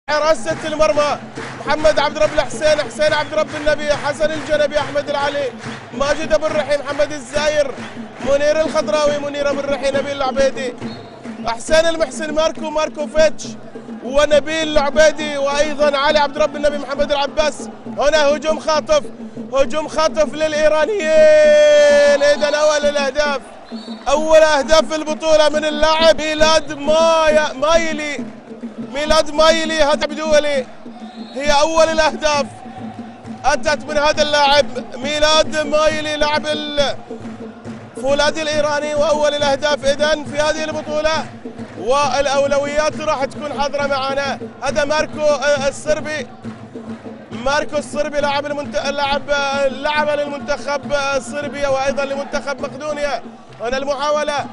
حراسة المرمى محمد عبد رب الحسين، حسين عبد رب النبي، حسن الجنبي، احمد العلي، ماجد ابو الرحي، محمد الزاير، منير الخضراوي، منير ابو الرحي، نبيل العبيدي، حسين المحسن، ماركو فيتش، ونبيل العبيدي، وايضا علي عبد رب النبي، محمد العباس. هنا هجوم خاطف للايرانيين. اذا اول اهداف البطوله من اللاعب ميلاد مايلي هدف دولي. هي اول الاهداف اتت من هذا اللاعب ميلاد مايلي لاعب الفولاذي الايراني، واول الاهداف اذا في هذه البطوله، والاولويات راح تكون حاضره معنا. هذا ماركو الصربي لعب للمنتخب صربيا وايضا لمنتخب مقدونيا. هنا المحاوله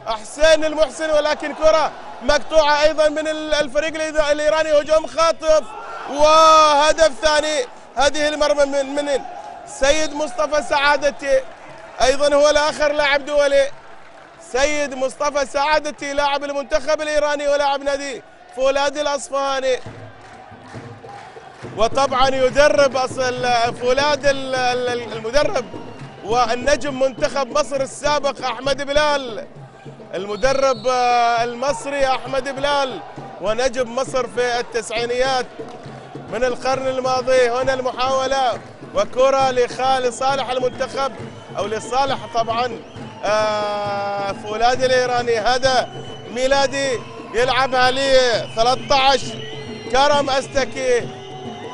حسين المحسن ولكن كره مقطوعه ايضا من الفريق الايراني. هجوم خاطف وهدف ثاني. هذه المرمى من سيد مصطفى سعادتي، ايضا هو الاخر لاعب دولي. سيد مصطفى سعادتي لاعب المنتخب الايراني ولاعب نادي فولاذي الاصفهاني، وطبعا يدرب فولاذ المدرب والنجم منتخب مصر السابق احمد بلال، المدرب المصري احمد بلال، ونجم مصر في التسعينيات من القرن الماضي. هنا المحاوله وكره لصالح المنتخب او لصالح طبعا فولاذي الايراني. هذا ميلادي يلعبها ل 13 كرم استكي،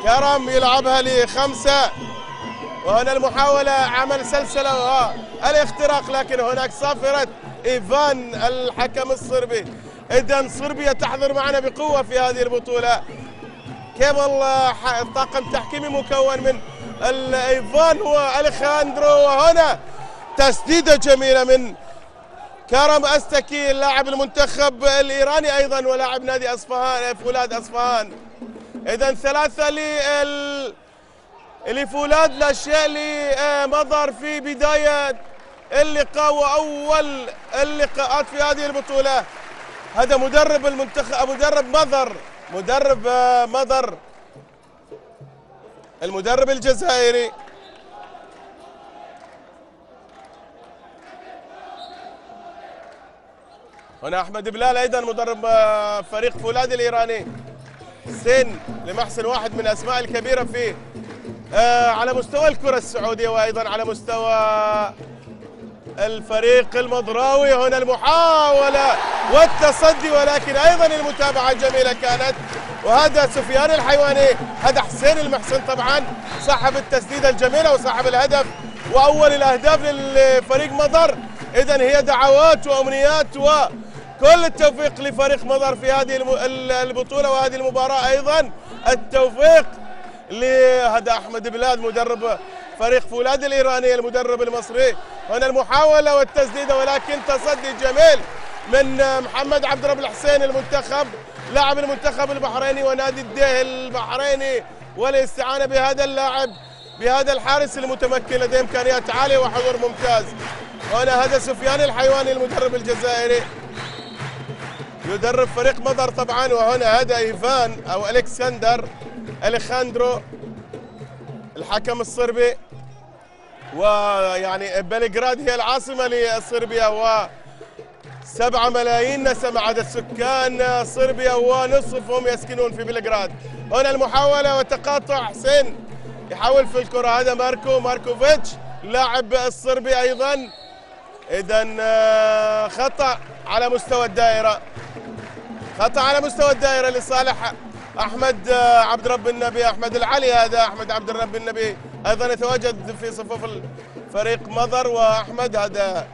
كرم يلعبها ل5. وهنا المحاوله عمل سلسله والاختراق، لكن هناك صافره ايفان الحكم الصربي. اذا صربيا تحضر معنا بقوه في هذه البطوله. طاقم تحكيمي مكون من ايفان والخاندرو. وهنا تسديده جميله من كرم استكي لاعب المنتخب الايراني ايضا ولاعب نادي اصفهان فولاذ اصفهان. اذا 3 لفولاذ، لا شيء لمضر في بدايه اللقاء واول اللقاءات في هذه البطوله. هذا مدرب المنتخب مدرب مضر المدرب الجزائري. هنا احمد بلال ايضا مدرب فريق فولاذي الايراني. حسين المحسن واحد من الاسماء الكبيره في على مستوى الكره السعوديه وايضا على مستوى الفريق المضراوي. هنا المحاوله والتصدي، ولكن ايضا المتابعه الجميله كانت. وهذا سفيان الحيواني، هذا حسين المحسن طبعا صاحب التسديده الجميله وصاحب الهدف واول الاهداف للفريق مضر. اذا هي دعوات وامنيات وكل التوفيق لفريق مضر في هذه البطوله وهذه المباراه. ايضا التوفيق لهذا احمد بلال مدرب فريق فولاذي الايراني المدرب المصري. هنا المحاوله والتسديده، ولكن تصدي جميل من محمد عبد رب الحسين لاعب المنتخب البحريني ونادي الديه البحريني، والاستعانه بهذا اللاعب بهذا الحارس المتمكن لديه امكانيات عاليه وحضور ممتاز. هنا هذا سفيان الحيواني المدرب الجزائري يدرب فريق مضر طبعا. وهنا هذا ايفان او الخاندرو الحكم الصربي. ويعني بلغراد هي العاصمه لصربيا، و7 ملايين نسمة عدد سكان صربيا ونصفهم يسكنون في بلغراد. هنا المحاوله وتقاطع، حسين يحاول في الكره. هذا ماركو فيتش لاعب الصربي ايضا. اذا خطا على مستوى الدائره لصالح احمد عبد رب النبي، احمد العلي. هذا احمد عبد رب النبي ايضا يتواجد في صفوف الفريق مضر. واحمد هذا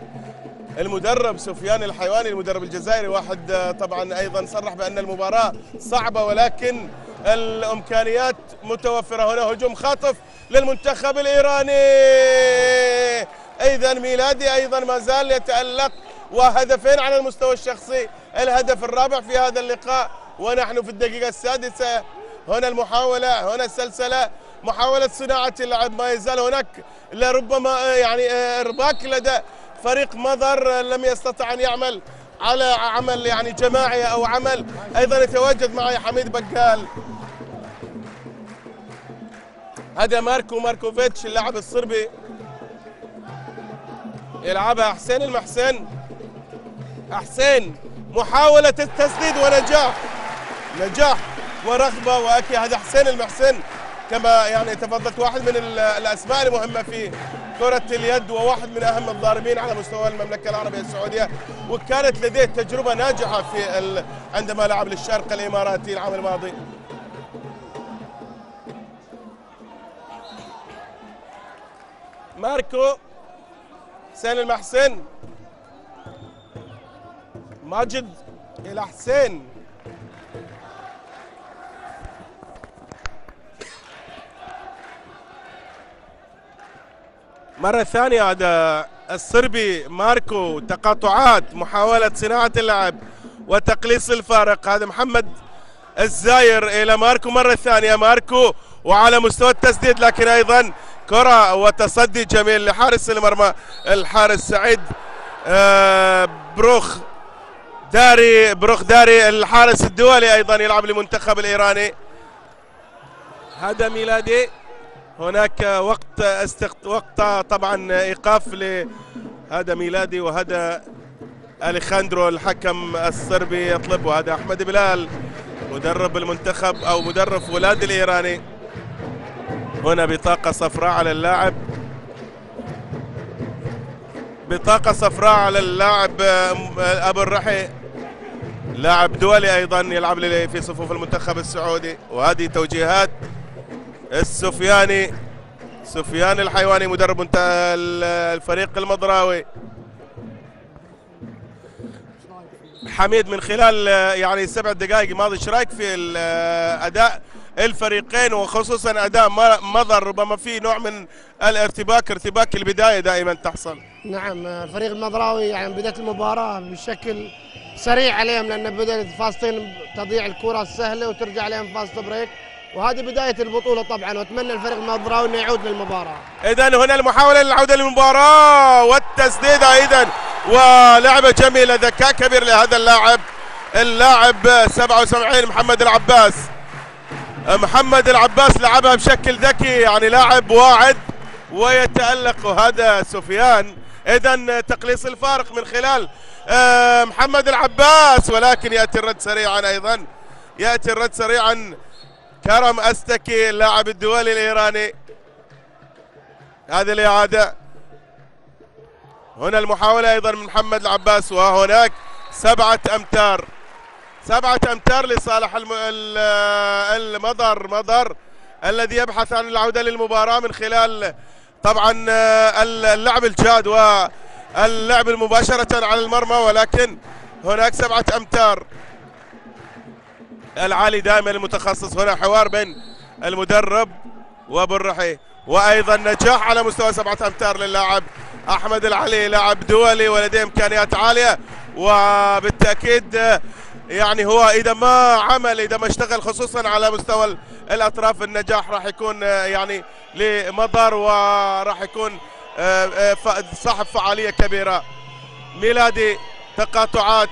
المدرب سفيان الحيواني المدرب الجزائري، واحد طبعا ايضا صرح بان المباراه صعبه ولكن الامكانيات متوفره. هنا هجوم خاطف للمنتخب الايراني. اذا ميلادي ايضا ما زال يتالق وهدفين على المستوى الشخصي، الهدف الرابع في هذا اللقاء ونحن في الدقيقه السادسه. هنا المحاوله، هنا السلسله، محاوله صناعه اللعب. ما يزال هناك لربما يعني ارباك لدى فريق مضر، لم يستطع ان يعمل على عمل يعني جماعي او عمل. ايضا يتواجد معي حميد بقال. هذا ماركوفيتش اللاعب الصربي، يلعبها حسين المحسن. حسين محاولة التسديد نجاح ورغبة، واكيد هذا حسين المحسن كما يعني تفضلت واحد من الاسماء المهمة في كرة اليد، وواحد من اهم الضاربين على مستوى المملكة العربية السعودية، وكانت لديه تجربة ناجحة في عندما لعب للشرق الاماراتي العام الماضي. ماركو، حسين المحسن، ماجد إلى حسين. مرة ثانية هذا الصربي ماركو، تقاطعات، محاولة صناعة اللعب وتقليص الفارق. هذا محمد الزاير إلى ماركو مرة ثانية، ماركو وعلى مستوى التسديد، لكن أيضا كرة وتصدي جميل لحارس المرمى الحارس سعيد بروخ داري الحارس الدولي، أيضا يلعب لمنتخب الإيراني. هذا ميلادي، هناك وقت طبعا إيقاف لهذا ميلادي، وهذا أليخاندرو الحكم الصربي يطلب، وهذا أحمد بلال مدرب المنتخب أو مدرب فولاذ الإيراني. هنا بطاقة صفراء على اللاعب، بطاقة صفراء على اللاعب أبو الرحي، لاعب دولي أيضا يلعب في صفوف المنتخب السعودي. وهذه توجيهات سفيان الحيواني مدرب الفريق المضراوي. حميد، من خلال يعني 7 دقائق ماضي، ايش رايك في الاداء الفريقين وخصوصا اداء مضر؟ ربما في نوع من ارتباك البدايه دائما تحصل. نعم، الفريق المضراوي يعني بدايه المباراه بشكل سريع عليهم، لان بدات فاصلين تضيع الكره السهله وترجع عليهم فاست بريك، وهذه بدايه البطوله طبعا، واتمنى الفريق المضراوي انه يعود للمباراه. اذا هنا المحاوله للعوده للمباراه والتسديد ايضا، ولعبه جميله، ذكاء كبير لهذا اللاعب 77 محمد العباس لعبها بشكل ذكي، يعني لاعب واعد ويتألق. وهذا سفيان، اذا تقليص الفارق من خلال محمد العباس، ولكن ياتي الرد سريعا كرم أستكي اللاعب الدولي الإيراني. هذه الإعادة، هنا المحاولة أيضا من محمد العباس، وهناك 7 أمتار لصالح المضر الذي يبحث عن العودة للمباراة من خلال طبعا اللعب الجاد واللعب مباشرة على المرمى، ولكن هناك 7 أمتار. العالي دائما المتخصص، هنا حوار بين المدرب وابو الرحي، وايضا نجاح على مستوى 7 أمتار للاعب احمد العلي، لاعب دولي ولديه امكانيات عاليه، وبالتاكيد يعني هو اذا ما اشتغل خصوصا على مستوى الاطراف، النجاح راح يكون يعني لمضر، وراح يكون صاحب فعاليه كبيره. ميلادي تقاطعات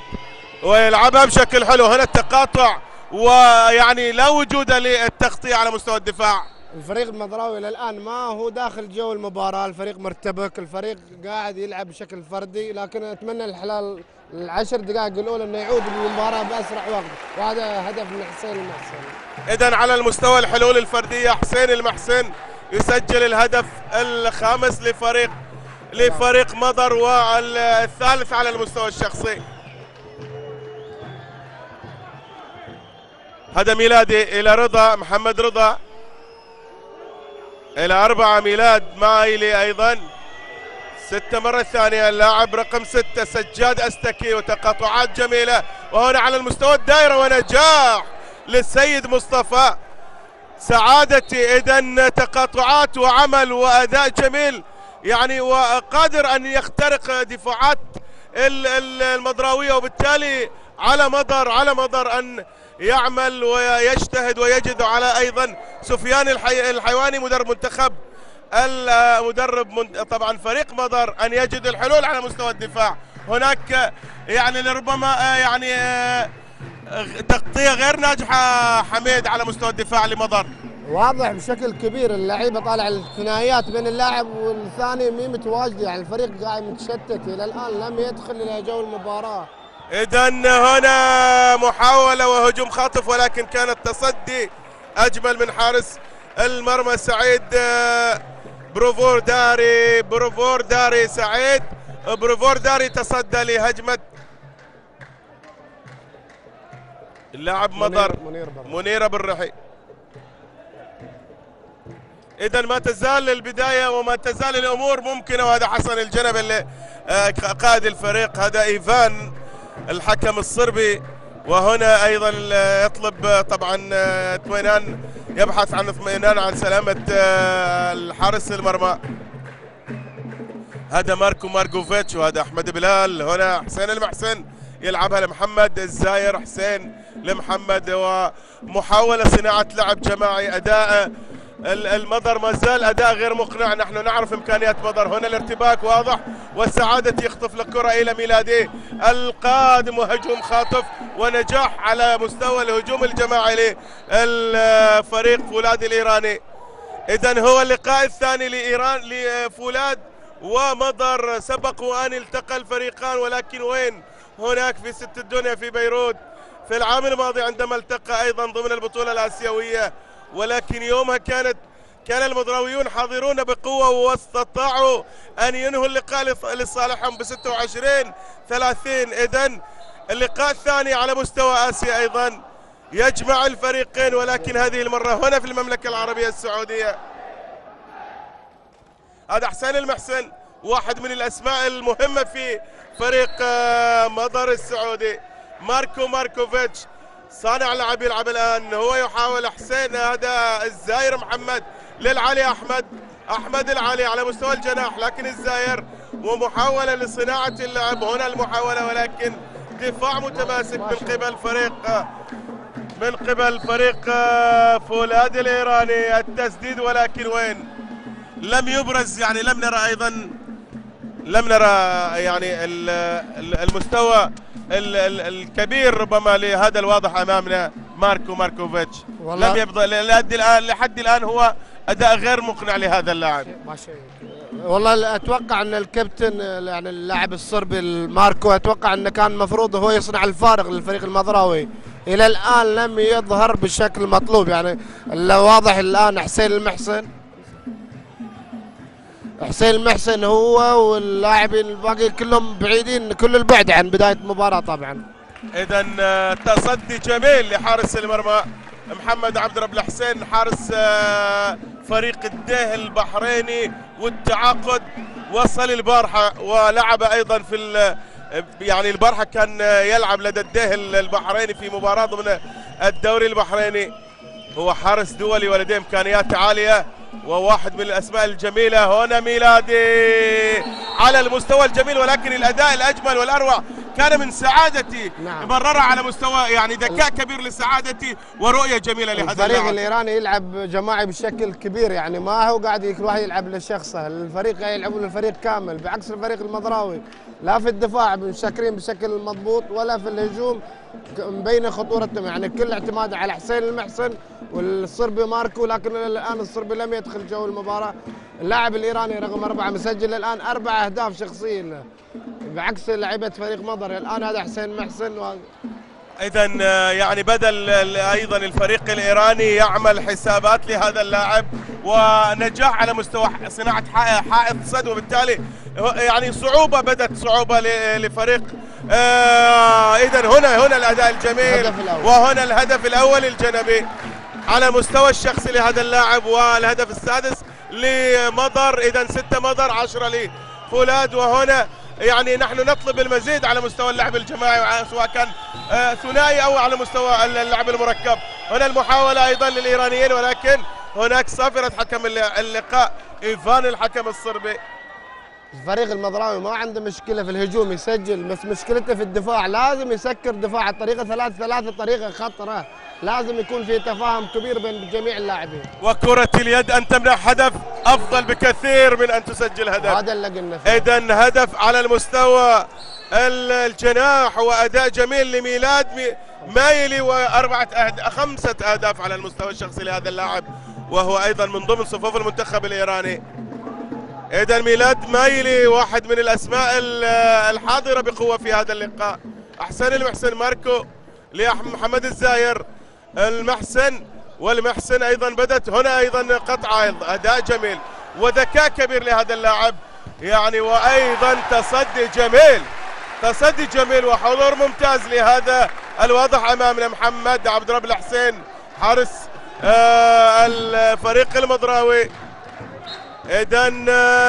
ويلعبها بشكل حلو، هنا التقاطع ويعني لا وجود للتغطية على مستوى الدفاع. الفريق المضراوي الى الان ما هو داخل جو المباراه، الفريق مرتبك، الفريق قاعد يلعب بشكل فردي، لكن اتمنى خلال ال10 دقائق الاولى انه يعود للمباراه باسرع وقت، وهذا هدف من حسين المحسن. اذا على المستوى الحلول الفرديه، حسين المحسن يسجل الهدف الخامس لفريق مضر، والثالث على المستوى الشخصي. هذا ميلادي إلى رضا، محمد رضا إلى 4 ميلاد مايلي أيضا 6 مرة ثانية، اللاعب رقم 6 سجاد أستكي، وتقاطعات جميلة، وهنا على المستوى الدائرة ونجاح للسيد مصطفى سعادتي. إذن تقاطعات وعمل وأداء جميل، يعني وقادر أن يخترق دفاعات المضراوية، وبالتالي على مضر أن يعمل ويجتهد ويجد على ايضا سفيان الحيواني مدرب طبعا فريق مضر ان يجد الحلول على مستوى الدفاع، هناك يعني لربما يعني تغطية غير ناجحة حميد على مستوى الدفاع لمضر. واضح بشكل كبير اللعيبه طالع الثنائيات بين اللاعب والثاني مي متواجده، يعني الفريق قاعد متشتت الى الان لم يدخل الى جو المباراه. إذا هنا محاولة وهجوم خاطف، ولكن كان التصدي أجمل من حارس المرمى سعيد بروفور داري سعيد بروفور داري تصدى لهجمة اللاعب مضر منير بالرحي. إذا ما تزال البداية وما تزال الأمور ممكنة، وهذا حسن الجنب اللي قائد الفريق، هذا إيفان الحكم الصربي، وهنا أيضا يطلب طبعا اطمئنان، يبحث عن اطمئنان عن سلامة الحارس المرمى. هذا ماركوفيتش، وهذا أحمد بلال. هنا حسين المحسن يلعبها لمحمد الزاير، حسين لمحمد، ومحاولة صناعة لعب جماعي. أداء المضر ما زال أداء غير مقنع، نحن نعرف إمكانيات مضر. هنا الارتباك واضح، والسعادة يخطف الكرة إلى ميلادي القادم، وهجوم خاطف ونجاح على مستوى الهجوم الجماعي للفريق فولاد الإيراني. إذا هو اللقاء الثاني لإيران لفولاد ومضر، سبق وأن التقى الفريقان، ولكن وين هناك في ست الدنيا في بيروت في العام الماضي عندما التقى أيضا ضمن البطولة الآسيوية، ولكن يومها كان المضراويون حاضرون بقوة واستطاعوا أن ينهوا اللقاء لصالحهم ب 26-30. إذن اللقاء الثاني على مستوى آسيا أيضا يجمع الفريقين، ولكن هذه المرة هنا في المملكة العربية السعودية. هذا حسين المحسن، واحد من الأسماء المهمة في فريق مضر السعودي. ماركوفيتش صانع لعب يلعب الآن، هو يحاول حسين، هذا الزاير محمد للعلي أحمد العلي على مستوى الجناح، لكن الزاير ومحاولة لصناعة اللعب. هنا المحاولة، ولكن دفاع متماسك من قبل فريق فولاد الإيراني. التسديد ولكن وين لم يبرز، يعني لم نرى يعني المستوى الكبير ربما لهذا الواضح امامنا. ماركوفيتش لم يبدأ لحد الان هو اداء غير مقنع لهذا اللاعب. والله اتوقع ان الكابتن يعني اللاعب الصربي ماركو، اتوقع انه كان المفروض هو يصنع الفارق للفريق المضراوي، الى الان لم يظهر بالشكل المطلوب. يعني واضح الان حسين المحسن هو واللاعبين الباقي كلهم بعيدين كل البعد عن بداية المباراة طبعا. إذا تصدي جميل لحارس المرمى محمد عبد رب الحسين، حارس فريق الديه البحريني، والتعاقد وصل البارحة ولعب أيضا في يعني البارحة كان يلعب لدى الديه البحريني في مباراة ضمن الدوري البحريني. هو حارس دولي ولديه إمكانيات عالية، وواحد من الأسماء الجميلة. هنا ميلادي على المستوى الجميل، ولكن الأداء الأجمل والأروع كان من سعادتي. مررها على مستوى يعني ذكاء كبير لسعادتي ورؤية جميلة لهذا اللاعب. الفريق الإيراني يلعب جماعي بشكل كبير، يعني ما هو قاعد كل واحد يلعب لشخصه، الفريق قاعد يلعبون للفريق كامل، بعكس الفريق المضراوي لا في الدفاع مشكرين بشكل مضبوط ولا في الهجوم مبينه خطورتهم، يعني كل اعتماده على حسين المحسن والصربي ماركو، لكن الان الصربي لم يدخل جو المباراه. اللاعب الايراني رقم 4 مسجل الان 4 أهداف شخصيه له، بعكس لعيبه فريق مضر. الان هذا حسين محسن اذا يعني بدل ايضا الفريق الايراني يعمل حسابات لهذا اللاعب، ونجاح على مستوى صناعه حائط صد، وبالتالي يعني بدت صعوبه لفريق. اذا هنا الاداء الجميل، وهنا الهدف الاول الجنبي على مستوى الشخصي لهذا اللاعب، والهدف السادس لمضر. اذا 6 مضر 10 لفولاد، وهنا يعني نحن نطلب المزيد على مستوى اللعب الجماعي، سواء كان ثنائي او على مستوى اللعب المركب. هنا المحاولة ايضا للايرانيين، ولكن هناك صافرة حكم اللقاء ايفان الحكم الصربي. الفريق المضراوي ما عنده مشكلة في الهجوم يسجل، بس مشكلته في الدفاع، لازم يسكر دفاع. الطريقة 3-3 طريقة خطرة، لازم يكون في تفاهم كبير بين جميع اللاعبين. وكرة اليد أن تمنع هدف افضل بكثير من ان تسجل هدف. هذا اللي قلنا فيه. اذا هدف على المستوى الجناح واداء جميل لميلاد مايلي، خمسة اهداف على المستوى الشخصي لهذا اللاعب، وهو ايضا من ضمن صفوف المنتخب الايراني. اذا ميلاد مايلي واحد من الاسماء الحاضره بقوه في هذا اللقاء. احسن المحسن ماركو لمحمد الزاير، المحسن والمحسن ايضا بدت هنا ايضا قطعه، اداء جميل وذكاء كبير لهذا اللاعب يعني، وايضا تصدي جميل وحضور ممتاز لهذا الواضح امامنا محمد عبد رب الحسين حارس الفريق المضراوي. اذا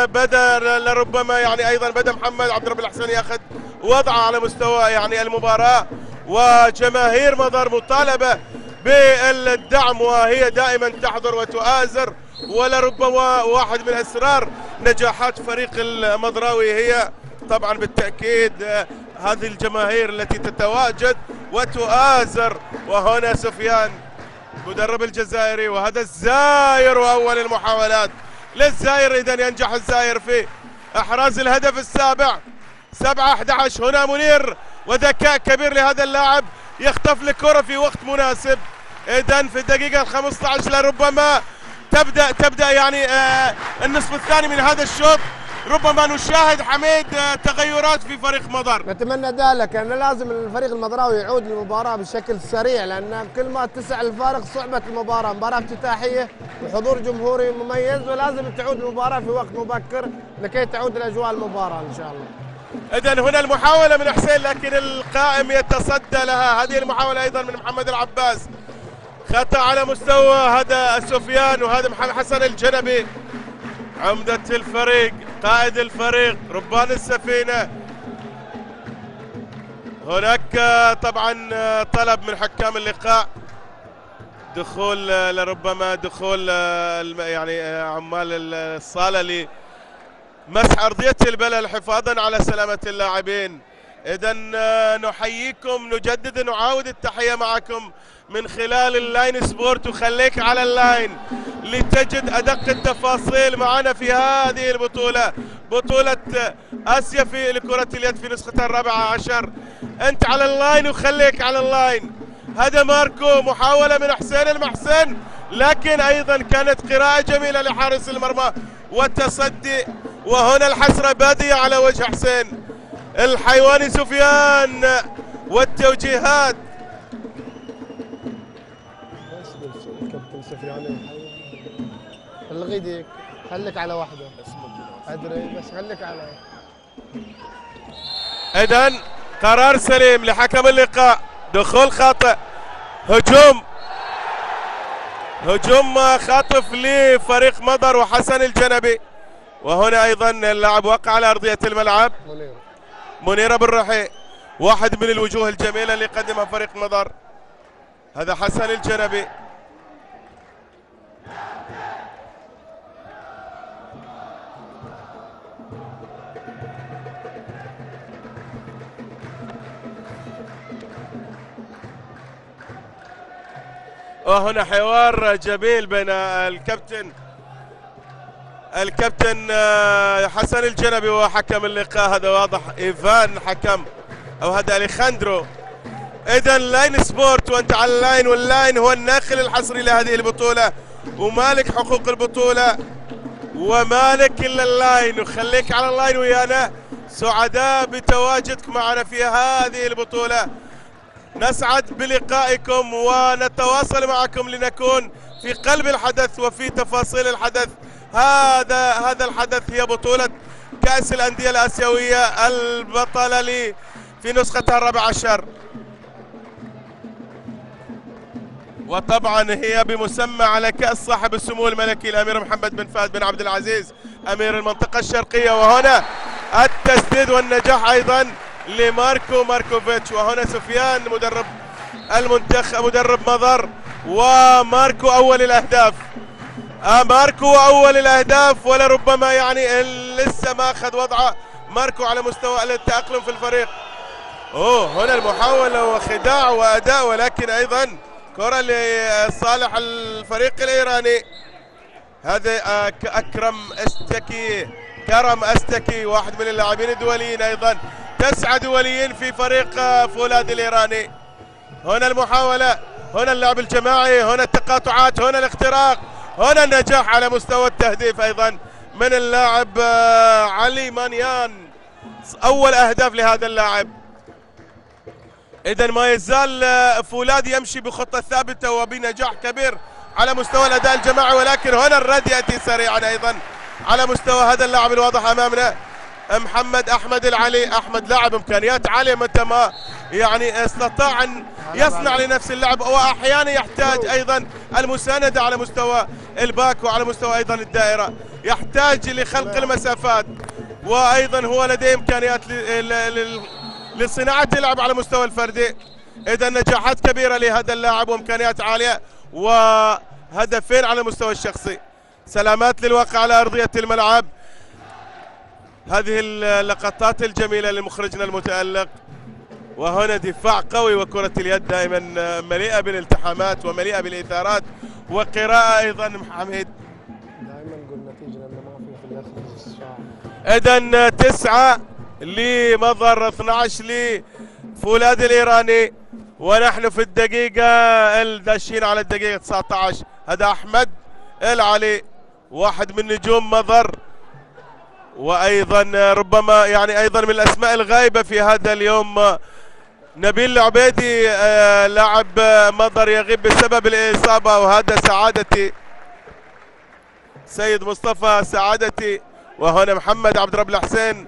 بدا لربما يعني ايضا بدا محمد عبد رب الحسين ياخذ وضعه على مستوى يعني المباراه، وجماهير مضر مطالبه بالدعم وهي دائما تحضر وتؤازر، ولربما واحد من اسرار نجاحات فريق المضراوي هي طبعا بالتاكيد هذه الجماهير التي تتواجد وتؤازر. وهنا سفيان مدرب الجزائري، وهذا الزاير واول المحاولات للزاير. اذا ينجح الزاير في احراز الهدف السابع. 7-11. هنا منير وذكاء كبير لهذا اللاعب، يخطف الكرة في وقت مناسب. اذا في الدقيقة 15 لربما تبدأ يعني النصف الثاني من هذا الشوط، ربما نشاهد حميد تغيرات في فريق مضر. نتمنى ذلك، لأن لازم الفريق المضراوي يعود للمباراة بشكل سريع، لأن كل ما اتسع الفارق صعبة المباراة، مباراة افتتاحية وحضور جمهوري مميز، ولازم تعود المباراة في وقت مبكر لكي تعود الأجواء المباراة إن شاء الله. إذا هنا المحاولة من حسين، لكن القائم يتصدى لها. هذه المحاولة أيضا من محمد العباس، خطأ على مستوى هذا سفيان، وهذا محمد حسن الجنبي عمدة الفريق، قائد الفريق، ربان السفينة. هناك طبعا طلب من حكام اللقاء دخول لربما دخول يعني عمال الصالة لمسح أرضية البلل حفاظا على سلامة اللاعبين. إذا نحييكم، نجدد نعاود التحية معكم من خلال اللاين سبورت، وخليك على اللاين لتجد أدق التفاصيل معنا في هذه البطولة، بطولة آسيا في كرة اليد في نسختها 14. أنت على اللاين وخليك على اللاين. هذا ماركو، محاولة من حسين المحسن، لكن أيضا كانت قراءة جميلة لحارس المرمى والتصدي. وهنا الحسرة بادية على وجه حسين الحيواني سفيان والتوجيهات. كابتن سفيان الغي يديك، خليك على واحدة ادري، بس خليك على. اذا قرار سليم لحكم اللقاء، دخول خاطئ، هجوم خاطف لفريق مضر وحسن الجنبي. وهنا ايضا اللاعب وقع على ارضية الملعب، منير ابو الرحي، واحد من الوجوه الجميلة اللي قدمها فريق مضر. هذا حسن الجنبي. وهنا حوار جميل بين الكابتن حسن الجنبي وحكم اللقاء. هذا واضح ايفان حكم، او هذا اليخاندرو. اذا لاين سبورت وانت على اللاين، واللاين هو الناقل الحصري لهذه البطولة ومالك حقوق البطولة ومالك الا اللاين، وخليك على اللاين ويانا. سعداء بتواجدك معنا في هذه البطولة، نسعد بلقائكم ونتواصل معكم لنكون في قلب الحدث وفي تفاصيل الحدث. هذا الحدث هي بطولة كأس الأندية الآسيوية البطلة في نسختها 14، وطبعا هي بمسمى على كأس صاحب السمو الملكي الأمير محمد بن فهد بن عبد العزيز أمير المنطقة الشرقية. وهنا التسديد والنجاح أيضا لماركو ماركوفيتش. وهنا سفيان مدرب المنتخب، مدرب مضر، وماركو أول الأهداف. ماركو أول الأهداف، ولربما يعني لسه ما أخذ وضعه ماركو على مستوى التأقلم في الفريق. هنا المحاولة وخداع وأداء، ولكن أيضا كرة لصالح الفريق الإيراني. هذا أكرم أستكي، كرم أستكي، واحد من اللاعبين الدوليين أيضا، 9 دوليين في فريق فولاذ الإيراني. هنا المحاولة، هنا اللعب الجماعي، هنا التقاطعات، هنا الاختراق، هنا النجاح على مستوى التهديف أيضا من اللاعب علي مانيان، أول أهداف لهذا اللاعب. إذا ما يزال فولاذ يمشي بخطة ثابتة وبنجاح كبير على مستوى الأداء الجماعي، ولكن هنا الرد يأتي سريعا أيضا على مستوى هذا اللاعب الواضح أمامنا محمد أحمد العلي. أحمد لاعب إمكانيات عالية، متى ما يعني استطاع أن يصنع لنفس اللعب، وأحيانا يحتاج أيضا المساندة على مستوى الباك وعلى مستوى أيضا الدائرة، يحتاج لخلق المسافات، وأيضا هو لديه إمكانيات لصناعة اللعب على مستوى الفردي. إذا نجاحات كبيرة لهذا اللاعب وإمكانيات عالية وهدفين على المستوى الشخصي. سلامات للواقع على أرضية الملعب. هذه اللقطات الجميلة لمخرجنا المتألق. وهنا دفاع قوي، وكرة اليد دائما مليئة بالالتحامات ومليئة بالإثارات وقراءة أيضا حميد. دائما نقول نتيجة لأنه ما في الآخر الساعة. إذا 9 لمظهر، 12 لفولاذ الإيراني، ونحن في الدقيقة الداشين على الدقيقة 19. هذا أحمد العلي، واحد من نجوم مظهر، وأيضا ربما يعني أيضا من الأسماء الغائبة في هذا اليوم نبيل العبيدي، لاعب مظهر يغيب بسبب الإصابة، وهذا سعادتي سيد مصطفى سعادتي. وهنا محمد عبد الرب الحسين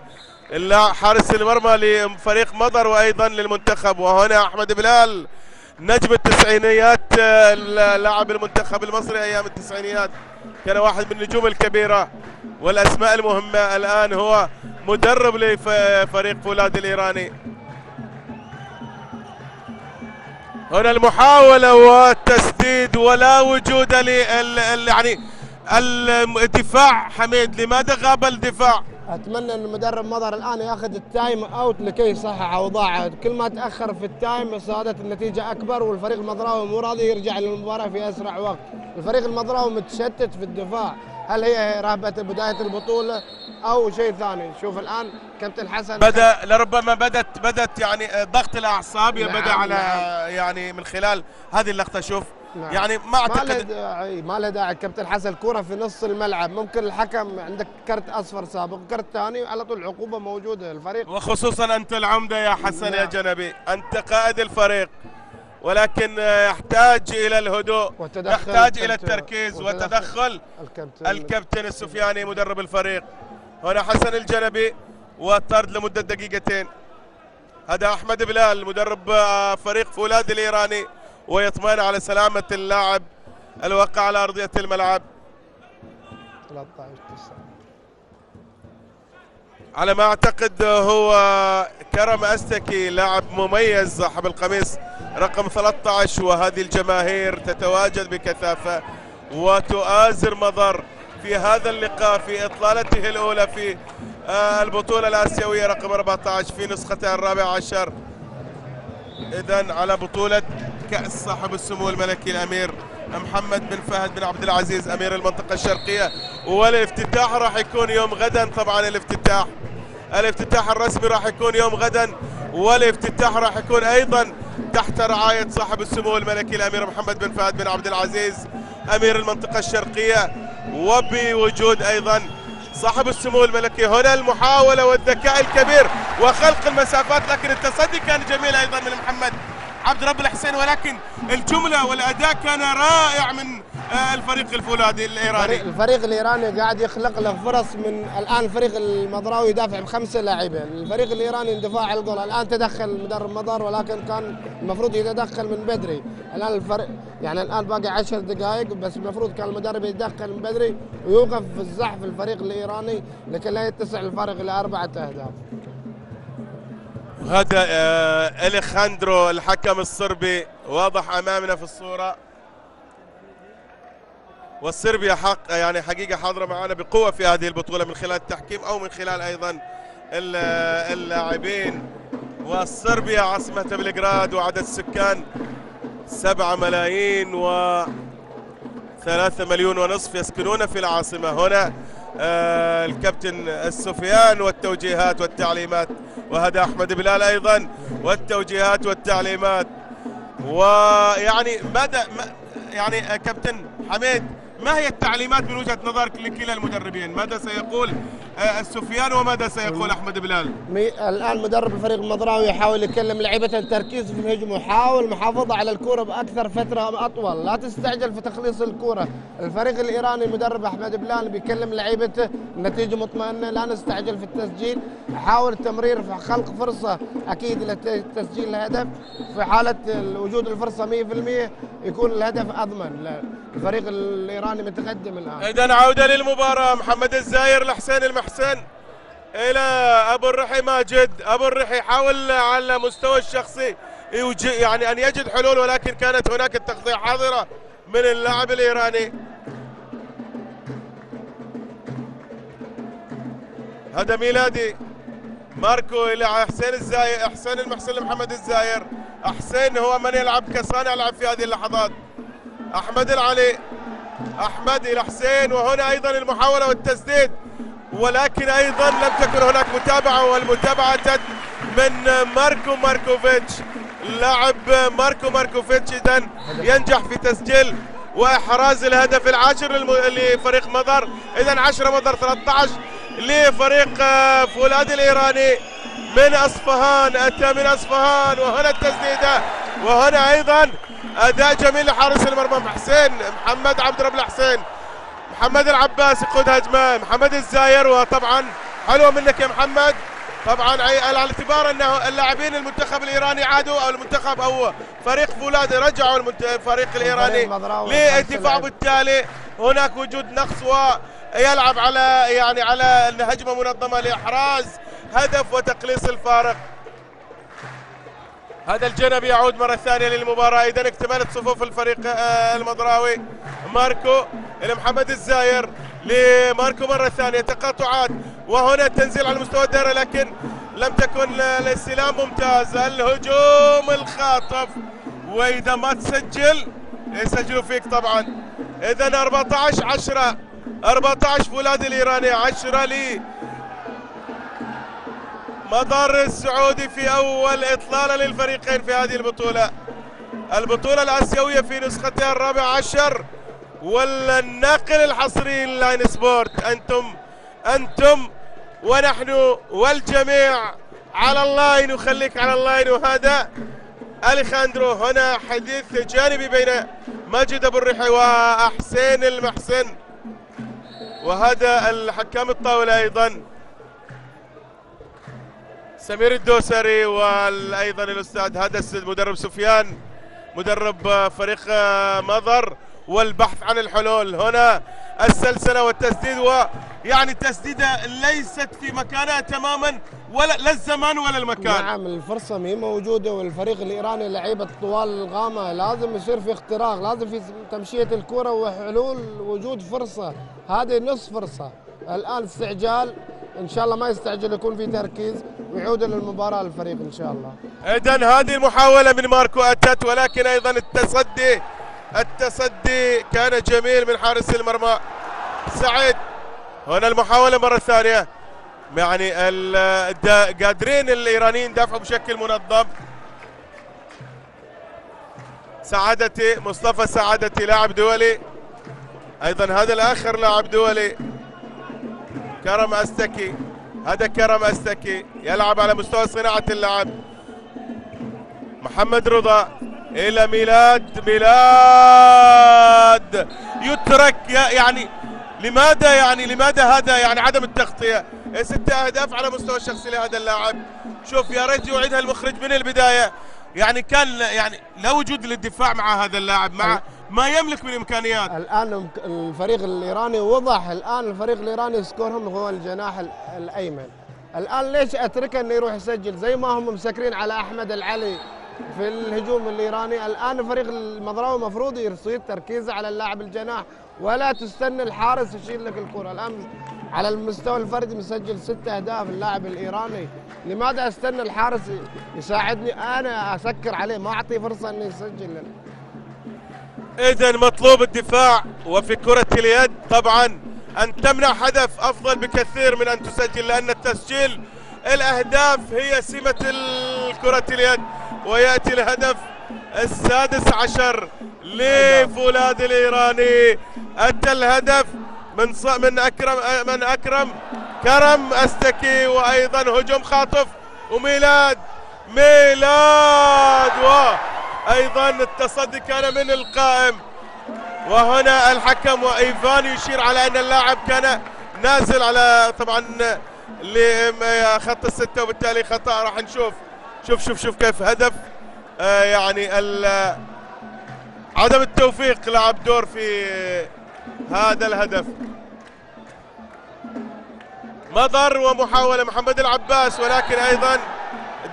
حارس المرمى لفريق مظهر وأيضا للمنتخب. وهنا أحمد بلال نجم التسعينيات، لاعب المنتخب المصري أيام التسعينيات، كان واحد من النجوم الكبيرة والأسماء المهمة. الآن هو مدرب لفريق فولاذ الإيراني. هنا المحاولة والتسديد، ولا وجود يعني الدفاع. حميد، لماذا غاب الدفاع؟ اتمنى ان مدرب مظهر الان ياخذ التايم اوت لكي يصحح اوضاعه، كل ما تاخر في التايم صارت النتيجه اكبر، والفريق المظراوي مو راضي يرجع للمباراه في اسرع وقت. الفريق المظراوي متشتت في الدفاع، هل هي رهبه بدايه البطوله او شيء ثاني؟ شوف الان كابتن حسن لربما بدت يعني ضغط الاعصاب، بدا على يعني من خلال هذه اللقطه. شوف يعني ما اعتقد ما له داعي كابتن حسن، الكره في نص الملعب، ممكن الحكم عندك كرت اصفر سابق، كرت ثاني على طول عقوبه موجوده الفريق. وخصوصا انت العمده يا حسن يا جنبي، انت قائد الفريق، ولكن يحتاج الى الهدوء، يحتاج الى التركيز وتدخل الكابتن السفياني مدرب الفريق. هنا حسن الجنبي والطرد لمده دقيقتين. هذا احمد بلال مدرب فريق فولاذ الإيراني، ويطمئن على سلامة اللاعب الواقع على أرضية الملعب. 13-9 على ما أعتقد هو كرم أستكي، لاعب مميز صاحب القميص رقم 13. وهذه الجماهير تتواجد بكثافة وتؤازر مظهر في هذا اللقاء في إطلالته الأولى في البطولة الآسيوية رقم 14 في نسختها الرابعة عشر. إذن على بطولة كأس صاحب السمو الملكي الأمير محمد بن فهد بن عبد العزيز أمير المنطقة الشرقية. والافتتاح راح يكون يوم غدا، طبعا الافتتاح الرسمي راح يكون يوم غدا، والافتتاح راح يكون أيضا تحت رعاية صاحب السمو الملكي الأمير محمد بن فهد بن عبد العزيز أمير المنطقة الشرقية، وبوجود أيضا صاحب السمو الملكي. هنا المحاولة والذكاء الكبير وخلق المسافات، لكن التصدي كان جميل أيضا من محمد عبد الرب الحسين، ولكن الجملة والأداء كان رائع من الفريق الفولاذي الإيراني. الفريق الإيراني قاعد يخلق له فرص. من الآن الفريق المظراوي يدافع ب5 لاعبين، الفريق الإيراني اندفاع على الجول. الآن تدخل مدرب مظهر، ولكن كان المفروض يتدخل من بدري. الآن الفريق يعني الآن باقي 10 دقائق بس، المفروض كان المدرب يتدخل من بدري ويوقف في الزحف الفريق الإيراني لكي لا يتسع الفارق إلى 4 أهداف. هذا اليخاندرو الحكم الصربي واضح امامنا في الصوره، والصربيا يعني حقيقه حاضره معنا بقوه في هذه البطوله من خلال التحكيم او من خلال ايضا اللاعبين. والصربيا عاصمه بلغراد وعدد السكان 7 ملايين و 3 مليون ونصف يسكنون في العاصمة. هنا الكابتن السفيان والتوجيهات والتعليمات، وهذا أحمد بلال أيضا والتوجيهات والتعليمات. ويعني يعني كابتن حميد، ما هي التعليمات من وجهة نظرك لكلا المدربين؟ ماذا سيقول السفيان وماذا سيقول أحمد بلال؟ الآن مدرب الفريق المضراوي يحاول يكلم لعيبته التركيز في الهجوم، ويحاول المحافظة على الكرة بأكثر فترة أطول، لا تستعجل في تخليص الكرة. الفريق الإيراني مدرب أحمد بلال بيكلم لعيبته النتيجة مطمئنة، لا نستعجل في التسجيل، حاول التمرير في خلق فرصة أكيد لتسجيل الهدف. في حالة وجود الفرصة 100% يكون الهدف أضمن. الفريق الإيراني متقدم الآن. إذن عودة للمباراة، محمد الزاير لحسين المحسن إلى أبو الرحي ماجد. أبو الرحي حاول على مستوى الشخصي يعني أن يجد حلول، ولكن كانت هناك التغطية حاضرة من اللاعب الإيراني. هذا ميلادي، ماركو إلى حسين الزاير، حسين المحسن لمحمد الزاير. حسين هو من يلعب كصانع لعب في هذه اللحظات. أحمد العلي، أحمد إلى حسين، وهنا أيضا المحاولة والتسديد، ولكن أيضا لم تكن هناك متابعة، والمتابعة من ماركو ماركوفيتش. لاعب ماركو ماركوفيتش إذن ينجح في تسجيل وإحراز الهدف العاشر لفريق مضر. إذن 10 مضر 13 لفريق فولاذ الإيراني من أصفهان، أتى من أصفهان. وهنا التسديدة، وهنا أيضا أداء جميل لحارس المرمى حسين محمد عبد رب الحسين. محمد العباس يقود هجمة، محمد الزاير، وطبعا حلوة منك يا محمد. طبعا على اعتبار انه اللاعبين المنتخب الايراني عادوا، او المنتخب او فريق فولاذ رجعوا الفريق الايراني للدفاع، بالتالي هناك وجود نقص، ويلعب على يعني على هجمة منظمة لاحراز هدف وتقليص الفارق. هذا الجنبي يعود مرة ثانية للمباراة. إذا اكتملت صفوف الفريق المضراوي. ماركو إلى محمد الزاير، لماركو مرة ثانية، تقاطعات، وهنا تنزيل على مستوى الدائرة، لكن لم تكن الاستلام ممتاز. الهجوم الخاطف، وإذا ما تسجل يسجلوا فيك طبعا. إذا 14-10، 14 فولاذ الإيراني، 10 لي مضر السعودي في أول إطلالة للفريقين في هذه البطولة الآسيوية في نسختها 14، والناقل الحصري لاين سبورت. أنتم ونحن والجميع على اللاين، وخليك على اللاين. وهذا أليخاندرو، هنا حديث جانبي بين ماجد أبو الرحي وحسين المحسن، وهذا الحكام الطاولة أيضا سمير الدوسري، وايضا الاستاذ هذا المدرب سفيان مدرب فريق مضر، والبحث عن الحلول. هنا السلسله والتسديد، ويعني التسديده ليست في مكانها تماما، ولا لا الزمان ولا المكان. نعم، الفرصه ما هي موجوده، والفريق الايراني لعيبه طوال الغامه، لازم يصير في اختراق، لازم في تمشيه الكره وحلول وجود فرصه. هذه نصف فرصه، الان استعجال، ان شاء الله ما يستعجل، يكون في تركيز ويعود للمباراه الفريق ان شاء الله. اذا هذه المحاوله من ماركو اتت، ولكن ايضا التصدي كان جميل من حارس المرمى سعيد. هنا المحاوله مره ثانيه، يعني قادرين الايرانيين يدافعوا بشكل منظم. سعادتي، مصطفى سعادتي لاعب دولي، ايضا هذا الاخر لاعب دولي، كرم أستكي. هذا كرم أستكي يلعب على مستوى صناعة اللعب. محمد رضا إلى ميلاد يترك، يعني لماذا هذا يعني عدم التغطية؟ 6 أهداف على مستوى الشخصي لهذا اللاعب. شوف يا ريت يعيدها المخرج من البداية، يعني كان يعني لا وجود للدفاع مع هذا اللاعب، مع ما يملك من امكانيات. الان الفريق الايراني وضح، الان الفريق الايراني سكورهم هو الجناح الايمن. الان ليش اتركه انه يروح يسجل زي ما هم مسكرين على احمد العلي في الهجوم الايراني؟ الان الفريق المضراوي المفروض يصير تركيزه على اللاعب الجناح، ولا تستنى الحارس يشيل لك الكره. الان على المستوى الفردي مسجل 6 أهداف اللاعب الايراني، لماذا استنى الحارس يساعدني؟ انا اسكر عليه، ما اعطيه فرصه انه يسجل. إذا مطلوب الدفاع، وفي كرة اليد طبعا أن تمنع هدف أفضل بكثير من أن تسجل، لأن التسجيل الأهداف هي سمة كرة اليد. ويأتي الهدف السادس عشر لفولاذ الإيراني. أتى الهدف من أكرم كرم أستكي، وأيضا هجوم خاطف وميلاد وأيضا التصدي كان من القائم. وهنا الحكم وإيفان يشير على أن اللاعب كان نازل على طبعا لخط الستة، وبالتالي خطأ. راح نشوف شوف كيف هدف يعني عدم التوفيق لعب دور في هذا الهدف. مضر ومحاولة محمد العباس، ولكن أيضا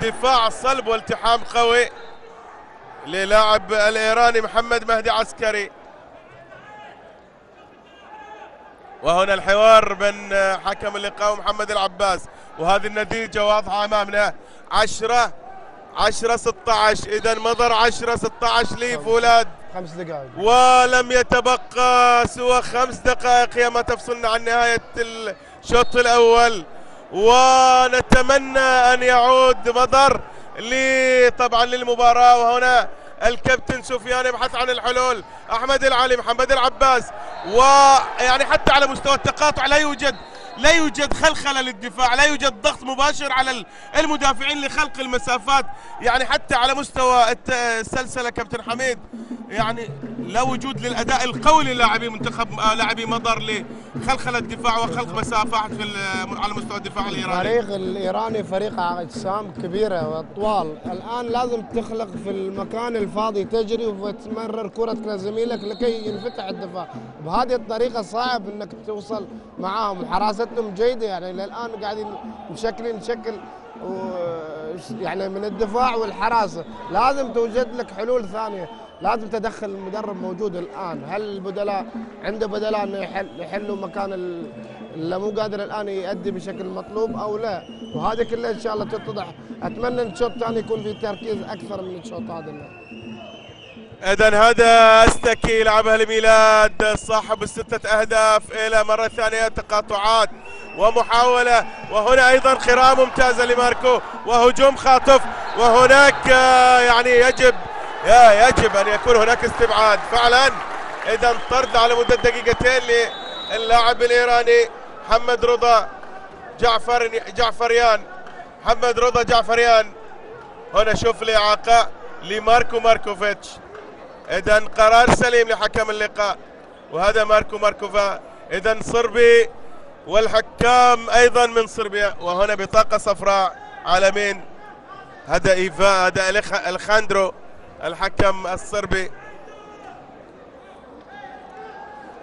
دفاع صلب والتحام قوي للاعب الإيراني محمد مهدي عسكري. وهنا الحوار بين حكم اللقاء ومحمد العباس، وهذه النتيجة واضحة أمامنا 10-16. إذا مضر 10-16 لفولاذ، 5 دقائق ولم يتبقى سوى 5 دقائق هي ما تفصلنا عن نهاية الشوط الأول. ونتمنى أن يعود مضر طبعا للمباراة. وهنا الكابتن سفيان يبحث عن الحلول، أحمد العلي، محمد العباس، ويعني حتى على مستوى التقاطع لا يوجد خلخلة للدفاع، لا يوجد ضغط مباشر على المدافعين لخلق المسافات. يعني حتى على مستوى السلسلة كابتن حميد يعني لا وجود للأداء القوي للاعبي منتخب لاعبي مضر لخلخلة الدفاع وخلق مسافات على مستوى الدفاع الإيراني. الفريق الإيراني فريق أجسام كبيرة وأطوال، الآن لازم تخلق في المكان الفاضي، تجري وتمرر كرة لزميلك لكي ينفتح الدفاع. بهذه الطريقة صعب انك توصل معاهم، وحراستهم جيدة يعني للآن قاعدين نشكل يعني من الدفاع والحراسة. لازم توجد لك حلول ثانية، لازم تدخل المدرب موجود الآن. هل البدلاء عنده بدلاء انه يحلوا مكان اللي مو قادر الآن يؤدي بشكل مطلوب او لا؟ وهذه كلها ان شاء الله تتضح. اتمنى ان الشوط الثاني يكون في تركيز اكثر من الشوط هذا. إذن هذا أستكي يلعبها لميلاد صاحب ال6 أهداف. إلى مرة ثانية تقاطعات ومحاولة، وهنا أيضا قراءة ممتازة لماركو وهجوم خاطف. وهناك يعني يجب أن يكون هناك استبعاد فعلا. إذن طرد على مدة دقيقتين للاعب الإيراني محمد رضا جعفريان. محمد رضا جعفريان. هنا شوف الإعاقة لماركو ماركوفيتش. إذن قرار سليم لحكم اللقاء، وهذا ماركو ماركوفا. إذن صربي، والحكام أيضا من صربيا. وهنا بطاقة صفراء على مين؟ هذا إيفا، هذا الخاندرو الحكم الصربي.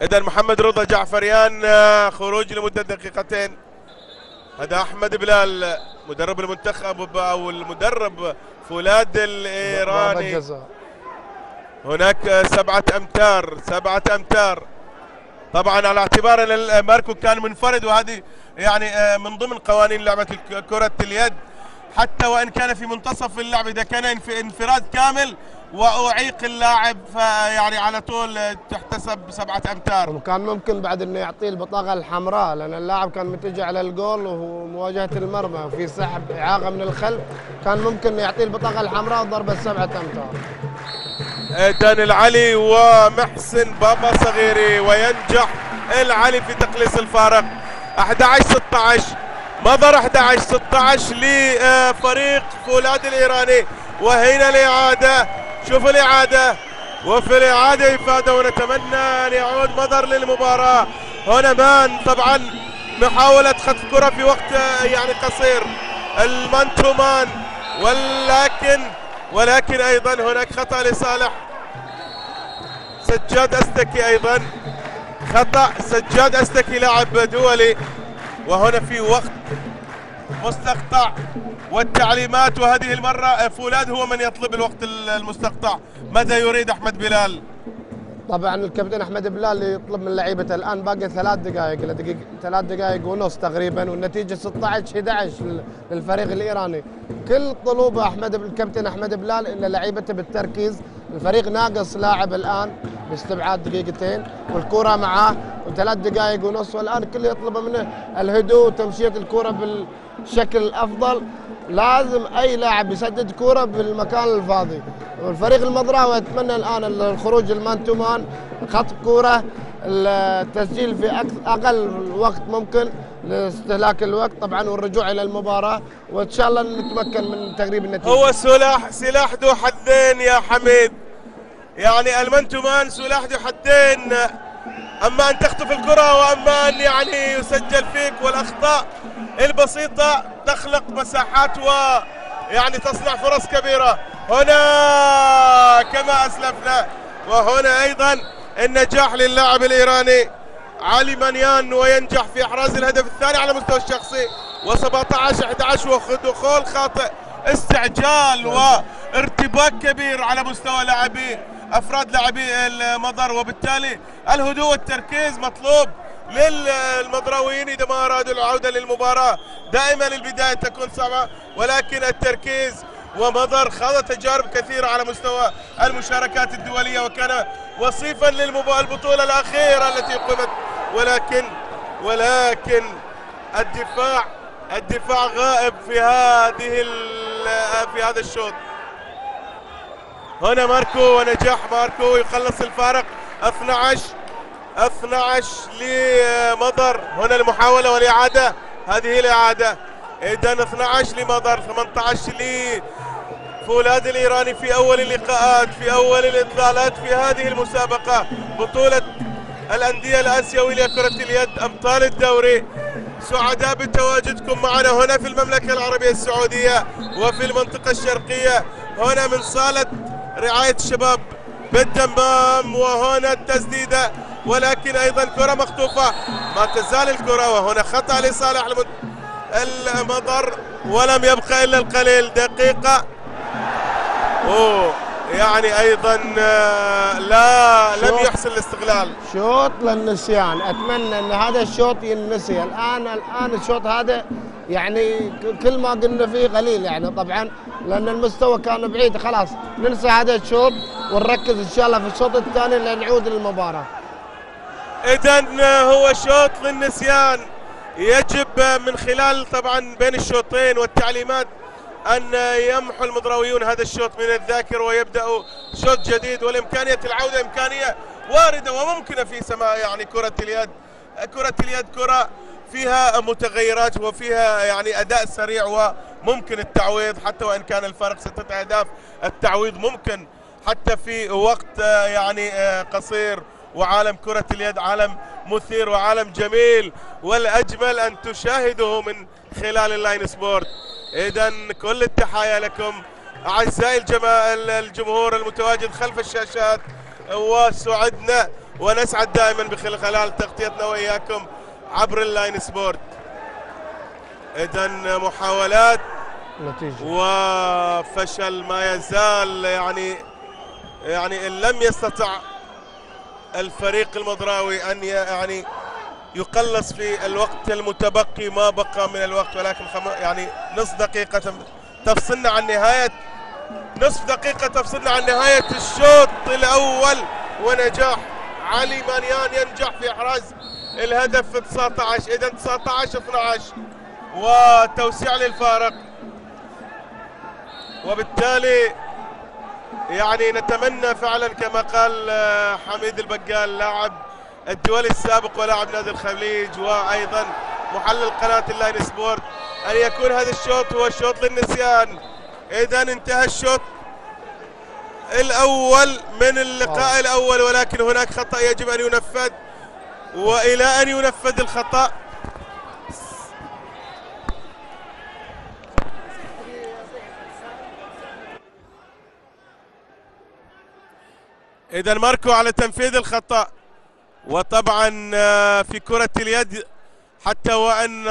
إذن محمد رضا جعفريان خروج لمدة دقيقتين. هذا أحمد بلال مدرب المنتخب أو المدرب فولاذ الإيراني. هناك 7 أمتار طبعا، على اعتبار ان ماركو كان منفرد، وهذه يعني من ضمن قوانين لعبة كرة اليد. حتى وان كان في منتصف اللعب، اذا كان في انفراد كامل واعيق اللاعب فيعني على طول تحتسب 7 أمتار. وكان ممكن بعد انه يعطيه البطاقه الحمراء، لان اللاعب كان متجه على الجول ومواجهه المرمى وفي سحب اعاقه من الخلف، كان ممكن يعطيه البطاقه الحمراء وضربه 7 أمتار. إذن العلي ومحسن بابا صغيري، وينجح العلي في تقليص الفارق. 11-16 مضر 11-16 لفريق فولاذ الإيراني. وهنا الإعادة، شوف الإعادة، وفي الإعادة إفادة، ونتمنى أن يعود مضر للمباراة. هنا مان طبعا محاولة خطف كرة في وقت يعني قصير، المان تو مان، ولكن أيضا هناك خطأ لصالح سجاد أستكي. أيضا خطأ سجاد أستكي لاعب دولي. وهنا في وقت مستقطع والتعليمات، وهذه المرة فولاذ هو من يطلب الوقت المستقطع. ماذا يريد أحمد بلال؟ طبعا الكابتن احمد بلال يطلب من لعيبته، الان باقي 3 دقائق 3 دقائق ونص تقريبا، والنتيجه 16-11 للفريق الايراني. كل طلوبه الكابتن احمد بلال ان لعيبته بالتركيز. الفريق ناقص لاعب الان، باستبعاد دقيقتين، والكرة معاه وثلاث دقائق ونص، والآن الكل يطلب منه الهدوء وتمشية الكرة بالشكل الأفضل. لازم أي لاعب يسدد كرة بالمكان الفاضي. والفريق المضراوي يتمنى الآن الخروج المان تو مان، خطف كرة، التسجيل في أقل وقت ممكن لاستهلاك الوقت طبعا، والرجوع إلى المباراة، وإن شاء الله نتمكن من تقريب النتيجة. هو سلاح ذو حدين يا حميد، يعني المان تو مان سلاح ذو حدين، اما ان تخطف الكرة واما ان يعني يسجل فيك، والاخطاء البسيطة تخلق مساحات ويعني تصنع فرص كبيرة. هنا كما اسلفنا، وهنا ايضا النجاح للاعب الايراني علي مانيان، وينجح في احراز الهدف الثاني على المستوى الشخصي، و17-11 ودخول خاطئ، استعجال وارتباك كبير على مستوى افراد لاعبي المضر، وبالتالي الهدوء والتركيز مطلوب للمضراويين اذا ما ارادوا العوده للمباراه. دائما البدايه تكون صعبه، ولكن التركيز، ومضر خاض تجارب كثيره على مستوى المشاركات الدوليه، وكان وصيفا للبطوله الاخيره التي قمت، ولكن الدفاع غائب في هذا الشوط. هنا ماركو، ونجاح ماركو يخلص الفارق 12 لمضر. هنا المحاولة والإعادة، هذه الإعادة، إذن 12 لمضر، 18 لفولاذ الإيراني في أول اللقاءات، في أول الإطلالات في هذه المسابقة، بطولة الأندية الآسيوية لكرة اليد، أبطال الدوري. سعداء بتواجدكم معنا هنا في المملكة العربية السعودية وفي المنطقة الشرقية، هنا من صالة رعاية الشباب بالدمام. وهنا التسديدة، ولكن أيضا كرة مخطوفة، ما تزال الكرة، وهنا خطأ لصالح المضر، ولم يبقى إلا القليل، دقيقة. يعني أيضا لم يحصل الاستغلال. شوط للنسيان، أتمنى أن هذا الشوط ينسي الآن الشوط هذا، يعني كل ما قلنا فيه قليل يعني طبعا، لأن المستوى كان بعيد. خلاص ننسى هذا الشوط ونركز إن شاء الله في الشوط الثاني لنعود للمباراة. إذن هو شوط للنسيان، يجب من خلال طبعا بين الشوطين والتعليمات أن يمحو المضراويون هذا الشوط من الذاكرة ويبدأوا شوط جديد، والإمكانية العودة إمكانية واردة وممكنة في سماء يعني كرة اليد. كرة فيها متغيرات وفيها يعني أداء سريع، وممكن التعويض حتى وإن كان الفارق 6 أهداف، التعويض ممكن حتى في وقت يعني قصير. وعالم كرة اليد عالم مثير وعالم جميل، والأجمل أن تشاهده من خلال اللاين سبورت. إذن كل التحايا لكم أعزائي الجمهور المتواجد خلف الشاشات، وسعدنا ونسعد دائما خلال تغطيتنا وإياكم عبر اللاين سبورت. إذن محاولات نتيجة وفشل ما يزال، يعني إن لم يستطع الفريق المضراوي أن يعني يقلص في الوقت المتبقي ما بقى من الوقت، ولكن يعني نصف دقيقة تفصلنا عن نهاية الشوط الأول. ونجاح علي مانيان ينجح في إحراز الهدف في 19، إذا 19-12 وتوسيع للفارق. وبالتالي يعني نتمنى فعلا كما قال حميد البقال لاعب الدولي السابق ولاعب نادي الخليج وايضا محلل قناه اللاين سبورت، ان يكون هذا الشوط هو الشوط للنسيان. اذا انتهى الشوط الاول من اللقاء الاول، ولكن هناك خطا يجب ان ينفذ، والى ان ينفذ الخطا إذا ماركو على تنفيذ الخطأ. وطبعا في كرة اليد حتى وأن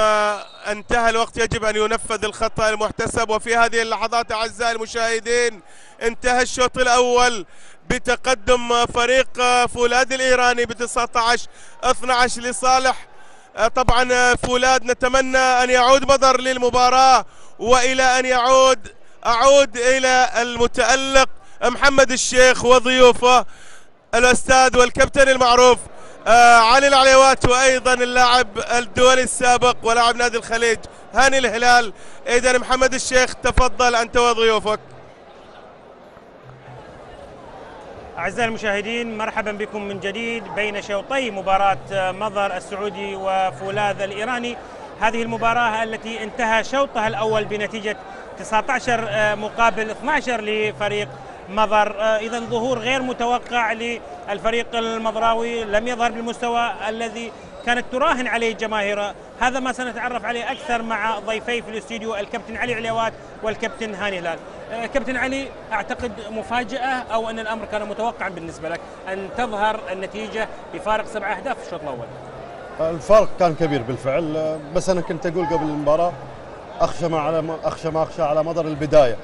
انتهى الوقت يجب أن ينفذ الخطأ المحتسب. وفي هذه اللحظات أعزائي المشاهدين انتهى الشوط الأول بتقدم فريق فولاذ الإيراني ب 19-12 لصالح طبعا فولاذ. نتمنى أن يعود مضر للمباراة، وإلى أن أعود إلى المتألق محمد الشيخ وضيوفه. الاستاذ والكابتن المعروف علي العليوات، وايضا اللاعب الدولي السابق ولاعب نادي الخليج هاني الهلال. اذا محمد الشيخ تفضل انت وضيوفك. أعزائي المشاهدين، مرحبا بكم من جديد بين شوطي مباراة مظهر السعودي وفولاذ الإيراني. هذه المباراة التي انتهى شوطها الأول بنتيجة 19 مقابل 12 لفريق مظهر. إذا ظهور غير متوقع للفريق المظراوي، لم يظهر بالمستوى الذي كانت تراهن عليه الجماهير. هذا ما سنتعرف عليه أكثر مع ضيفي في الاستوديو، الكابتن علي عليوات والكابتن هاني هلال. كابتن علي، أعتقد مفاجأة أو أن الأمر كان متوقعا بالنسبة لك أن تظهر النتيجة بفارق 7 أهداف في الشوط الأول؟ الفرق كان كبير بالفعل، بس أنا كنت أقول قبل المباراة أخشى ما أخشى على مظهر البداية،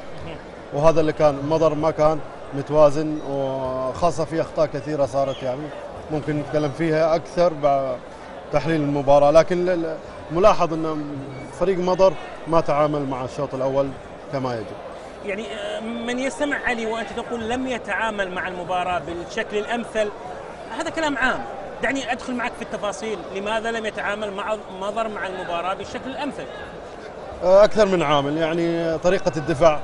وهذا اللي كان. مظهر ما كان متوازن، وخاصة في أخطاء كثيرة صارت، يعني ممكن نتكلم فيها أكثر بعد تحليل المباراة. لكن ملاحظ أن فريق مظهر ما تعامل مع الشوط الأول كما يجب. يعني من يستمع علي وأنت تقول لم يتعامل مع المباراة بالشكل الأمثل، هذا كلام عام. دعني أدخل معك في التفاصيل، لماذا لم يتعامل مع مظهر مع المباراة بالشكل الأمثل؟ أكثر من عامل. يعني طريقة الدفاع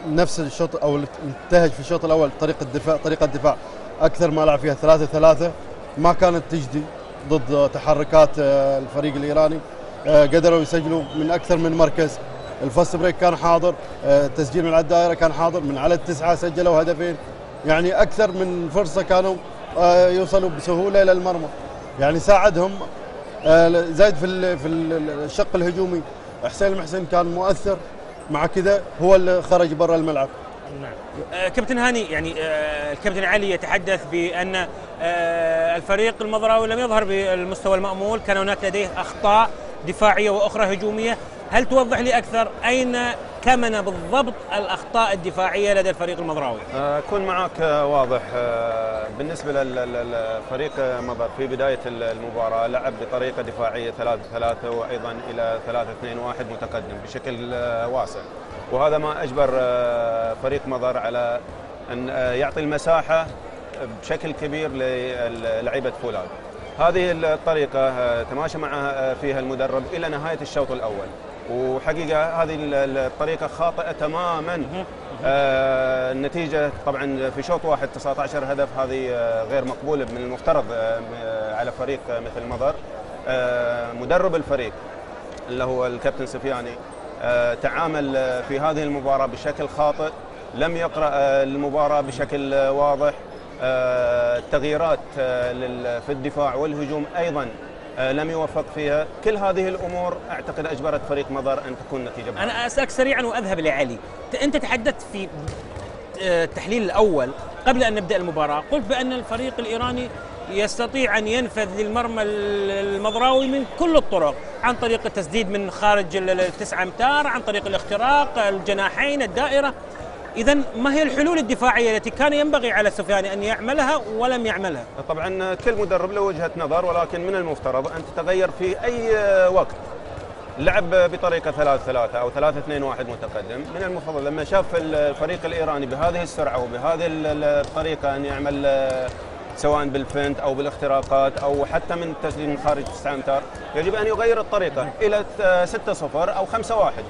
نفس الشوط أو انتهج في الشوط الأول. طريقة الدفاع أكثر ما لعب فيها 3-3، ما كانت تجدي ضد تحركات الفريق الإيراني. قدروا يسجلوا من أكثر من مركز. الفاست بريك كان حاضر، تسجيل من على الدائرة كان حاضر، من على التسعة سجلوا هدفين. يعني أكثر من فرصة كانوا يوصلوا بسهولة إلى المرمى. يعني ساعدهم. زايد في الشق الهجومي حسين المحسن كان مؤثر، مع كذا هو اللي خرج برا الملعب. نعم. كابتن هاني، يعني الكابتن علي يتحدث بأن الفريق المظراوي لم يظهر بالمستوى المأمول، كان هناك لديه أخطاء دفاعية وأخرى هجومية. هل توضح لي أكثر أين كمن بالضبط الأخطاء الدفاعية لدى الفريق المظراوي؟ أكون معك واضح. بالنسبة للفريق مظهر في بداية المباراة لعب بطريقة دفاعية 3-3 وأيضا إلى 3-2-1 متقدم بشكل واسع، وهذا ما أجبر فريق مظهر على أن يعطي المساحة بشكل كبير للعيبة فولاذ. هذه الطريقة تماشى معها فيها المدرب إلى نهاية الشوط الأول، وحقيقة هذه الطريقة خاطئة تماما. النتيجة طبعا في شوط واحد 19 هدف، هذه غير مقبولة. من المفترض على فريق مثل مظهر مدرب الفريق اللي هو الكابتن سفياني تعامل في هذه المباراة بشكل خاطئ، لم يقرأ المباراة بشكل واضح. التغييرات في الدفاع والهجوم أيضا لم يوفق فيها. كل هذه الأمور أعتقد أجبرت فريق مظهر أن تكون نتيجة بها. أنا أسألك سريعا وأذهب لعلي. أنت تحدثت في التحليل الأول قبل أن نبدأ المباراة، قلت بأن الفريق الإيراني يستطيع أن ينفذ للمرمى المظراوي من كل الطرق، عن طريق التسديد من خارج ال9 أمتار، عن طريق الاختراق، الجناحين، الدائرة. إذا ما هي الحلول الدفاعية التي كان ينبغي على سفياني أن يعملها ولم يعملها؟ طبعا كل مدرب له وجهة نظر، ولكن من المفترض أن تتغير في أي وقت. لعب بطريقة 3-3 أو 3-2-1 متقدم، من المفضل لما شاف الفريق الإيراني بهذه السرعة وبهذه الطريقة أن يعمل سواء بالفنت أو بالاختراقات أو حتى من التسديد من خارج 9 أمتار، يجب أن يغير الطريقة إلى 6-0 أو 5-1.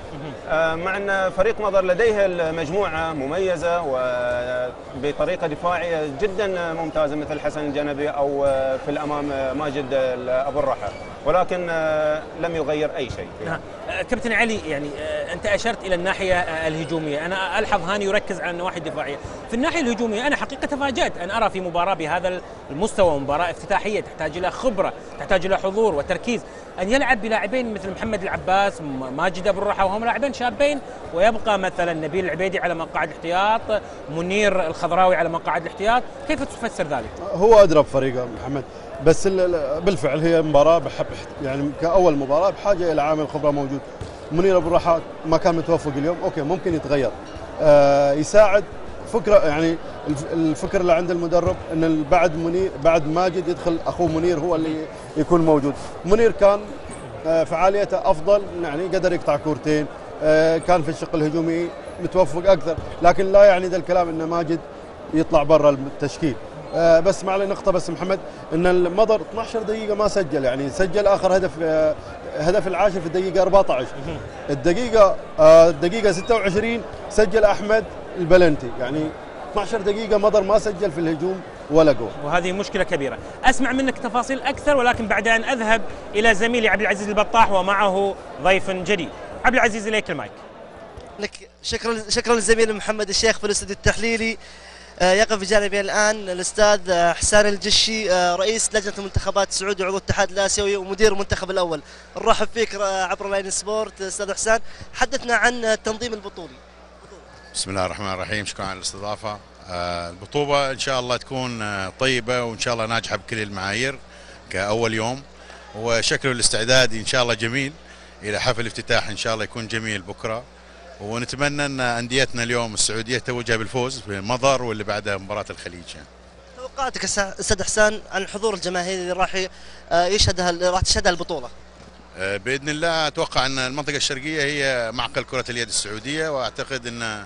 مع أن فريق مظهر لديه المجموعة مميزة وبطريقة دفاعية جدا ممتازة مثل حسن الجنبي أو في الأمام ماجد أبو الرحى، ولكن لم يغير أي شيء. كابتن علي، يعني أنت أشرت إلى الناحية الهجومية، أنا ألحظ هاني يركز على النواحي الدفاعية. في الناحية الهجومية أنا حقيقة تفاجأت أن أرى في مباراة بهذا المستوى، مباراة افتتاحية تحتاج إلى خبرة، تحتاج إلى حضور وتركيز، أن يلعب بلاعبين مثل محمد العباس، ماجد أبو الرحى، وهم لاعبين شابين، ويبقى مثلا نبيل العبيدي على مقاعد الاحتياط، منير الخضراوي على مقاعد الاحتياط. كيف تفسر ذلك؟ هو أدرى بفريقه محمد، بس بالفعل هي مباراة يعني كأول مباراة بحاجة إلى عامل خبرة موجود. منير أبو الرحى ما كان متوفق اليوم، أوكي ممكن يتغير، يساعد فكرة. يعني الفكرة اللي عند المدرب أن بعد ماجد يدخل أخوه منير هو اللي يكون موجود. منير كان فعاليته أفضل، يعني قدر يقطع كورتين، كان في الشق الهجومي متوفق أكثر، لكن لا يعني ذا الكلام أن ماجد يطلع برا التشكيل. بس ما عليه نقطة بس محمد، ان المضر 12 دقيقة ما سجل، يعني سجل اخر هدف هدف العاشر في الدقيقة 14. الدقيقة 26 سجل احمد البلنتي، يعني 12 دقيقة مضر ما سجل في الهجوم ولا جول، وهذه مشكلة كبيرة. أسمع منك تفاصيل أكثر، ولكن بعد أن أذهب إلى زميلي عبد العزيز البطاح ومعه ضيف جديد. عبد العزيز إليك المايك. لك شكرا للزميل محمد الشيخ في الاستوديو التحليلي. يقف بجانبي الآن الأستاذ حسان الجشي، رئيس لجنة المنتخبات السعودي وعضو الاتحاد الآسيوي ومدير المنتخب الأول. نرحب فيك عبر لاين سبورت. أستاذ حسان، حدثنا عن التنظيم البطولي. بسم الله الرحمن الرحيم، شكرا على الاستضافة. البطولة إن شاء الله تكون طيبة وإن شاء الله ناجحة بكل المعايير كأول يوم، وشكل الاستعداد إن شاء الله جميل إلى حفل افتتاح إن شاء الله يكون جميل بكرة، ونتمنى أن أنديتنا اليوم السعودية توجها بالفوز في مضر واللي بعدها مباراة الخليج. توقعاتك أستاذ حسان عن حضور الجماهير اللي راح تشهدها البطولة؟ بإذن الله أتوقع أن المنطقة الشرقية هي معقل كرة اليد السعودية، وأعتقد أن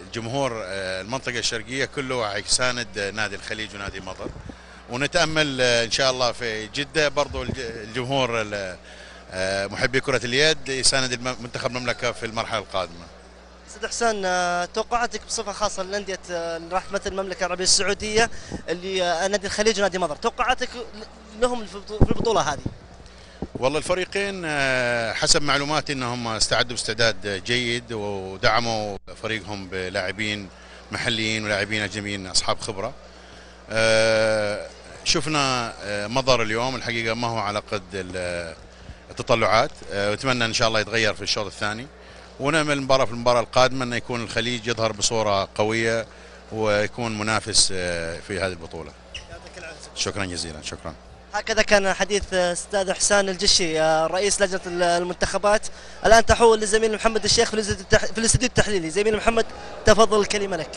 الجمهور المنطقة الشرقية كله حيساند نادي الخليج ونادي مضر، ونتأمل إن شاء الله في جدة برضو الجمهور محبي كرة اليد يساند منتخب المملكة في المرحلة القادمة. أستاذ حسان، توقعاتك بصفة خاصة للأندية اللي راح تمثل المملكة العربية السعودية اللي نادي الخليج ونادي مضر، توقعاتك لهم في البطولة هذه؟ والله الفريقين حسب معلوماتي انهم استعدوا استعداد جيد، ودعموا فريقهم بلاعبين محليين ولاعبين اجنبيين اصحاب خبره. شفنا مضر اليوم الحقيقه ما هو على قد التطلعات، ونتمنى ان شاء الله يتغير في الشوط الثاني، ونامل المباراه في المباراه القادمه ان يكون الخليج يظهر بصوره قويه ويكون منافس في هذه البطوله. شكرا جزيلا. شكرا. هكذا كان حديث استاذ حسان الجشي رئيس لجنة المنتخبات. الآن تحول للزميل محمد الشيخ في الاستوديو التحليلي. زميل محمد، تفضل الكلمة لك.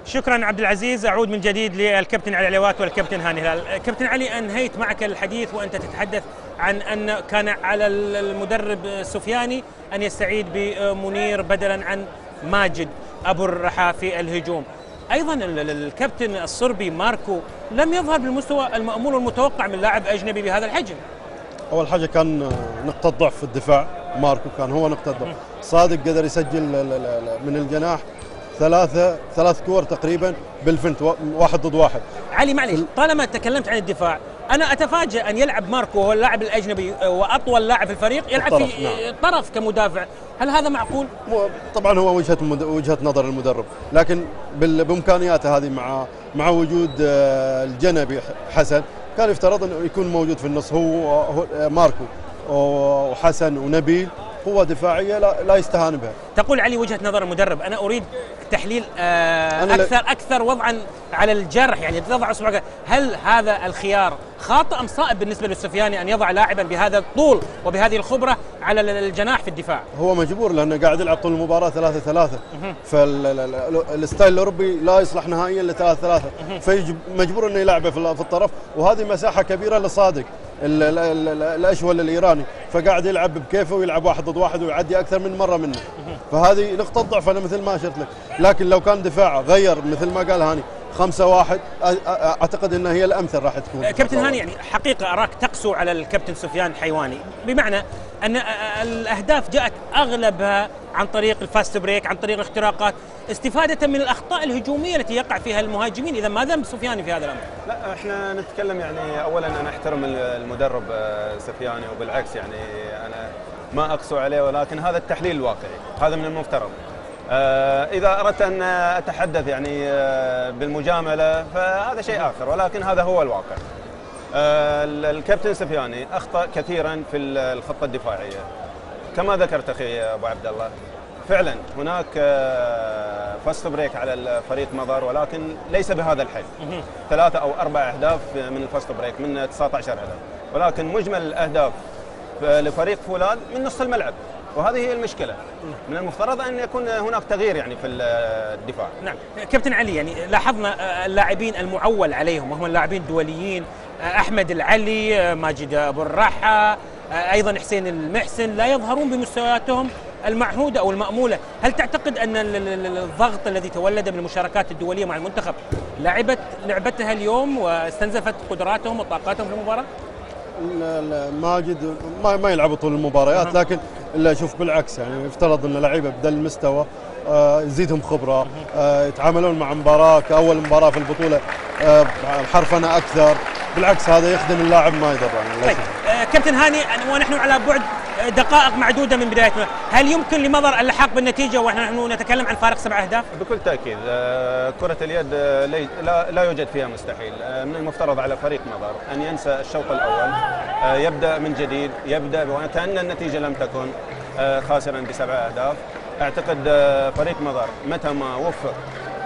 شكرا عبد العزيز. أعود من جديد للكابتن علي علوات والكابتن هاني هلال. كابتن علي، أنهيت معك الحديث وأنت تتحدث عن أن كان على المدرب السفياني أن يستعيد بمنير بدلا عن ماجد أبو الرحى في الهجوم. ايضا الكابتن الصربي ماركو لم يظهر بالمستوى المأمول والمتوقع من لاعب اجنبي بهذا الحجم. اول حاجه كان نقطه ضعف في الدفاع، ماركو كان هو نقطه ضعف. صادق قدر يسجل من الجناح ثلاث كور تقريبا بالفنت، 1 ضد 1. علي معليش، طالما تكلمت عن الدفاع، انا اتفاجأ ان يلعب ماركو وهو اللاعب الاجنبي واطول لاعب في الفريق يلعب في نعم. طرف كمدافع، هل هذا معقول؟ طبعا هو وجهة نظر المدرب، لكن بامكانياته هذه مع وجود الجنبي حسن كان يفترض انه يكون موجود في النص. هو ماركو وحسن ونبيل قوة دفاعية لا يستهان بها. تقول علي وجهة نظر المدرب، أنا أريد تحليل أكثر وضعا على الجرح، يعني تضع أصبعك. هل هذا الخيار خاطئ أم صائب بالنسبة للسفياني أن يضع لاعبا بهذا الطول وبهذه الخبرة على الجناح في الدفاع؟ هو مجبور لأنه قاعد يلعب طول المباراة 3-3، فالستايل الأوروبي لا يصلح نهائيا ل 3-3، فمجبور أنه يلعبه في الطرف، وهذه مساحة كبيرة لصادق الأشول الإيراني، فقاعد يلعب بكيفه ويلعب 1 ضد 1 ويعدي أكثر من مرة منه. فهذه نقطة ضعف أنا مثل ما أشرت لك، لكن لو كان دفاعه غير مثل ما قال هاني 5-1 أعتقد أنها هي الأمثل راح تكون. كابتن هاني، يعني حقيقة أراك تقسو على الكابتن سفيان حيواني، بمعنى أن الأهداف جاءت أغلبها عن طريق الفاست بريك، عن طريق الاختراقات، استفادة من الأخطاء الهجومية التي يقع فيها المهاجمين. إذا ما ذنب سفياني في هذا الأمر؟ لا، احنا نتكلم يعني أولا أنا أحترم المدرب سفياني، وبالعكس يعني أنا ما أقسو عليه، ولكن هذا التحليل الواقعي، هذا من المفترض. إذا أردت أن أتحدث يعني بالمجاملة فهذا شيء آخر، ولكن هذا هو الواقع. الكابتن سفياني أخطأ كثيرا في الخطة الدفاعية كما ذكرت أخي أبو عبد الله. فعلا هناك فاست بريك على الفريق مضر، ولكن ليس بهذا الحجم، 3 أو 4 أهداف من الفاست بريك من 19 هدف، ولكن مجمل الأهداف لفريق فولاد من نصف الملعب، وهذه هي المشكلة. من المفترض أن يكون هناك تغيير يعني في الدفاع. نعم كابتن علي، يعني لاحظنا اللاعبين المعول عليهم وهم اللاعبين الدوليين، أحمد العلي، ماجد أبو الرحى، أيضا حسين المحسن، لا يظهرون بمستوياتهم المعهودة أو المأمولة. هل تعتقد أن الضغط الذي تولد من المشاركات الدولية مع المنتخب لعبت لعبتها اليوم واستنزفت قدراتهم وطاقاتهم في المباراة؟ ماجد ما يلعبوا طول المباريات، لكن الا اشوف بالعكس، يعني يفترض ان لعيبه بدل المستوى يزيدهم خبره، يتعاملون مع مباراه كاول مباراه في البطوله بحرفنه اكثر، بالعكس هذا يخدم اللاعب ما يضر. يعني طيب كابتن هاني، ونحن على بعد دقائق معدوده من بدايتنا، هل يمكن لمضر اللحاق بالنتيجه ونحن نتكلم عن فارق 7 أهداف؟ بكل تاكيد كره اليد لا يوجد فيها مستحيل. من المفترض على فريق مضر ان ينسى الشوط الاول، يبدا من جديد، يبدا وكأن النتيجه لم تكن، خاسرا ب7 أهداف. اعتقد فريق مضر متى ما وفق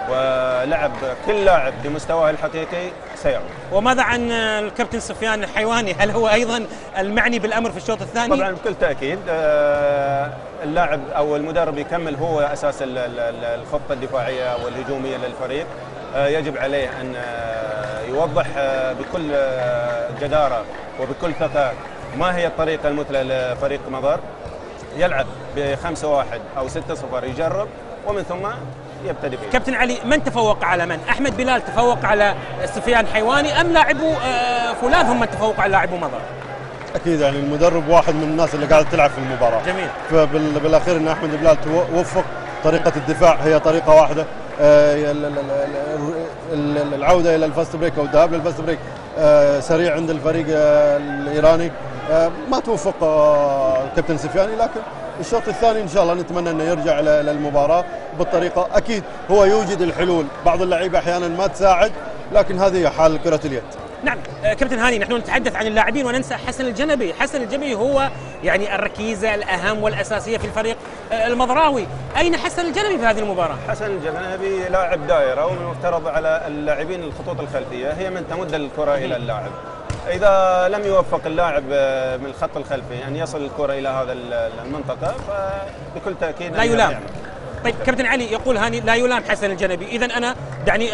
ولعب كل لاعب بمستواه الحقيقي سيعود. وماذا عن الكابتن سفيان حيواني؟ هل هو ايضا المعني بالامر في الشوط الثاني؟ طبعا بكل تاكيد اللاعب او المدرب يكمل هو اساس الخطه الدفاعيه والهجوميه للفريق. يجب عليه ان يوضح بكل جداره وبكل ثقه ما هي الطريقه المثلى لفريق مضر. يلعب ب5-1 او 6-0، يجرب ومن ثم يبتدي فيه. كابتن علي، من تفوق على من؟ احمد بلال تفوق على سفيان حيواني ام لاعبو فولاذ هم من تفوق على لاعبو مضر؟ اكيد يعني المدرب واحد من الناس اللي قاعده تلعب في المباراه. جميل. فبالاخير ان احمد بلال وفق طريقه الدفاع هي طريقه واحده، العوده الى الفاست بريك او الذهاب للفاست بريك سريع عند الفريق الايراني. ما توفق كابتن سفياني، لكن الشوط الثاني ان شاء الله نتمنى انه يرجع للمباراه بالطريقه. اكيد هو يوجد الحلول، بعض اللعيبه احيانا ما تساعد، لكن هذه هي حال كره اليد. نعم كابتن هاني، نحن نتحدث عن اللاعبين وننسى حسن الجنبي. حسن الجنبي هو يعني الركيزه الاهم والاساسيه في الفريق المضراوي. اين حسن الجنبي في هذه المباراه؟ حسن الجنبي لاعب دائره، ومن المفترض على اللاعبين الخطوط الخلفيه هي من تمد الكره الى اللاعب. إذا لم يوفق اللاعب من الخط الخلفي أن يصل الكرة إلى هذا المنطقة فبكل تأكيد لا يلام. طيب كابتن علي، يقول هاني لا يلام حسن الجنبي، إذا أنا دعني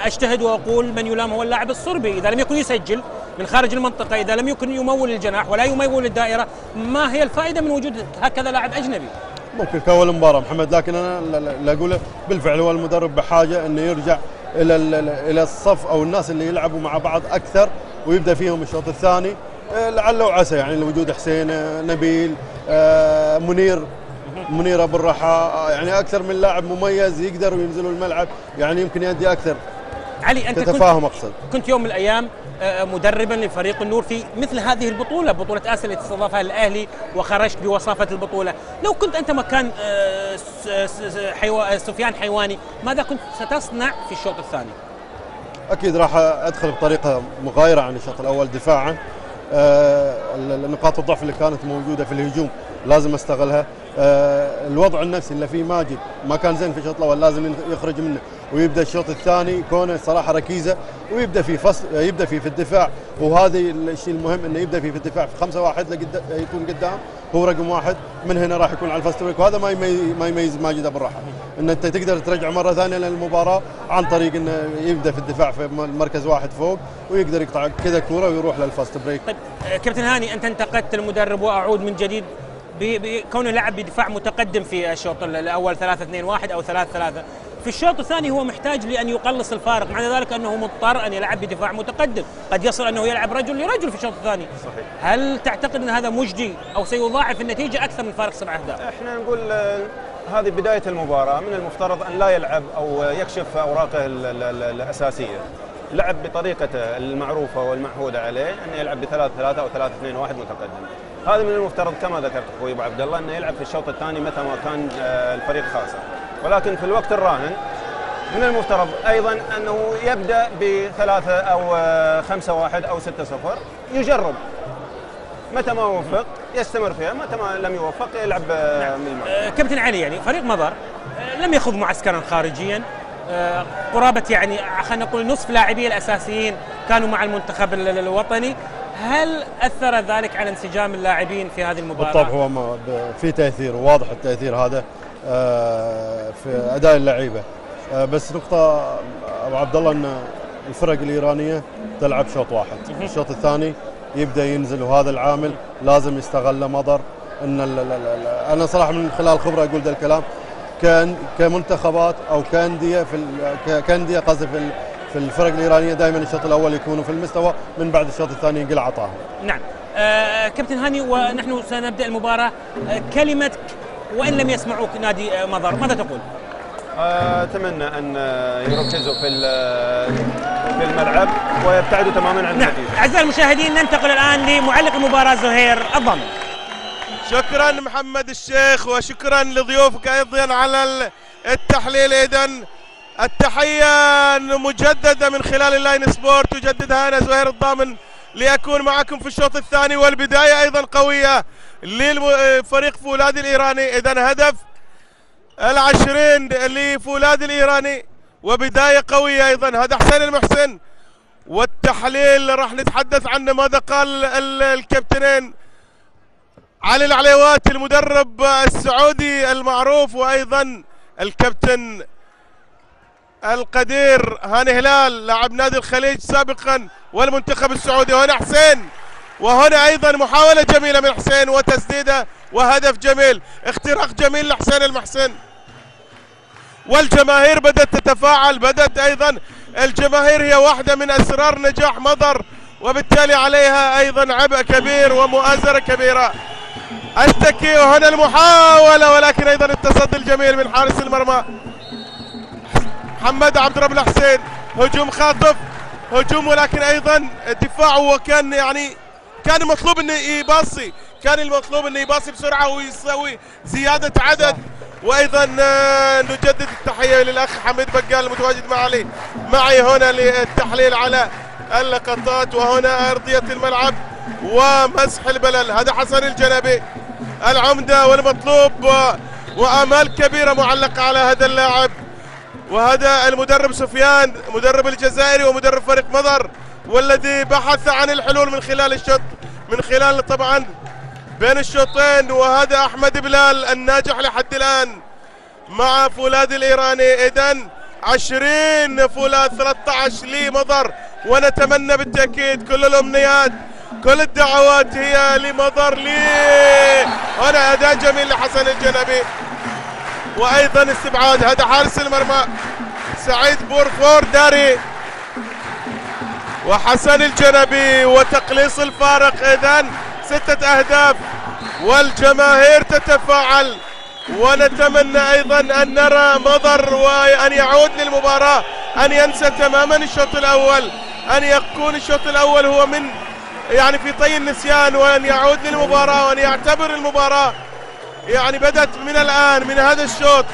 أجتهد وأقول من يلام هو اللاعب الصربي. إذا لم يكن يسجل من خارج المنطقة، إذا لم يكن يمول الجناح ولا يمول الدائرة، ما هي الفائدة من وجود هكذا لاعب أجنبي؟ ممكن كأول مباراة محمد، لكن أنا اللي أقوله بالفعل هو المدرب بحاجة أنه يرجع إلى الصف أو الناس اللي يلعبوا مع بعض أكثر ويبدا فيهم الشوط الثاني، لعل وعسى يعني لوجود حسين، نبيل، منير ابو الرحى، يعني اكثر من لاعب مميز يقدروا ينزلوا الملعب، يعني يمكن يدي اكثر. علي، انت تتفاهم اقصد. كنت يوم من الايام مدربا لفريق النور في مثل هذه البطوله، بطوله اسيا التي استضافها الاهلي وخرجت بوصافه البطوله. لو كنت انت مكان سفيان حيواني، ماذا كنت ستصنع في الشوط الثاني؟ اكيد راح ادخل بطريقه مغايره عن الشوط الاول دفاعا. نقاط الضعف اللي كانت موجوده في الهجوم لازم استغلها. الوضع النفسي اللي فيه ماجد ما كان زين في الشوط الاول، لازم يخرج منه ويبدا الشوط الثاني كونه صراحه ركيزه ويبدا فيه يبدا فيه في الدفاع. وهذا الشيء المهم انه يبدا فيه في الدفاع في 5-1 يكون قدام هو رقم واحد. من هنا راح يكون على الفاست بريك، وهذا ما يميز ماجد ابو الرحى، ان انت تقدر ترجع مره ثانيه للمباراه عن طريق انه يبدا في الدفاع في مركز واحد فوق ويقدر يقطع كذا كوره ويروح للفاست بريك. طيب كابتن هاني، انت انتقدت المدرب واعود من جديد بكونه لعب بدفاع متقدم في الشوط الاول 3-2-1 او 3-3. في الشوط الثاني هو محتاج لأن يقلص الفارق، معنى ذلك أنه مضطر أن يلعب بدفاع متقدم، قد يصل أنه يلعب رجل لرجل في الشوط الثاني. صحيح. هل تعتقد أن هذا مجدي أو سيضاعف النتيجة أكثر من فارق 7 أهداف؟ احنا نقول هذه بداية المباراة، من المفترض أن لا يلعب أو يكشف أوراقه الأساسية. لعب بطريقته المعروفة والمعهودة عليه أن يلعب ب3-3 أو 3-2-1 متقدم. هذا من المفترض كما ذكرت أخوي أبو عبد الله أنه يلعب في الشوط الثاني متى ما كان الفريق خاسر، ولكن في الوقت الراهن من المفترض أيضا أنه يبدأ ب3 أو 5-1 أو 6-0، يجرب متى ما وفق يستمر فيها، متى ما لم يوفق يلعب من الملعب. كابتن علي، يعني فريق مضر لم يخوض معسكرا خارجيا، قرابة يعني خلينا نقول نصف لاعبيه الأساسيين كانوا مع المنتخب الوطني. هل أثر ذلك على انسجام اللاعبين في هذه المباراة؟ بالطبع هو في تأثير، واضح التأثير هذا في أداء اللعيبة. بس نقطة أبو عبد الله أن الفرق الإيرانية تلعب شوط واحد، الشوط الثاني يبدأ ينزل، وهذا العامل لازم يستغله مضر. ان انا صراحه من خلال الخبره اقول ذا الكلام، كمنتخبات او كانديه كانديه قصدي في الفرق الايرانيه دائما الشوط الاول يكونوا في المستوى، من بعد الشوط الثاني ينقلع عطاهم. نعم. كابتن هاني، ونحن سنبدا المباراه، كلمتك وان لم يسمعوك نادي مضر، ماذا تقول؟ اتمنى ان يركزوا في الملعب ويبتعدوا تماما عن النتيجه. اعزائي المشاهدين، ننتقل الان لمعلق المباراه زهير الضامن. شكرا محمد الشيخ، وشكرا لضيوفك ايضا على التحليل. اذن التحيه مجدده من خلال اللاين سبورت، تجددها انا زهير الضامن لأكون معكم في الشوط الثاني، والبداية أيضا قوية للفريق فولاذ الإيراني. إذن هدف 20 لفولاذ الإيراني، وبداية قوية أيضا. هذا حسين المحسن، والتحليل راح نتحدث عنه ماذا قال الكابتنين علي العليوات المدرب السعودي المعروف، وأيضا الكابتن القدير هاني هلال لاعب نادي الخليج سابقا والمنتخب السعودي. هنا حسين، وهنا ايضا محاولة جميلة من حسين وتسديدة وهدف جميل، اختراق جميل لحسين المحسن. والجماهير بدأت تتفاعل، بدأت ايضا الجماهير هي واحدة من اسرار نجاح مضر، وبالتالي عليها ايضا عبء كبير ومؤازرة كبيرة. اشتكي، وهنا المحاولة ولكن ايضا التصدي الجميل من حارس المرمى محمد عبد رب الحسين. هجوم خاطف، هجوم ولكن ايضا دفاع، وكان يعني كان المطلوب انه يباصي، كان المطلوب انه يباصي بسرعه ويسوي زياده عدد. وايضا نجدد التحيه للاخ حميد بقال المتواجد معي هنا للتحليل على اللقطات. وهنا ارضيه الملعب ومسح البلل. هذا حسن الجنبي العمده، والمطلوب وامال كبيره معلقه على هذا اللاعب. وهذا المدرب سفيان، مدرب الجزائري ومدرب فريق مضر، والذي بحث عن الحلول من خلال الشوط، من خلال طبعا بين الشوطين. وهذا احمد بلال الناجح لحد الان مع فولاذ الإيراني. إذن 20 فولاذ 13 لمضر، ونتمنى بالتأكيد كل الأمنيات كل الدعوات هي لمضر. هنا أداء جميل لحسن الجنبي، وأيضا استبعاد. هذا حارس المرمى سعيد بورفور داري، وحسن الجنبي وتقليص الفارق. إذن 6 أهداف والجماهير تتفاعل، ونتمنى ايضا ان نرى مضر وان يعود للمباراة، ان ينسى تماما الشوط الاول، ان يكون الشوط الاول هو من يعني في طي النسيان، وان يعود للمباراة، وان يعتبر المباراة يعني بدأت من الان من هذا الشوط.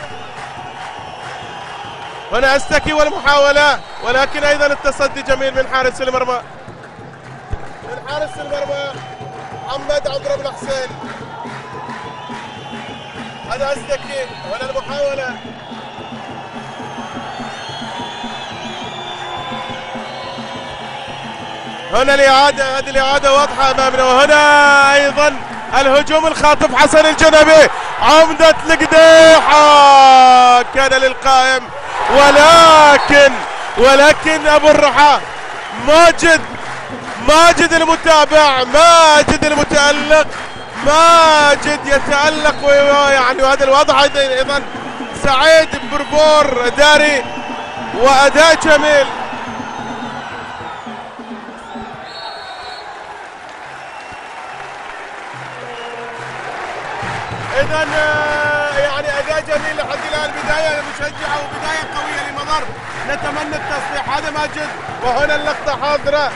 هنا استكي والمحاولة، ولكن ايضا التصدي جميل من حارس المرمى، من حارس المرمى محمد عبد رب الحسين. هذا استكي، ولا المحاولة. هنا الإعادة، هذه الإعادة واضحة أمامنا. وهنا أيضا الهجوم الخاطف حسن الجنبي، عمدة القديحة كان للقائم، ولكن أبو الرحى ماجد المتابع، ماجد المتألق، ماجد يتألق، ويعني وهذا الوضع ايضا سعيد بربور داري، واداء جميل. اذا يعني اداء جميل لحد الان، بدايه مشجعه وبدايه قويه لمضر، نتمنى التصليح. هذا ماجد، وهنا اللقطه حاضره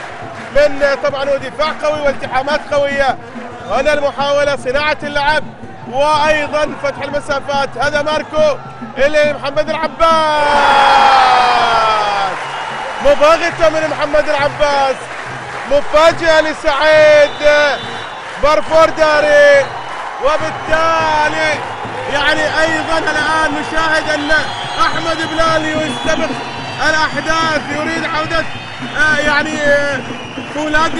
من طبعا ودفاع قوي والتحامات قويه. هنا المحاولة، صناعة اللعب، وأيضا فتح المسافات. هذا ماركو اللي محمد العباس، مباغتة من محمد العباس، مفاجأة لسعيد بارفور داري. وبالتالي يعني أيضا الآن نشاهد أن أحمد بلال يستبق الأحداث، يريد عودة يعني فولاذ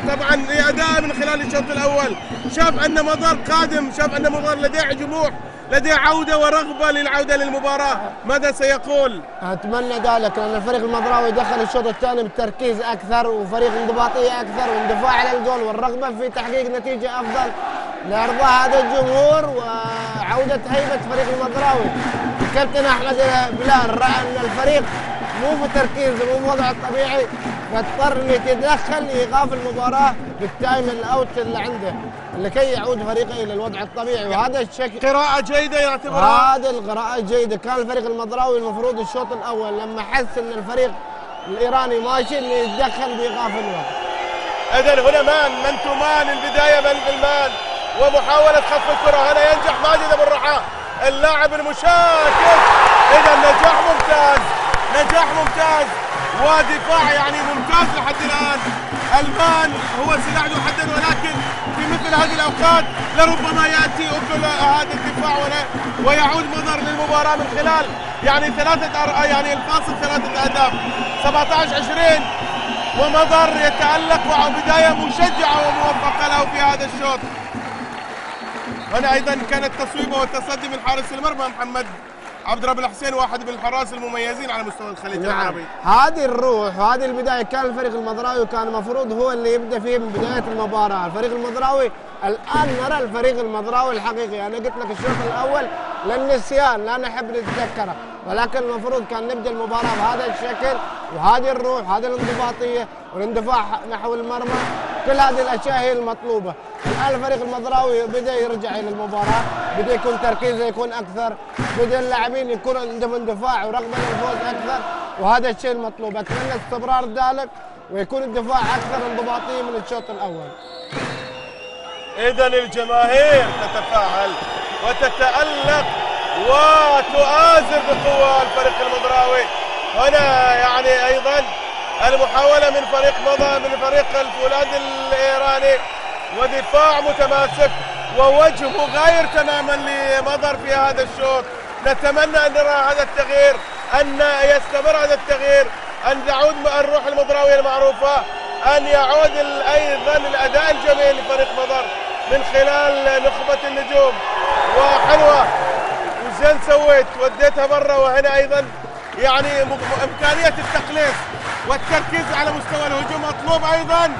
طبعا لأداء من خلال الشوط الأول. شاف أن مضر قادم، شاف أن مضر لديه جموع لديه عودة ورغبة للعودة للمباراة، ماذا سيقول؟ اتمنى ذلك لان الفريق المضراوي دخل الشوط الثاني بتركيز اكثر وفريق انضباطيه اكثر واندفاع على الجول والرغبه في تحقيق نتيجه افضل لارضاء هذا الجمهور وعوده هيبه فريق المضراوي. الكابتن احمد بلال راى ان الفريق مو في تركيز مو في وضعه الطبيعي فاضطر انه يتدخل لايقاف المباراه بالتايم الاوت اللي عنده لكي يعود فريقه الى الوضع الطبيعي وهذا الشكل قراءة جيدة يعتبرها؟ هذا القراءة جيدة. كان الفريق المضراوي المفروض الشوط الأول لما حس أن الفريق الإيراني ماشي إنه يتدخل بإيقاف الوقت. إذن هنا مان تو مان، البداية بالمان ومحاولة خطف الكرة، هنا ينجح ماجد أبو الرحاء اللاعب المشاكس. إذا نجاح ممتاز، نجاح ممتاز ودفاع يعني ممتاز لحد الآن. المان هو سلاح ذو حدين ولكن في مثل هذه الأوقات لربما يأتي أكل هذا الدفاع ويعود مضر للمباراة من خلال يعني الفاصل 3 أهداف 17-20 ومضر يتألق وبداية مشجعة وموفقة له في هذا الشوط. هنا أيضا كانت تصويبة والتصدي من حارس المرمى محمد عبد رب الحسين، واحد من الحراس المميزين على مستوى الخليج العربي. هذه الروح وهذه البدايه كان الفريق المضراوي كان المفروض هو اللي يبدا فيه من بدايه المباراه. الفريق المضراوي الان نرى الفريق المضراوي الحقيقي. انا قلت لك الشوط الاول للنسيان لا نحب نتذكره ولكن المفروض كان نبدا المباراه بهذا الشكل وهذه الروح هذه الانضباطيه والاندفاع نحو المرمى. كل هذه الاشياء هي المطلوبه. الان الفريق المضراوي بدا يرجع الى المباراه، بدا يكون تركيزه يكون اكثر، بدا اللاعبين يكون عندهم اندفاع ورغبه للفوز اكثر وهذا الشيء المطلوب. اتمنى استمرار ذلك ويكون الدفاع اكثر انضباطيه من الشوط الاول. إذن الجماهير تتفاعل وتتألق وتؤازر بقوة الفريق المضراوي. هنا يعني أيضا المحاولة من فريق الفولاذ الإيراني ودفاع متماسك ووجهه غير تماما لمضر في هذا الشوط. نتمنى أن نرى هذا التغيير، أن يستمر هذا التغيير، أن تعود الروح المضراوية المعروفة، أن يعود أيضا الأداء الجميل لفريق مضر من خلال نخبة النجوم. وحلوة وزين سويت وديتها برا. وهنا أيضا يعني إمكانية التقليص والتركيز على مستوى الهجوم مطلوب أيضا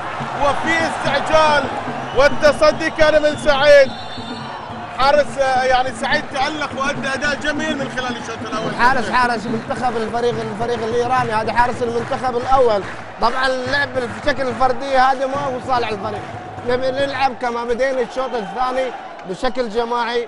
وفي استعجال والتصدي كان من سعيد. حارس يعني سعيد تألق وأدى أداء جميل من خلال الشوط الأول. حارس منتخب الفريق الإيراني، هذا حارس المنتخب الأول. طبعا اللعب بشكل فردي هذا ما هو صالح الفريق. نبي نلعب كما بدينا الشوط الثاني بشكل جماعي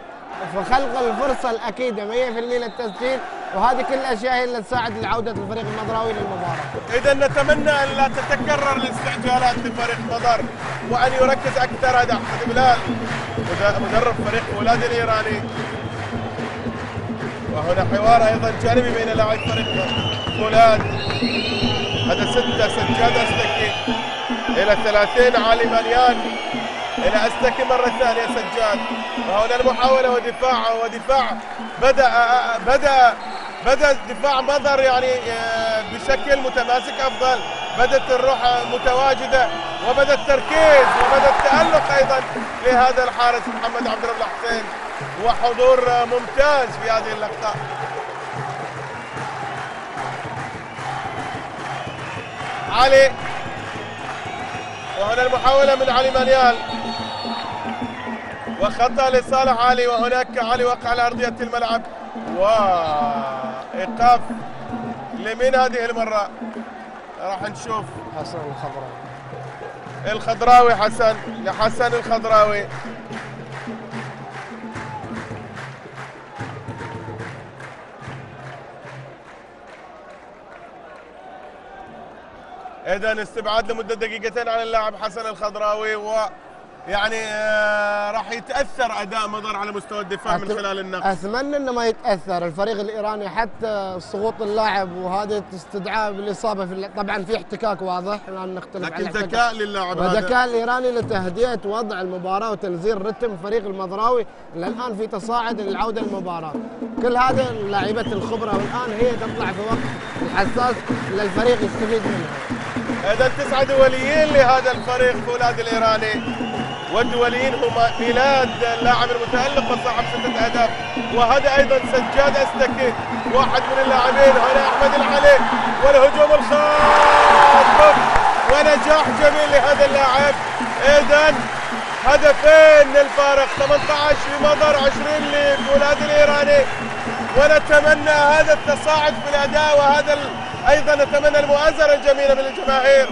فخلق الفرصة الأكيدة 100% للتسجيل وهذه كل الأشياء هي اللي تساعد لعودة الفريق المضراوي للمباراة. إذا نتمنى أن لا تتكرر الاستعجالات لفريق مضر وأن يركز أكثر. هذا أحمد بلال مدرب فريق فولاذ الإيراني. وهنا حوار أيضا جانبي بين لاعب فريق فولاذ. هذا 6 سجاد أستكي إلى 30 علي مليان إلى أستكي مرة ثانية سجاد. وهنا المحاولة ودفاع بدأ دفاع مضر يعني بشكل متماسك أفضل. بدأت الروح متواجدة وبدأ التركيز وبدأ التألق أيضا لهذا الحارس محمد عبد رب الحسين وحضور ممتاز في هذه اللقطة. علي وهنا المحاولة من علي مانيال وخطأ لصالح علي. وهناك علي وقع على أرضية الملعب وإيقاف لمن هذه المرة؟ راح نشوف حسن الخضراوي. حسن الخضراوي. إذن استبعاد لمدة 2 دقيقتين عن اللاعب حسن الخضراوي ويعني راح يتأثر أداء مضر على مستوى الدفاع من خلال النقص. أتمنى إنه ما يتأثر الفريق الإيراني حتى سقوط اللاعب وهذا استدعاء بالإصابة طبعا في احتكاك واضح لا نختلف لكن ذكاء للاعب هذا وذكاء الإيراني لتهدئة وضع المباراة وتنزيل رتم الفريق المضراوي اللي الآن في تصاعد للعودة للمباراة. كل هذا لاعيبة الخبرة والآن هي تطلع في وقت الحساس اللي الفريق يستفيد منه. إذن 9 دوليين لهذا الفريق فولاذ الإيراني والدوليين هما ميلاد اللاعب المتألق وصاحب 6 أهداف، وهذا أيضا سجاد أستكي واحد من اللاعبين. هنا أحمد العلي والهجوم الخاطف ونجاح جميل لهذا اللاعب. إذن هدفين للفارق، 18 لمضر 20 لفولاذ الإيراني، ونتمنى هذا التصاعد في الأداء، وهذا أيضا نتمنى المؤازرة الجميلة من الجماهير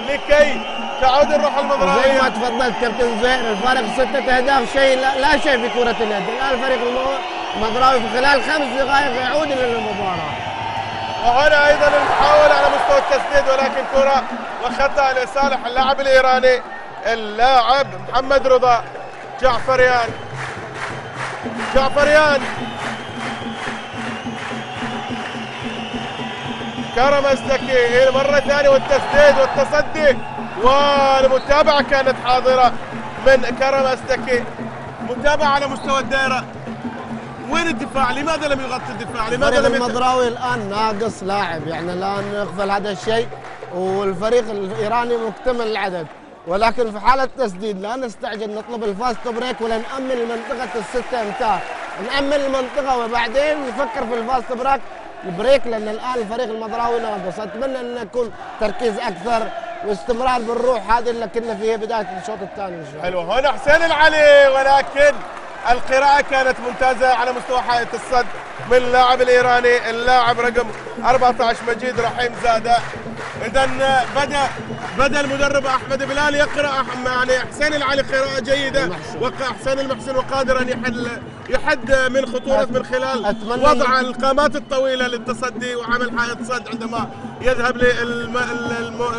لكي تعود الروح المضراوية. زي ما تفضلت كابتن زهير، الفارق 6 أهداف شيء لا شيء في كرة اليد. الآن الفريق المضراوي في خلال 5 دقائق يعود إلى المباراة. وهنا أيضا المحاولة على مستوى التسديد، ولكن كرة وخطأ لصالح اللاعب الإيراني اللاعب محمد رضا. جعفريان كرم أستكي مرة ثانية، والتسديد والتصدي والمتابعة كانت حاضرة من كرم أستكي. متابعة على مستوى الدائرة. وين الدفاع؟ لماذا لم يغطي الدفاع؟ لماذا لم المضراوي الآن ناقص لاعب، يعني لا نغفل هذا الشيء، والفريق الإيراني مكتمل العدد، ولكن في حالة تسديد لا نستعجل نطلب الفاست بريك ولا نأمن منطقة ال6 أمتار، نأمن المنطقة وبعدين نفكر في الفاست بريك، لأن الآن الفريق المضراوي ناقص. أتمنى أن يكون تركيز أكثر واستمرار بالروح هذه اللي كنا فيها بداية الشوط الثاني إن شاء الله. حلو. هنا حسين العلي، ولكن القراءة كانت ممتازة على مستوى حائط الصد من اللاعب الإيراني اللاعب رقم 14 مجيد رحيم زادة. إذا بدأ المدرب أحمد بلال يقرأ يعني حسين العلي قراءة جيدة، وحسين المحسن وقادر أن يحد من خطورة من خلال وضع القامات الطويلة للتصدي وعمل حائط صد عندما يذهب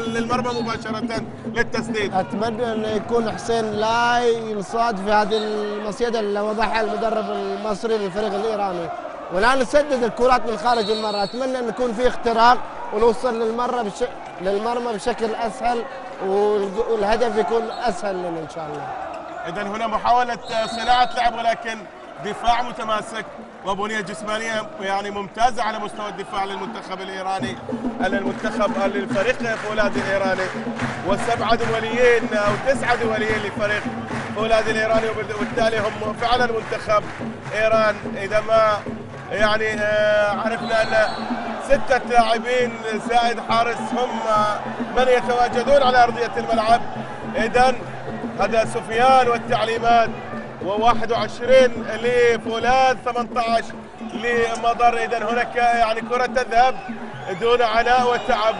للمرمى مباشرة للتسديد. أتمنى أن يكون حسين لا ينصاد في هذه المصيدة اللي وضعها المدرب المصري للفريق الإيراني، ولا نسدد الكرات من خارج المرمى. أتمنى أن يكون في اختراق ونوصل للمرمى بشكل أسهل، والهدف يكون أسهل لنا إن شاء الله. إذا هنا محاولة صناعة لعب، ولكن دفاع متماسك وبنية جسمانية يعني ممتازة على مستوى الدفاع للمنتخب الإيراني، للفريق فولاذ الإيراني، و7 دوليين أو 9 دوليين لفريق فولاذ الإيراني، وبالتالي هم فعلا منتخب إيران. إذا ما يعني عرفنا أن 6 لاعبين زائد حارس هم من يتواجدون على أرضية الملعب. إذن هذا سفيان والتعليمات، و21 لفولاذ 18 لمضر. إذن هناك يعني كرة تذهب دون عناء وتعب،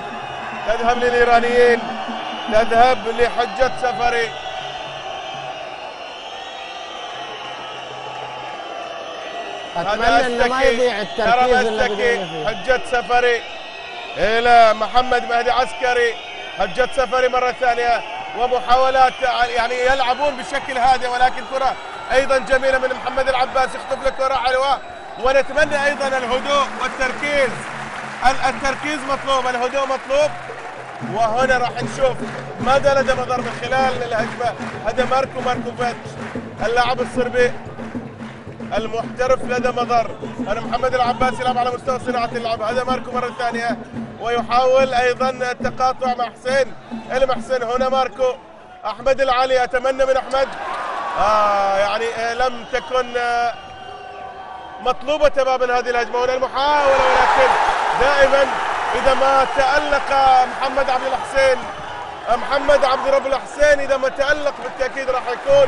تذهب للإيرانيين، تذهب لحجة سفري. أتمنى أن ما يضيع التركيز اللي بدينا فيه. حجة سفري إلى محمد مهدي عسكري، حجة سفري مرة ثانية، ومحاولات يعني يلعبون بشكل هادئ، ولكن كرة أيضا جميلة من محمد العباس، يخطف له كرة حلوة. ونتمنى أيضا الهدوء والتركيز، التركيز مطلوب، الهدوء مطلوب. وهنا راح نشوف ماذا لدى مضر من خلال الهجمة. هذا ماركوفيتش اللاعب الصربي المحترف لدى مضر. أنا محمد العباس يلعب على مستوى صناعة اللعب. هذا ماركو مرة ثانية، ويحاول أيضا التقاطع مع حسين المحسن. هنا ماركو، أحمد العلي، أتمنى من أحمد يعني لم تكن مطلوبة تماما هذه الهجمة. هنا المحاولة، ولكن دائما إذا ما تألق محمد عبد رب الحسين إذا ما تألق بالتأكيد راح يكون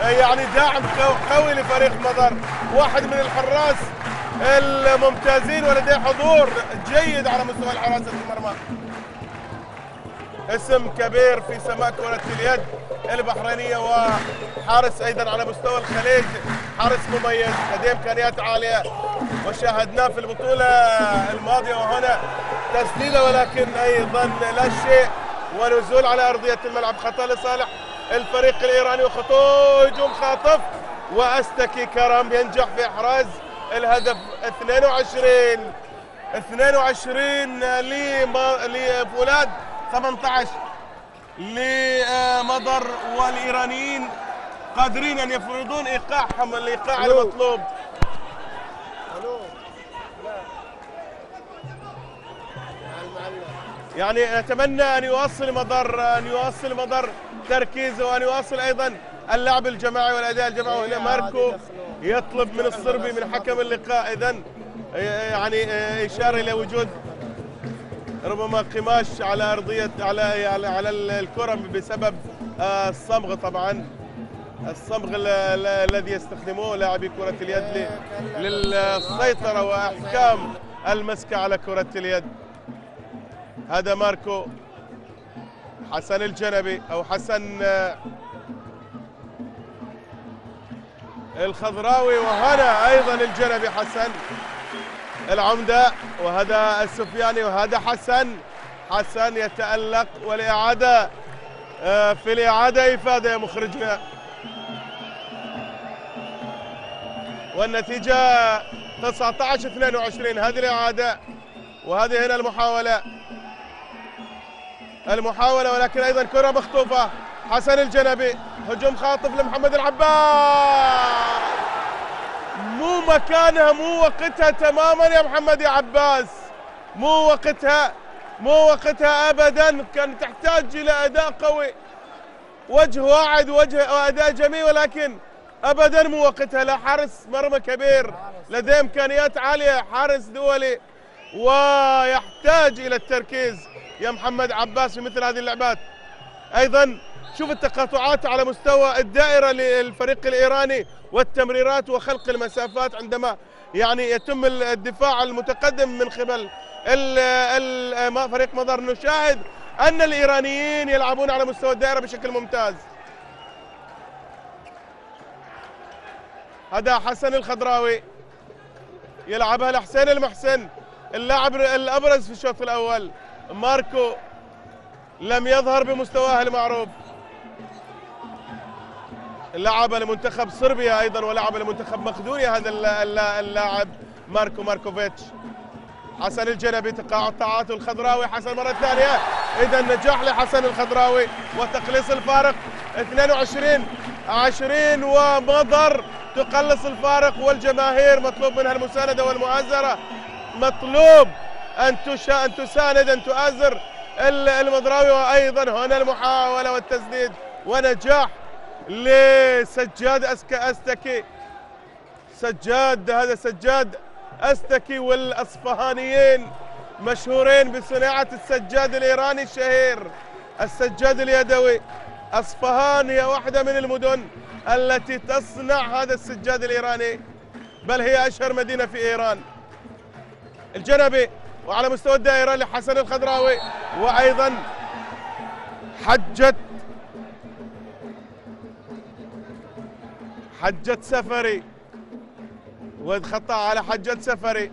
يعني داعم قوي لفريق مضر، واحد من الحراس الممتازين ولديه حضور جيد على مستوى حراسة المرمى. اسم كبير في سماء كرة اليد البحرينية، وحارس أيضا على مستوى الخليج، حارس مميز لديه إمكانيات عالية وشاهدناه في البطولة الماضية. وهنا تسديدة ولكن أيضا لا شيء، ونزول على أرضية الملعب. خطأ لصالح الفريق الإيراني، وخطوة هجوم خاطف، وأستكي كرم ينجح في إحراز الهدف. 22 لفولاذ، 18 لمضر، والإيرانيين قادرين أن يفرضون إيقاعهم الإيقاع المطلوب. يعني أتمنى أن يواصل مضر تركيزه، وأن يواصل أيضا اللعب الجماعي والاداء الجماعي. وهنا ماركو يطلب من الصربي من حكم اللقاء اذا يعني اشاره الى وجود ربما قماش على ارضيه على الكره بسبب الصمغ. طبعا الصمغ الذي يستخدموه لاعبي كره اليد للسيطره واحكام المسكه على كره اليد. هذا ماركو حسن الجنبي او حسن الخضراوي، وهنا ايضا الجنبي حسن العمده، وهذا السفياني، وهذا حسن يتألق. والإعادة في الإعادة إفادة يا مخرجنا، والنتيجة 19-22. هذه الإعادة وهذه هنا المحاولة ولكن أيضا كرة مخطوفة. حسن الجنبي هجوم خاطف لمحمد العباس، مو مكانها مو وقتها تماما يا محمد يا عباس، مو وقتها ابدا. كان تحتاج الى اداء قوي، وجه واعد واداء جميل، ولكن ابدا مو وقتها. لا حارس مرمى كبير لديه امكانيات عاليه، حارس دولي، ويحتاج الى التركيز يا محمد عباس في مثل هذه اللعبات. ايضا شوف التقاطعات على مستوى الدائره للفريق الايراني والتمريرات وخلق المسافات عندما يعني يتم الدفاع المتقدم من قبل فريق مضر. نشاهد ان الايرانيين يلعبون على مستوى الدائره بشكل ممتاز. هذا حسن الخضراوي يلعبها لحسين المحسن، اللاعب الابرز في الشوط الاول. ماركو لم يظهر بمستواه المعروف، لعب لمنتخب صربيا ايضا ولعب لمنتخب مقدونيا هذا اللاعب ماركوفيتش. حسن الجنبي تقاطعات الخضراوي، حسن مرة ثانية، اذا نجاح لحسن الخضراوي وتقليص الفارق 22-20، ومضر تقلص الفارق، والجماهير مطلوب منها المساندة والمؤازرة، مطلوب ان تساند ان تؤازر المضراوي. وايضا هنا المحاولة والتسديد ونجاح لسجاد أستكي. سجاد أستكي، والأصفهانيين مشهورين بصناعة السجاد الإيراني الشهير، السجاد اليدوي. أصفهان هي واحدة من المدن التي تصنع هذا السجاد الإيراني، بل هي أشهر مدينة في إيران. الجنبي وعلى مستوى الدائرة لحسن الخضراوي، وأيضا حجة سفري، وخطأ على حجة سفري.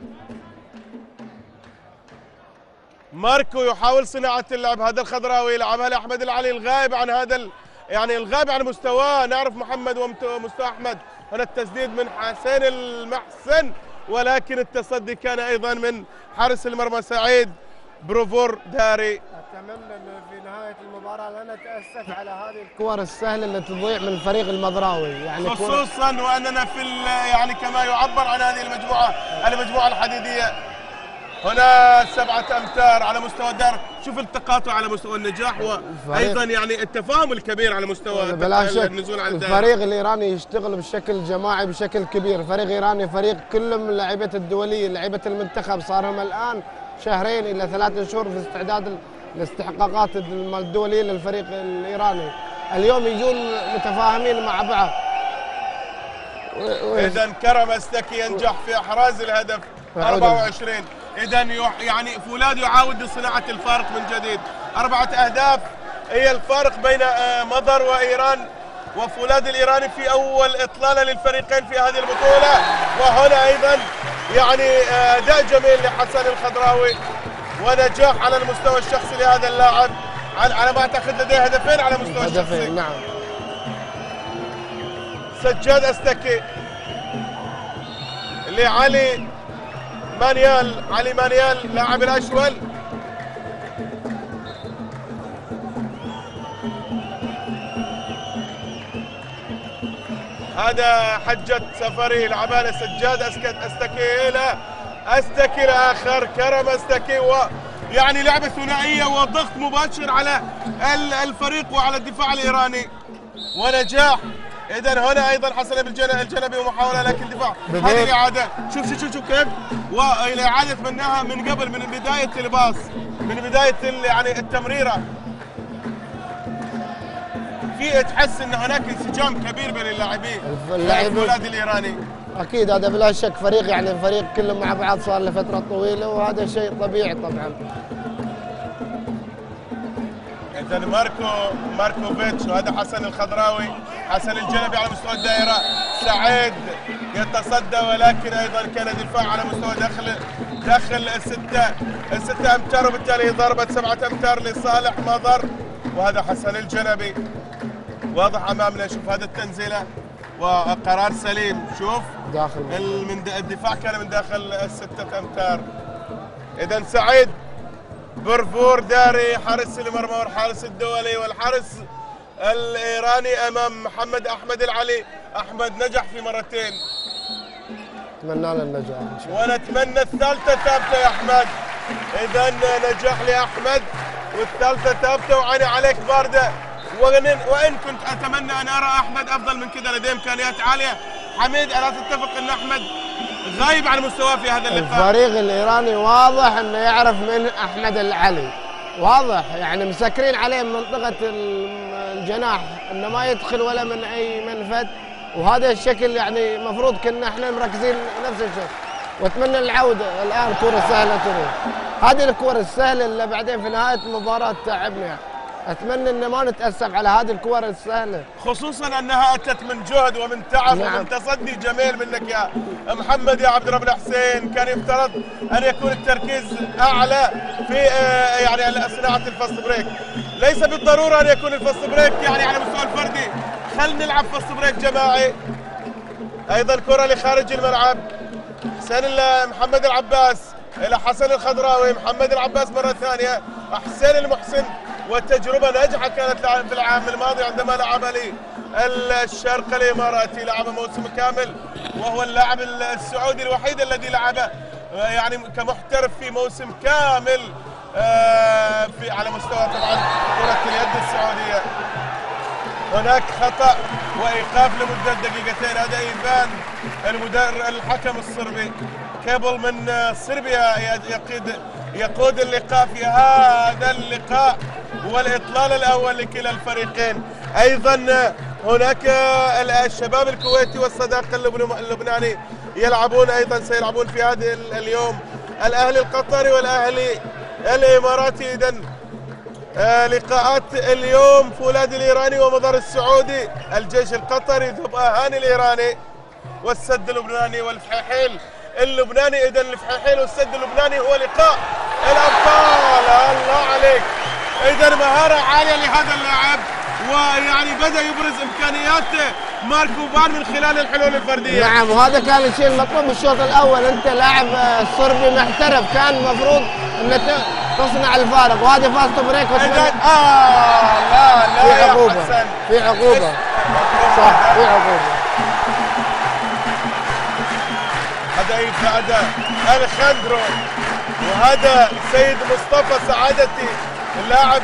ماركو يحاول صناعة اللعب، هذا الخضراوي يلعبها لأحمد العلي الغائب عن هذا الغائب عن مستواه. نعرف محمد ومستوى أحمد. هنا التسديد من حسين المحسن، ولكن التصدي كان أيضا من حارس المرمى سعيد بروفور داري. اتمنى ان في نهايه المباراه لا نتاسف على هذه الكور السهله اللي تضيع من الفريق المضراوي، يعني خصوصا واننا في يعني كما يعبر عن هذه المجموعه الحديديه. هنا 7 أمتار على مستوى الدار. شوف التقاطع على مستوى النجاح، وايضا يعني التفاهم الكبير على مستوى النزول على الدائره. الفريق الايراني يشتغل بشكل جماعي بشكل كبير. فريق ايراني فريق كلهم لعيبه الدوليه، لعيبه المنتخب، صار لهم الان 2 إلى 3 شهور في استعداد الاستحقاقات الدوليه للفريق الايراني. اليوم يجون متفاهمين مع بعض. اذا كرم أستكي ينجح في احراز الهدف 24. اذا يعني فولاذ يعاود صناعه الفارق من جديد. 4 أهداف هي الفارق بين مضر وايران، وفولاذ الايراني في اول اطلاله للفريقين في هذه البطوله. وهنا ايضا يعني اداء جميل لحسن الخضراوي، ونجاح على المستوى الشخصي لهذا اللاعب. على ما اعتقد لديه هدفين على مستوى الشخصي. نعم. سجاد أستكي لعلي مانيال لاعب الاشول. هذا حجة سفري لعبها لسجاد أستكي إلى أستكي الآخر كرم أستكي، ويعني لعبة ثنائية وضغط مباشر على الفريق وعلى الدفاع الإيراني، ونجاح اذا هنا ايضا حسن الجنبي ومحاوله لكن دفاع. بديت. هذه الاعاده، شوف كيف، والاعاده منها من قبل، من بدايه الباص، من بدايه يعني التمريره. في تحس ان هناك انسجام كبير بين اللاعبين الفولاذي الايراني. اكيد هذا بلا شك فريق، يعني فريق كلهم مع بعض صار له فتره طويله، وهذا شيء طبيعي طبعا. اذا ماركوفيتش، وهذا حسن الخضراوي، حسن الجنبي على مستوى الدائره، سعيد يتصدى ولكن ايضا كان دفاع على مستوى داخل الستة امتار، وبالتالي ضربه 7 امتار لصالح مضر. وهذا حسن الجنبي واضح امامنا. شوف هذا التنزيله وقرار سليم. شوف داخل من الدفاع كان من داخل ال6 امتار. اذا سعيد برفور داري حارس المرمى والحارس الدولي والحارس الايراني امام محمد احمد العلي. احمد نجح في مرتين، اتمنى له النجاح ان شاء الله، ونتمنى الثالثه ثابته يا احمد. اذا نجاح لاحمد والثالثه ثابته، وعيني عليك بارده. وان كنت اتمنى ان ارى احمد افضل من كذا، لديه امكانيات عاليه. حميد، الا تتفق ان احمد غايب عن مستواه في هذا اللقاء؟ الفريق الايراني واضح انه يعرف من احمد العلي، واضح يعني مسكرين عليه من منطقه الجناح انه ما يدخل ولا من اي منفذ، وهذا الشكل يعني المفروض كنا احنا مركزين نفس الشيء. واتمنى العوده الان، كره سهله تروح، هذه الكره السهله اللي بعدين في نهايه المباراه تعبنا. اتمنى ان ما نتاسف على هذه الكور السهله، خصوصا انها اتت من جهد ومن تعب. نعم. ومن تصدي جميل منك يا محمد يا عبد الرب الحسين. كان يفترض ان يكون التركيز اعلى في يعني صناعه الفاست بريك. ليس بالضروره ان يكون الفاست بريك يعني على مستوى الفردي. خلينا نلعب فاست بريك جماعي. ايضا كره لخارج الملعب، محمد العباس الى حسن الخضراوي. محمد العباس مره ثانيه، حسين المحسن. والتجربه ناجحه كانت في العام الماضي عندما لعب لي الشرق الاماراتي، لعب موسم كامل، وهو اللاعب السعودي الوحيد الذي لعب يعني كمحترف في موسم كامل في على مستوى طبعا كره اليد السعوديه. هناك خطا وايقاف لمده دقيقتين. هذا ايفان الحكم الصربي، كيبل من صربيا يقود اللقاء في هذا اللقاء، والاطلال الاول لكلا الفريقين. ايضا هناك الشباب الكويتي والصداقه اللبناني يلعبون، ايضا سيلعبون في هذا اليوم، الاهلي القطري والاهلي الاماراتي. اذا لقاءات اليوم فولاذي الايراني ومضر السعودي، الجيش القطري، ذبحان الايراني، والسد اللبناني والفحيحيل اللبناني. اذا الفحيحيل والسد اللبناني هو لقاء الابطال. الله عليك. اذا مهاره عاليه لهذا اللاعب، ويعني بدا يبرز امكانياته ماركو فان من خلال الحلول الفرديه. نعم، وهذا كان الشيء المطلوب بالشوط الاول. انت لاعب صربي محترف، كان المفروض انك تصنع الفارق، وهذه فاست بريك. لا في عقوبه، في عقوبه، صح، في عقوبه. هذا الخندرو، وهذا سيد مصطفى سعادتي، اللاعب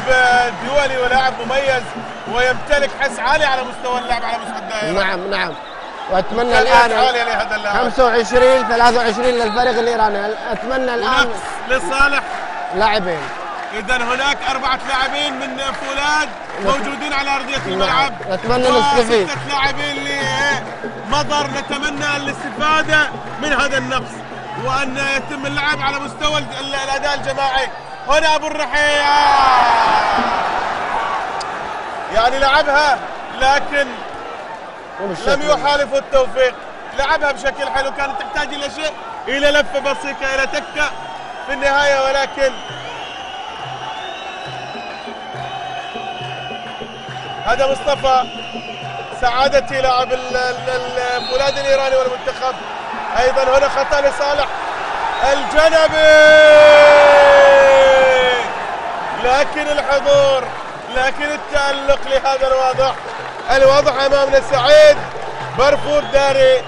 دولي ولاعب مميز ويمتلك حس عالي على مستوى اللعب على مستوى الدائره. نعم. واتمنى الان 25-23 للفريق الايراني. اتمنى الان لصالح لاعبين. اذا هناك 4 لاعبين من فولاذ موجودين على ارضيه الملعب. نتمنى نستفيد. 6 لاعبين لمضر. نتمنى الاستفاده من هذا النقص، وان يتم اللعب على مستوى الاداء الجماعي. هنا ابو الرحيل يعني لعبها، لكن لم يحالفه التوفيق. لعبها بشكل حلو، كانت تحتاج الى شيء، الى لفه بسيطه، الى تكه في النهايه، ولكن هذا مصطفى سعادتي لاعب الفولاذي الايراني والمنتخب. ايضا هنا خطا لصالح الجنبي، لكن الحضور، لكن التألق لهذا الواضح امامنا. سعيد برفور داري،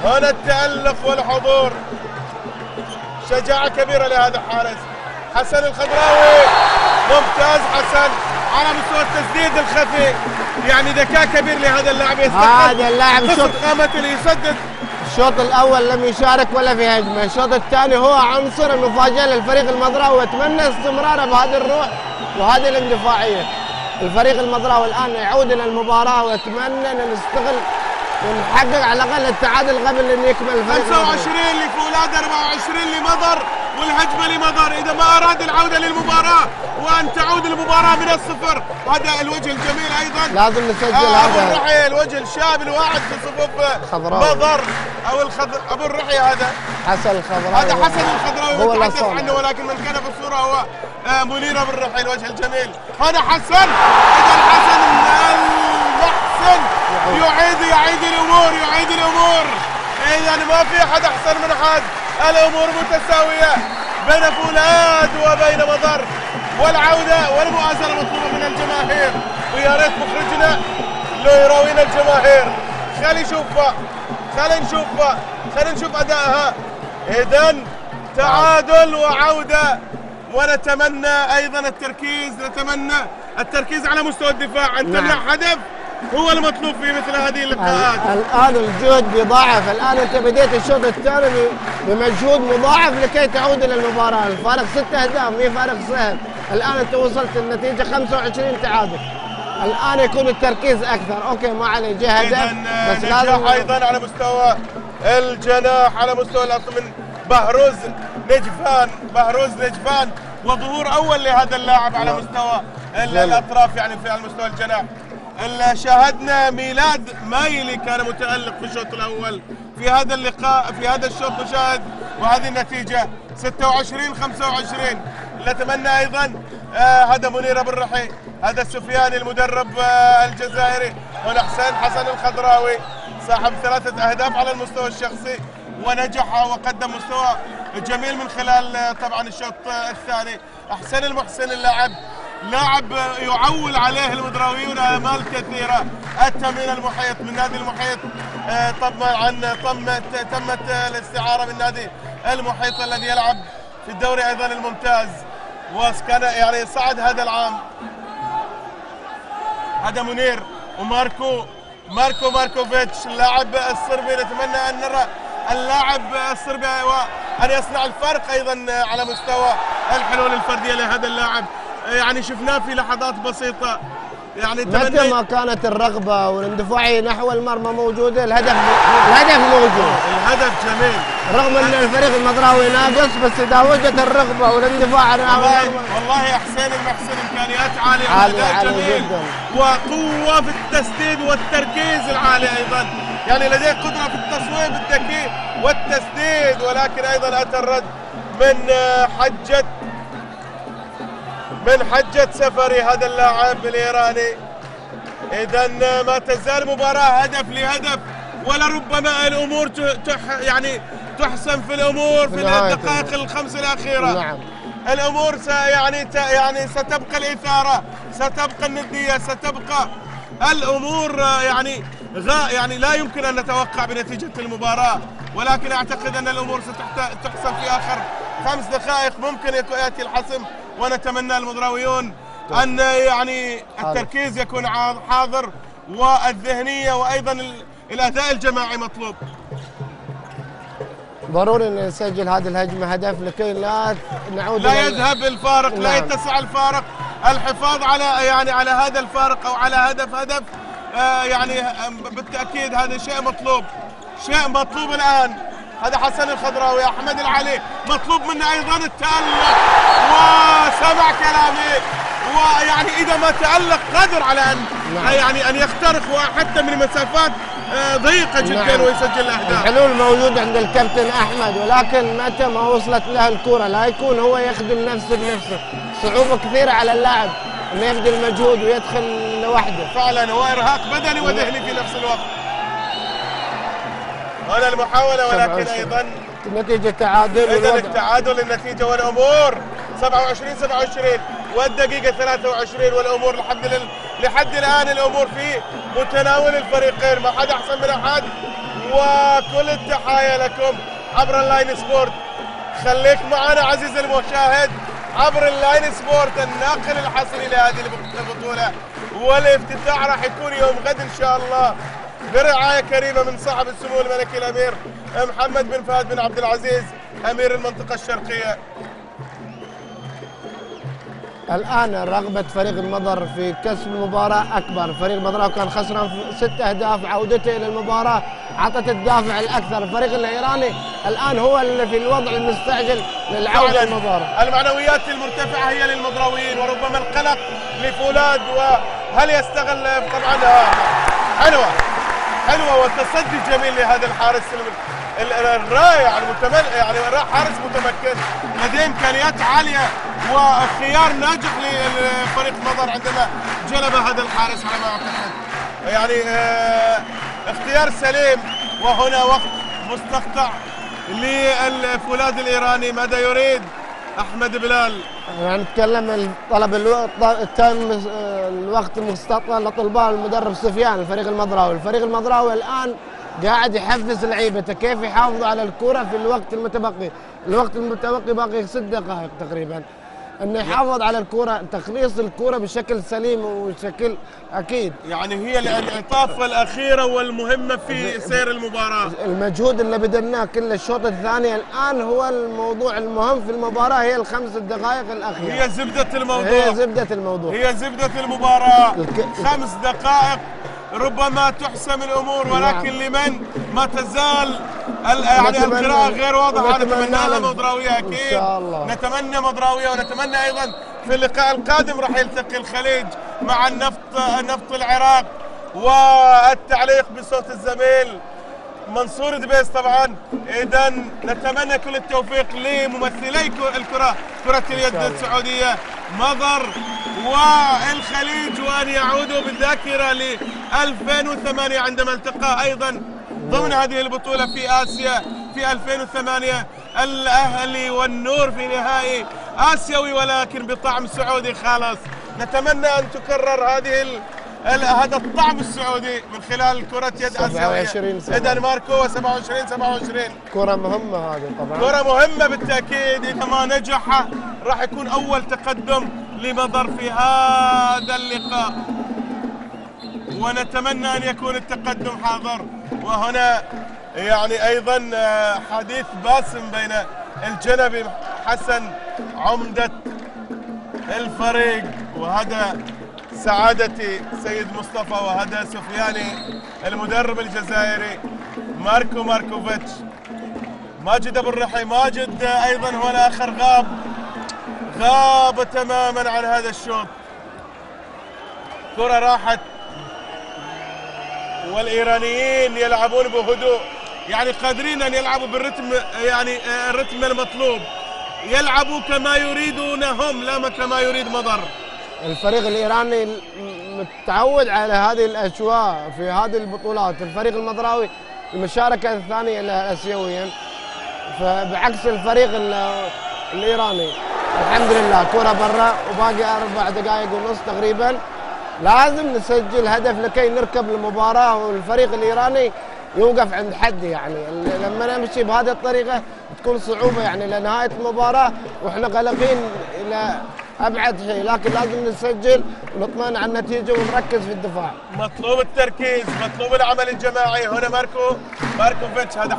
هنا التألق والحضور، شجاعة كبيرة لهذا الحارس. حسن الخضراوي ممتاز، حسن على مستوى التسديد الخفي، يعني ذكاء كبير لهذا اللاعب، هذا اللاعب قصة قامة اللي يسدد. الشوط الاول لم يشارك ولا في هجمه، الشوط الثاني هو عنصر المفاجاه للفريق المضراوي، واتمنى استمراره بهذه الروح وهذه الاندفاعيه. الفريق المضراوي الان يعود الى المباراه، واتمنى ان نستغل ونحقق على الاقل التعادل قبل ان يكمل الفريق. 25 لفولاد، 24 لمضر، والهجمه لمضر اذا ما اراد العوده للمباراه وان تعود المباراه من الصفر. هذا الوجه الجميل ايضا لازم نسجل ابو هذا الرحي، الوجه الشاب الواحد في صفوف مضر او ابو الرحي. هذا حسن الخضراوي، هذا حسن الخضراوي هو اللي نتحدث صنع. عنه، ولكن من كان في الصوره هو منير ابو الرحي الوجه الجميل. هذا حسن، اذا حسن المحسن يعيد الامور. اذا ما في احد احسن من احد، الامور متساويه بين فولاد وبين مضر، والعوده والمؤازره مطلوبه من الجماهير، ويا ريت مخرجنا لو يراوينا الجماهير. خلينا نشوف ادائها. اذا تعادل وعوده، ونتمنى ايضا التركيز على مستوى الدفاع، ان تمنع هدف هو المطلوب في مثل هذه اللقاءات. الان الجهد بيضاعف، الان انت بديت الشوط الثاني بمجهود مضاعف لكي تعود الى المباراه، الفارق 6 اهداف مي فارق سهل، الان انت وصلت النتيجه 25 تعادل، الان يكون التركيز اكثر. اوكي ما عليه جه هدف، بس لازم ايضا على مستوى الجناح، على مستوى الاصل من بهروز نجفان، وظهور اول لهذا اللاعب على مستوى الاطراف، يعني في على مستوى الجناح. شاهدنا ميلاد مايلي كان متألق في الشوط الأول في هذا اللقاء، في هذا الشوط نشاهد، وهذه النتيجة 26-25. نتمنى أيضا هذا منير أبو الرحي، هذا السفياني المدرب الجزائري، هنا حسن الخضراوي صاحب 3 أهداف على المستوى الشخصي، ونجح وقدم مستوى جميل من خلال طبعا الشوط الثاني. أحسن المحسن لاعب يعول عليه المضراويون آمال كثيرة، أتى من المحيط، من نادي المحيط، تمت الاستعارة من نادي المحيط الذي يلعب في الدوري أيضا الممتاز، وكان يعني صعد هذا العام. هذا منير ماركوفيتش اللاعب الصربي، نتمنى أن نرى اللاعب الصربي وأن يصنع الفرق أيضا على مستوى الحلول الفردية لهذا اللاعب. يعني شفناه في لحظات بسيطة، يعني متى ما كانت الرغبة والاندفاعية نحو المرمى موجودة الهدف موجود. الهدف جميل رغم ان الفريق المضراوي ناقص، بس اذا وجدت الرغبة والاندفاع والله حسين المحسن امكانيات عالية وأداء جميل جدا، وقوة في التسديد والتركيز العالي ايضا، يعني لديه قدرة في التصويب الذكي والتسديد، ولكن ايضا اتى الرد من حجة سفري هذا اللاعب الإيراني. إذا ما تزال مباراة هدف لهدف، ولربما الأمور يعني تحسم في الأمور في الدقائق الخمس الأخيرة. نعم. الأمور يعني ستبقى الإثارة، ستبقى الندية، ستبقى الأمور يعني لا يمكن أن نتوقع بنتيجة المباراة، ولكن أعتقد أن الأمور ستحسم في آخر 5 دقائق، ممكن يأتي الحسم، ونتمنى المضراويون أن يعني التركيز يكون حاضر، والذهنية وأيضا الأداء الجماعي مطلوب. ضروري أن نسجل هذه الهجمة هدف لكي لا نعود لا يذهب الفارق. نعم. لا يتسع الفارق، الحفاظ على هذا الفارق أو على هدف يعني بالتأكيد هذا شيء مطلوب الآن. هذا حسن الخضراوي، أحمد العلي مطلوب منه أيضا التألق، وسمع كلامي، ويعني إذا ما تألق قادر على أن يخترق وحتى من مسافات ضيقة جدا ويسجل الأهداف. الحلول موجودة عند الكابتن أحمد، ولكن متى ما وصلت له الكرة لا يكون هو يخدم نفسه بنفسه، صعوبة كثيرة على اللاعب أنه يبذل مجهود ويدخل لوحده. فعلا هو إرهاق بدني وذهني في نفس الوقت. هنا المحاولة، ولكن أيضا النتيجة تعادل. إذا التعادل النتيجة والأمور 27-27 والدقيقة 23، والأمور لحد الآن الأمور في متناول الفريقين، ما حد أحسن من أحد، وكل التحايا لكم عبر اللاين سبورت. خليك معنا عزيزي المشاهد، عبر اللاين سبورت الناقل الحصري لهذه البطولة. والافتتاح راح يكون يوم غد إن شاء الله برعاية كريمة من صاحب السمو الملكي الأمير محمد بن فهد بن عبد العزيز أمير المنطقة الشرقية. الآن رغبة فريق المضر في كسب المباراة أكبر. فريق المضر كان خسران 6 أهداف، عودته إلى المباراة أعطت الدافع الأكثر. الفريق الإيراني الآن هو اللي في الوضع المستعجل للعودة للمباراة. المعنويات المرتفعة هي للمضراويين وربما القلق لفولاذ، وهل يستغل طبعا حلوة وتصدي جميل لهذا الحارس الرائع المتمكن، يعني حارس متمكن لديه امكانيات عاليه وخيار ناجح لفريق مضر عندما جلب هذا الحارس على ما اعتقد. يعني اختيار سليم. وهنا وقت مستقطع لفولاذ الايراني. ماذا يريد احمد بلال؟ يعني نتكلم طلب التم الوقت المستقطع لطلبان المدرب سفيان الفريق المضراوي. الفريق المضراوي الان قاعد يحفز لعيبته كيف يحافظوا على الكرة في الوقت المتبقي. الوقت المتبقي باقي 6 دقائق تقريبا، انه يحافظ على الكرة، تخليص الكرة بشكل سليم وشكل اكيد. يعني هي الانعطافة الأخيرة والمهمة في سير المباراة. المجهود اللي بذلناه كل الشوط الثاني الآن هو الموضوع المهم في المباراة، هي ال5 دقائق الأخيرة. هي زبدة الموضوع. هي زبدة المباراة. 5 دقائق ربما تحسم الامور، ولكن لمن ما تزال يعني القراءة غير واضحة. نتمنى لها مضراوية اكيد، ان شاء الله نتمنى مضراوية، ونتمنى ايضا في اللقاء القادم راح يلتقي الخليج مع النفط العراق. والتعليق بصوت الزميل منصور دبيس طبعا. اذا نتمنى كل التوفيق لممثلي كرة اليد السعودية مضر والخليج، وان يعودوا بالذاكرة ل 2008 عندما التقى ايضا ضمن هذه البطولة في اسيا في 2008 الاهلي والنور في نهائي اسيوي، ولكن بطعم سعودي خالص. نتمنى ان تكرر هذا الطعم السعودي من خلال كرة يد آسيوية. إذا ماركو 27 كرة مهمة هذه طبعا، كرة مهمة بالتأكيد. إذا ما نجح راح يكون أول تقدم لمضر في هذا اللقاء، ونتمنى أن يكون التقدم حاضر. وهنا يعني أيضا حديث باسم بين الجنبي حسن عمدة الفريق، وهذا سعادتي سيد مصطفى، وهذا سفياني المدرب الجزائري ماركوفيتش. ماجد ابو الرحي، ماجد ايضا هو الاخر غاب تماما عن هذا الشوط. كرة راحت والايرانيين يلعبون بهدوء، يعني قادرين ان يلعبوا بالرتم، يعني الرتم المطلوب، يلعبوا كما يريدون هم لا كما يريد مضر. الفريق الإيراني متعود على هذه الأجواء في هذه البطولات. الفريق المضراوي المشاركة الثانية له آسيويا، فبعكس الفريق الإيراني. الحمد لله كرة برا وباقي 4 دقائق ونص تقريبا، لازم نسجل هدف لكي نركب المباراة، والفريق الإيراني يوقف عند حد. يعني لما نمشي بهذه الطريقة تكون صعوبة يعني لنهاية المباراة، واحنا قلقين إلى أبعد شيء، لكن لازم نسجل ونطمئن على النتيجة ونركز في الدفاع. مطلوب التركيز، مطلوب العمل الجماعي. هنا ماركوفيتش، هذا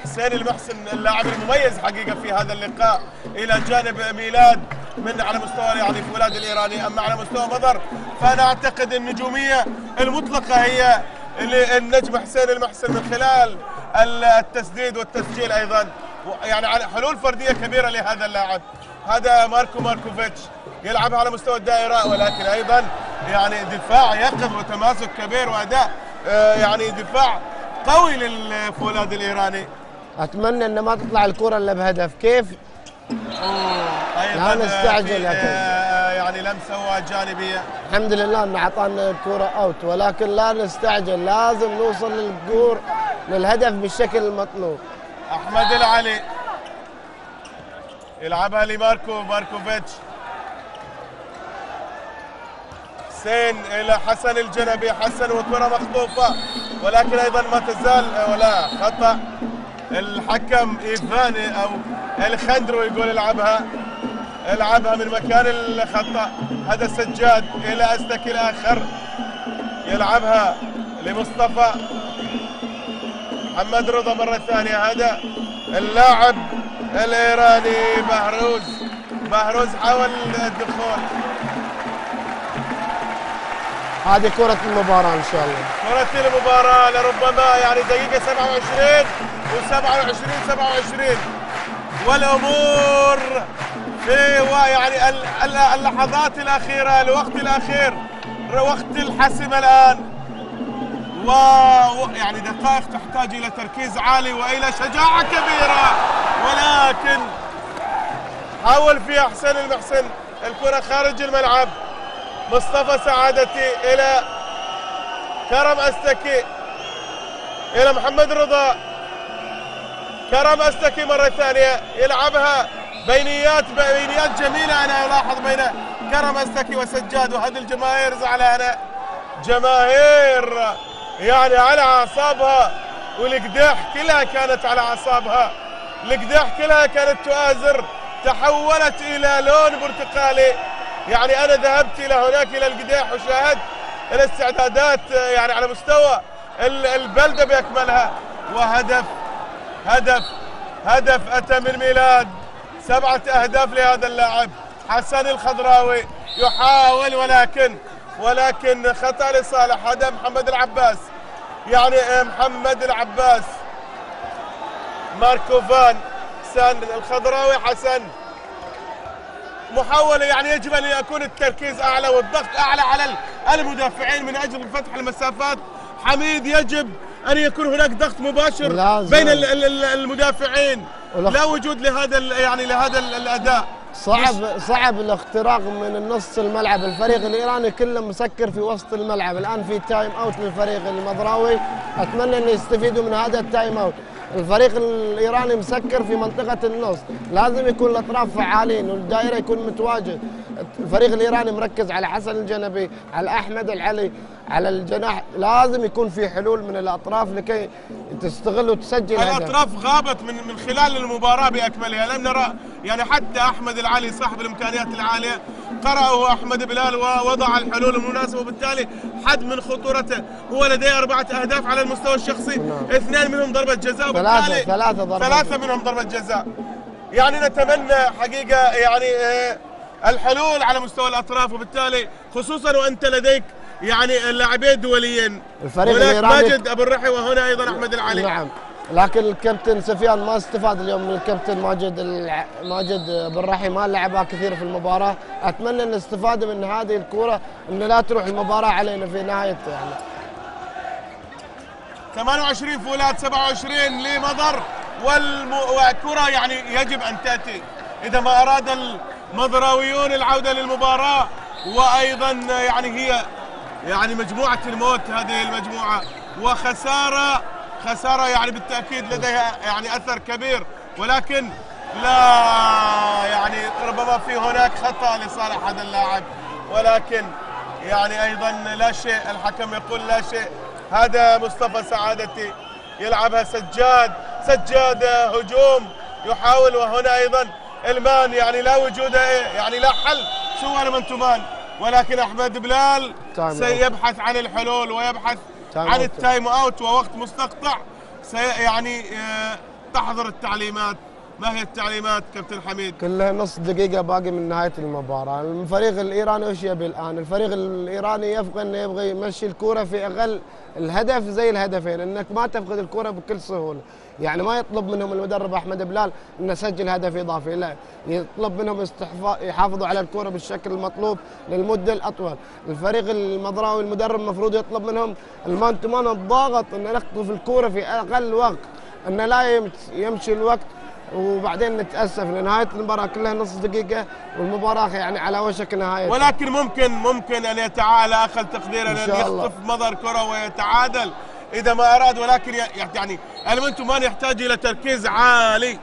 حسين المحسن اللاعب المميز حقيقة في هذا اللقاء، إلى جانب ميلاد من على مستوى يعني فولاذ الإيراني. أما على مستوى مضر فأنا أعتقد النجومية المطلقة هي النجم حسين المحسن من خلال التسديد والتسجيل أيضا، يعني على حلول فردية كبيرة لهذا اللاعب. هذا ماركوفيتش يلعب على مستوى الدائرة، ولكن أيضا يعني دفاع يقظ وتماسك كبير وأداء يعني دفاع قوي للفولاذ الإيراني. أتمنى أن ما تطلع الكرة إلا بهدف. كيف؟ أيضا لا نستعجل يعني لمسة جانبية. الحمد لله أنه أعطانا الكرة أوت، ولكن لا نستعجل، لازم نوصل للهدف بالشكل المطلوب. أحمد العلي يلعبها لماركوفيتش. حسين إلى حسن الجنبي، حسن وكرة مخطوفة، ولكن أيضا ما تزال ولا خطأ الحكم إيفاني أو الخندرو يقول العبها من مكان الخطأ. هذا سجاد إلى أستك الآخر، يلعبها لمصطفى محمد رضا مرة ثانية. هذا اللاعب الإيراني بهروز حاول الدخول. هذه كرة المباراة إن شاء الله. كرة المباراة لربما يعني دقيقة 27 و27 والأمور في يعني اللحظات الأخيرة، الوقت الأخير، وقت الحسم الآن، ويعني دقائق تحتاج إلى تركيز عالي وإلى شجاعة كبيرة، ولكن حاول فيها حسين المحسن. الكرة خارج الملعب. مصطفى سعادتي إلى كرم أستكي، إلى محمد رضا. كرم أستكي مرة ثانية يلعبها بينيات جميلة. أنا ألاحظ بين كرم أستكي وسجاد، وهذه الجماهير زعلانة، جماهير يعني على أعصابها، والقداح كلها كانت على أعصابها، القداح كلها كانت تؤازر، تحولت إلى لون برتقالي. يعني أنا ذهبت إلى هناك إلى القداح وشاهدت الاستعدادات يعني على مستوى البلدة بأكملها. وهدف أتى من ميلاد، 7 أهداف لهذا اللاعب حسن الخضراوي. يحاول ولكن خطأ لصالح. هذا محمد العباس، يعني محمد العباس، ماركوفان، حسن الخضراوي، حسن محاولة. يعني يجب أن يكون التركيز أعلى والضغط أعلى على المدافعين من أجل فتح المسافات. حميد، يجب أن يكون هناك ضغط مباشر بين المدافعين، لا وجود لهذا الأداء. صعب الاختراق من النص الملعب. الفريق الإيراني كله مسكر في وسط الملعب. الآن في تايم أوت للفريق المضراوي، أتمنى أن يستفيدوا من هذا التايم أوت. الفريق الإيراني مسكر في منطقة النص، لازم يكون الأطراف فعالين والدائرة يكون متواجد. الفريق الإيراني مركز على حسن الجنبي، على أحمد العلي، على الجناح. لازم يكون في حلول من الأطراف لكي تستغل وتسجل هدف. الأطراف غابت من خلال المباراة بأكملها. لم نرى يعني حتى أحمد العلي صاحب الإمكانيات العالية قرأه أحمد بلال ووضع الحلول المناسبة، وبالتالي حد من خطورته. هو لديه 4 أهداف على المستوى الشخصي، 2 منهم ضربة جزاء، وبالتالي 3 منهم ضربة جزاء. يعني نتمنى حقيقة يعني الحلول على مستوى الأطراف، وبالتالي خصوصا وأنت لديك يعني اللاعبين دوليين، الفريق هناك الإيراني ماجد أبو الرحي وهنا أيضا أحمد العلي. نعم، لكن الكابتن سفيان ما استفاد اليوم من الكابتن ماجد أبو الرحي، ما لعبها كثير في المباراة. أتمنى أن نستفاد من هذه الكرة، أن لا تروح المباراة علينا في نهاية يعني 28 فولاد 27 لمضر، والكرة يعني يجب أن تأتي إذا ما أراد المضراويون العودة للمباراة. وأيضا يعني هي يعني مجموعة الموت هذه المجموعة، خسارة يعني بالتأكيد لديها يعني أثر كبير، ولكن لا يعني ربما في هناك خطأ لصالح هذا اللاعب، ولكن يعني أيضا لا شيء، الحكم يقول لا شيء. هذا مصطفى سعادتي يلعبها سجاد هجوم يحاول، وهنا أيضا المان يعني لا وجود يعني لا حل سوى المنتومان، ولكن أحمد بلال سيبحث عن الحلول ويبحث عن التايم أوت ووقت مستقطع. يعني تحضر التعليمات. ما هي التعليمات كابتن حميد؟ كلها نص دقيقة باقي من نهاية المباراة. الفريق الإيراني ايش يبي الآن؟ الفريق الإيراني يبغى يمشي الكرة في أقل الهدف زي الهدفين، انك ما تفقد الكرة بكل سهولة. يعني ما يطلب منهم المدرب احمد بلال انه يسجل هدف اضافي، لا، يطلب منهم يحافظوا على الكرة بالشكل المطلوب للمدة الأطول. الفريق المضراوي المدرب المفروض يطلب منهم المان تو مان، الضاغط، ان نخطف الكرة في أقل وقت، ان لا يمشي الوقت وبعدين نتأسف لنهاية المباراة كلها نص دقيقة والمباراة يعني على وشك نهاية. ولكن ممكن أن يتعادل أقل تقديرا، أن يخطف مضر كرة ويتعادل إذا ما أراد، ولكن يعني المنتومان يحتاج إلى تركيز عالي،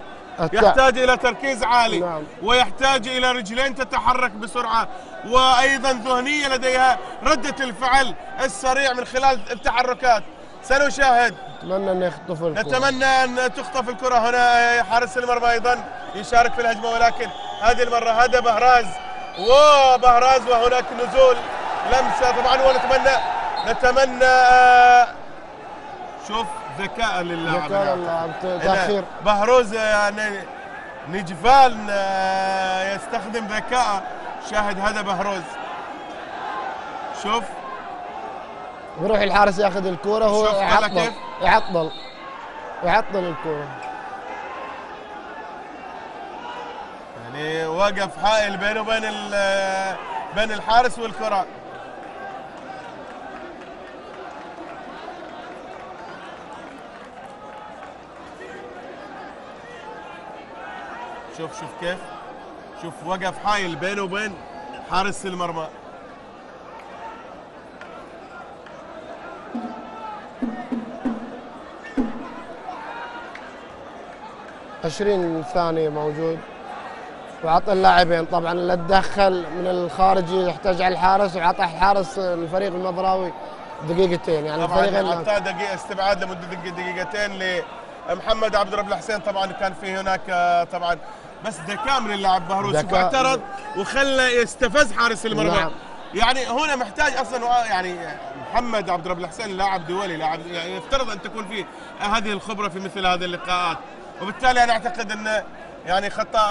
نعم. ويحتاج إلى رجلين تتحرك بسرعة، وأيضا ذهنية لديها ردة الفعل السريع من خلال التحركات. سنشاهد نتمنى ان يخطف الكره. نتمنى ان تخطف الكره هنا. حارس المرمى ايضا يشارك في الهجمه، ولكن هذه المره هذا بهراز وبهراز وهناك نزول لمسه طبعا. ونتمنى شوف ذكاء للاعب تاخير بهروز، يعني نجفال يستخدم ذكاء. شاهد هذا بهروز، شوف بيروح الحارس ياخذ الكره، هو يعطل الكره، يعني وقف حائل بينه وبين بين الحارس والكره. شوف كيف، شوف وقف حائل بينه وبين حارس المرمى. عشرين ثانية موجود، وعطى اللاعبين طبعا اللي تدخل من الخارجي يحتاج على الحارس، وعطى الحارس الفريق المضراوي دقيقتين، يعني الفريقين اعطاه دقيقة استبعاد لمدة دقيقتين لمحمد عبد الرب الحسين. طبعا كان في هناك طبعا بس ذكاء من اللاعب بهروس، واعترض وخلى يستفز حارس المرمى. نعم. يعني هنا محتاج اصلا، يعني محمد عبد الرب الحسين لاعب دولي، لاعب يعني يفترض ان تكون فيه هذه الخبرة في مثل هذه اللقاءات، وبالتالي انا اعتقد ان يعني خطأ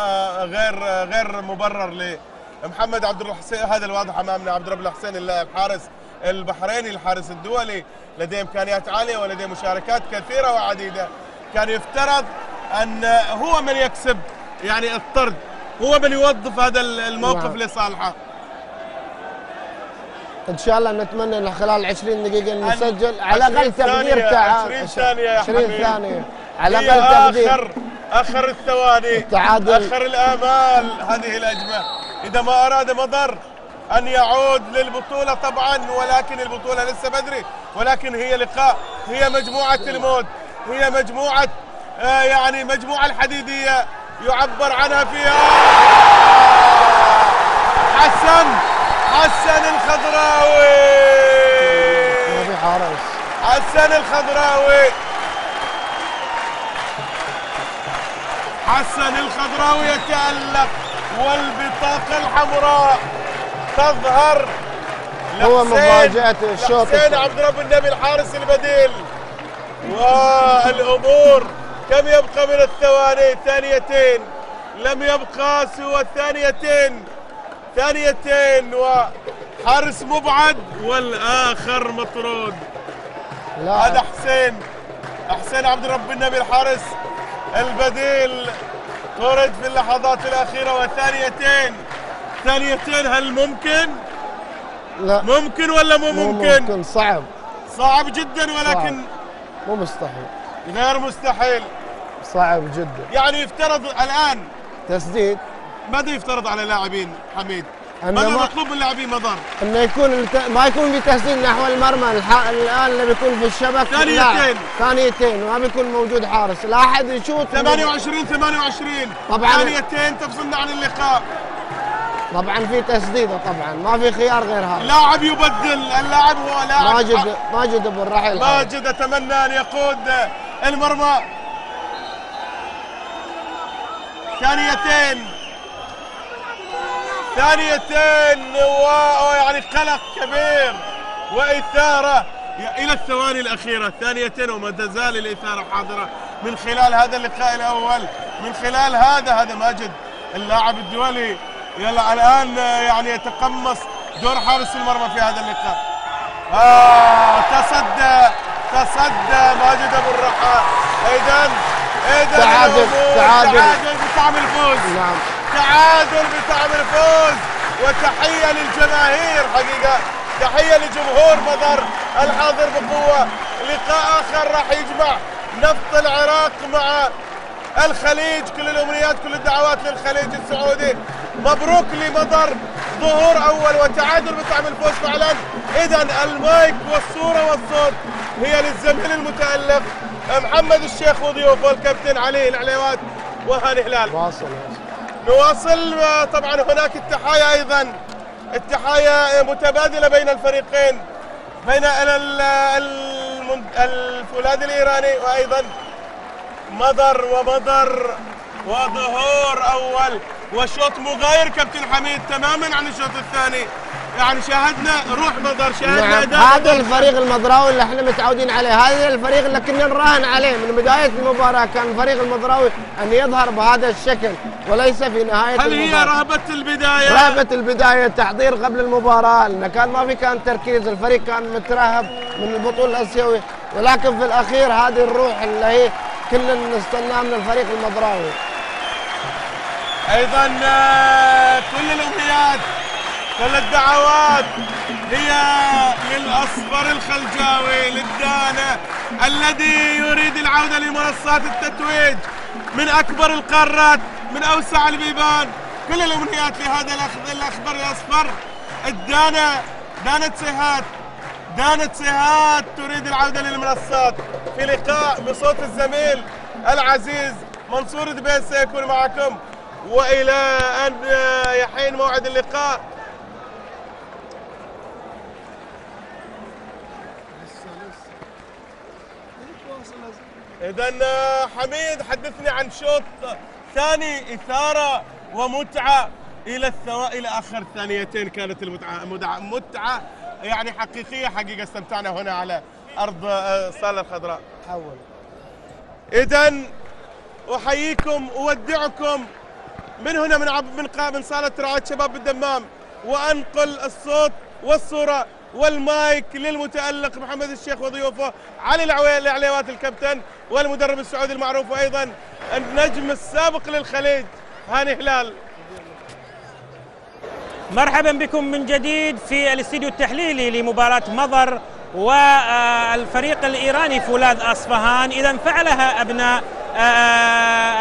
غير مبرر لمحمد عبد الرب الحسين. هذا الواضح امامنا عبد الرب الحسين اللاعب حارس البحريني، الحارس الدولي، لديه امكانيات عاليه ولديه مشاركات كثيره وعديده. كان يفترض ان هو من يكسب يعني الطرد، هو من يوظف هذا الموقف لصالحه. ان شاء الله نتمنى خلال 20 دقيقه نسجل على الاقل تقدير تاع 20 ثانيه يا 20 حبيبي. ثانيه على الاقل تقدير. اخر الثواني، التعادل، اخر الامال هذه الهجمه. اذا ما اراد مضر ان يعود للبطوله طبعا، ولكن البطوله لسه بدري، ولكن هي لقاء، هي مجموعه الموت، هي مجموعه يعني مجموعه الحديديه يعبر عنها فيها. حسن الخضراوي، ما في حارس. حسن الخضراوي، حسن الخضراوي يتألق، والبطاقة الحمراء تظهر. هو مفاجأة الشوط حسين عبد رب النبي الحارس البديل. والأمور كم يبقى من الثواني؟ ثانيتين، لم يبقى سوى ثانيتين وحارس مبعد والآخر مطرود. هذا حسين عبد رب النبي الحارس البديل طرد في اللحظات الأخيرة. ثانيتين هل ممكن؟ لا. ممكن ولا مو ممكن؟ ممكن، صعب جدا، ولكن مو مستحيل، غير مستحيل، صعب جدا. يعني يفترض الآن تسديد. ماذا يفترض على اللاعبين حميد؟ ماذا مطلوب من اللاعبين مضر؟ انه يكون ما يكون في تسديد نحو المرمى. الان اللي بيكون في الشبك ثانيتين وما بيكون موجود حارس، لا احد يشوت. 28 طبعا، ثانيتين تفصلنا عن اللقاء. طبعا في تسديده، طبعا ما في خيار غير هذا. لاعب يبدل، اللاعب هو لاعب ماجد ابو الرحيل. ماجد اتمنى ان يقود المرمى. ثانيتين ويعني قلق كبير وإثارة إلى الثواني الأخيرة. ثانيتين وما تزال الإثارة حاضرة من خلال هذا اللقاء الأول، من خلال هذا ماجد اللاعب الدولي. يلا الآن يعني يتقمص دور حارس المرمى في هذا اللقاء. تصدى ماجد أبو الرحى. إذن تعادل بطعم الفوز. نعم، تعادل بطعم الفوز. وتحية للجماهير، حقيقة تحية لجمهور مضر الحاضر بقوة. لقاء آخر راح يجمع نفط العراق مع الخليج. كل الأمنيات، كل الدعوات للخليج السعودي. مبروك لمضر، ظهور أول وتعادل بطعم الفوز فعلا. إذن المايك والصورة والصوت هي للزميل المتألق محمد الشيخ وضيوفه والكابتن علي العليوات وهاني هلال. نواصل. طبعا هناك التحايا ايضا، التحايا متبادله بين الفريقين، بين الفولاذي الإيراني، وأيضا مضر وظهور أول وشوط مغاير كابتن حميد تماما عن الشوط الثاني. يعني شاهدنا روح مضر، شاهدنا نعم. هذا الفريق المضراوي اللي احنا متعودين عليه، هذا الفريق اللي كنا نراهن عليه من بدايه المباراه، كان الفريق المضراوي ان يظهر بهذا الشكل وليس في نهايه هل المباراه. هي رهبه البدايه؟ رهبه البدايه، تحضير قبل المباراه، لان كان ما في كان تركيز، الفريق كان مترهب من البطوله الاسيويه، ولكن في الاخير هذه الروح اللي هي كلنا نستناها من الفريق المضراوي. ايضا كل الامنيات كل الدعوات هي للأصفر الخلجاوي للدانة الذي يريد العودة لمنصات التتويج من أكبر القارات من أوسع البيبان. كل الأمنيات لهذا الأخضر الأصفر. الدانة دانة سيهات تريد العودة للمنصات. في لقاء بصوت الزميل العزيز منصور دبيس سيكون معكم، وإلى أن يحين موعد اللقاء إذن حميد حدثني عن شوط ثاني إثارة ومتعة إلى آخر ثانيتين. كانت المتعة متعة يعني حقيقية استمتعنا هنا على أرض الصالة الخضراء. إذن أحييكم أودعكم من هنا من صالة رعاية شباب الدمام، وأنقل الصوت والصورة والمايك للمتألق محمد الشيخ وضيوفه علي العليوات الكابتن والمدرب السعودي المعروف، وأيضا النجم السابق للخليج هاني هلال. مرحبا بكم من جديد في الاستديو التحليلي لمباراة مضر والفريق الإيراني فولاذ أصفهان. إذا فعلها أبناء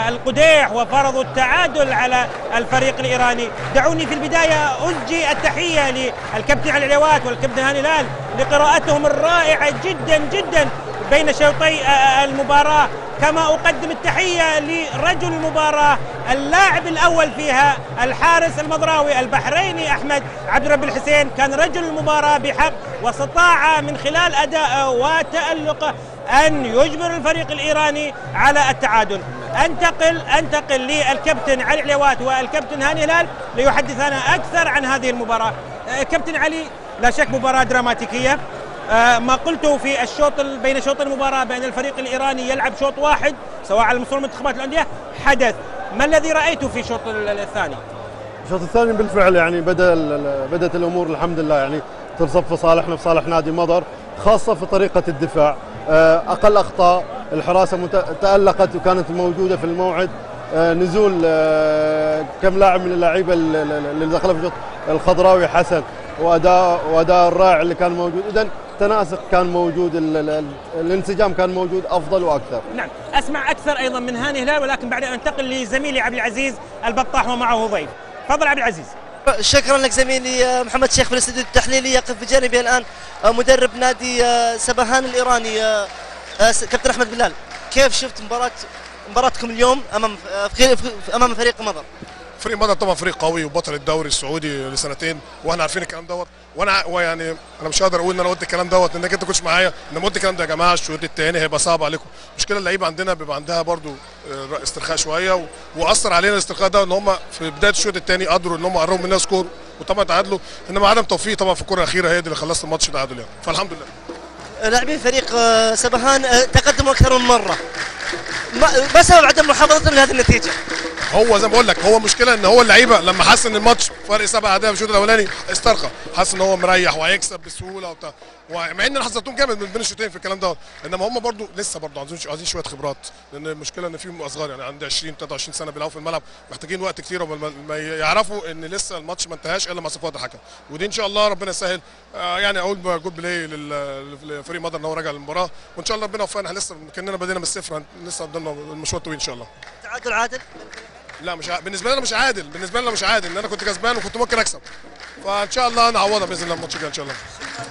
القديح وفرضوا التعادل على الفريق الإيراني. دعوني في البداية أسجي التحية للكابتن علي العليوات والكابتن هاني هلال لقراءتهم الرائعة جدا جدا بين شوطي المباراة، كما أقدم التحية لرجل المباراة اللاعب الأول فيها الحارس المضراوي البحريني أحمد عبد الرب الحسين. كان رجل المباراة بحق، واستطاع من خلال أدائه وتألقه أن يجبر الفريق الإيراني على التعادل. أنتقل للكابتن علي العليوات والكابتن هاني هلال ليحدثنا أكثر عن هذه المباراة. كابتن علي، لا شك مباراة دراماتيكية. ما قلته في بين شوط المباراة بين الفريق الإيراني يلعب شوط واحد سواء على مستوى منتخبات الأندية حدث. ما الذي رأيته في الشوط الثاني؟ الشوط الثاني بالفعل يعني بدأت الأمور الحمد لله يعني تنصف في صالحنا، في صالح نادي مضر، خاصة في طريقة الدفاع. أقل أخطاء، الحراسة تألقت وكانت موجودة في الموعد. نزول كم لاعب من اللاعيبة اللي دخلوا في الشوط الخضراوي حسن، وأداء الرائع اللي كان موجود. إذن التناسق كان موجود، الانسجام كان موجود أفضل وأكثر. نعم، أسمع أكثر أيضا من هاني هلال، ولكن بعد أن أنتقل لزميلي عبد العزيز البطاح ومعه ضيف. تفضل عبد العزيز. شكرا لك زميلي محمد شيخ في الاستوديو التحليلي. يقف بجانبي الآن مدرب نادي سبهان الإيراني كابتن أحمد بلال. كيف شفت مباراتكم اليوم أمام فريق مضر؟ فريق مضر طبعا فريق قوي وبطل الدوري السعودي لسنتين، واحنا عارفين الكلام دوت. وانا مش هقدر اقول ان انا قلت الكلام دوت لانك انت كنتش معايا. انا قلت الكلام ده يا جماعه، الشوط الثاني هيبقى صعب عليكم. مشكله اللعيبه عندنا بيبقى عندها برضو استرخاء شويه، واثر علينا الاسترخاء ده ان هم في بدايه الشوط الثاني قدروا ان هم قربوا مننا سكور وطبعا تعادلوا، انما عدم توفيق طبعا في الكره الاخيره هي دي اللي خلصت الماتش تعادل يعني، فالحمد لله. لاعبين فريق سبهان تقدموا اكثر من مره، ما سبب عدم محافظتهم لهذه النتيجه؟ هو زي ما بقول لك، هو مشكله ان هو اللعيبه لما حس ان الماتش فرق 7 اهداف في الشوط الاولاني استرخى، حس ان هو مريح وهيكسب بسهوله وبتاع، ومع ان حظتهم جامد من بين الشوطين في الكلام ده، انما هم برضو لسه عايزين شويه خبرات، لان المشكله ان فيهم اصغر يعني عندي 20 23 سنه بيلعبوا في الملعب، محتاجين وقت كتير ما يعرفوا ان لسه الماتش ما انتهاش الا مع صفات الحكم، ودي ان شاء الله ربنا يسهل. يعني اقول جود بلاي للفريق مضر ان هو راجع للمباراه، وان شاء الله ربنا يوفقنا. احنا لسه كاننا بدينا من الصفر، لسه قدامنا المشوار طويل ان شاء الله. تعادل عادل؟ لا مش بالنسبه لنا مش عادل، ان انا كنت كسبان وكنت ممكن اكسب، فان شاء الله نعوضها باذن الله الماتش الجاي ان شاء الله.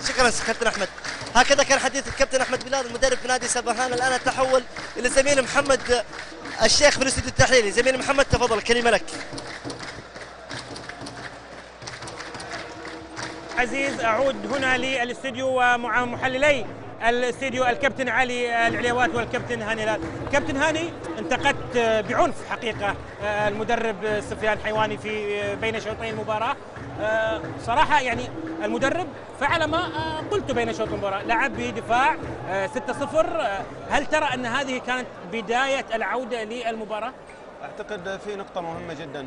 شكرا كابتن احمد. هكذا كان حديث الكابتن احمد بلال المدرب في نادي سبهان. الان التحول الى زميل محمد الشيخ في الاستوديو التحليلي. زميل محمد تفضل، الكلمه لك. عزيز، اعود هنا للاستوديو ومع محللي الاستديو الكابتن علي العليوات والكابتن هاني هلال. كابتن هاني، انتقدت بعنف حقيقة المدرب سفيان حيواني في بين شوطي المباراة. صراحة يعني المدرب فعل ما قلت بين شوط المباراة، لعب بدفاع 6-0. هل ترى أن هذه كانت بداية العودة للمباراة؟ اعتقد في نقطة مهمة جدا،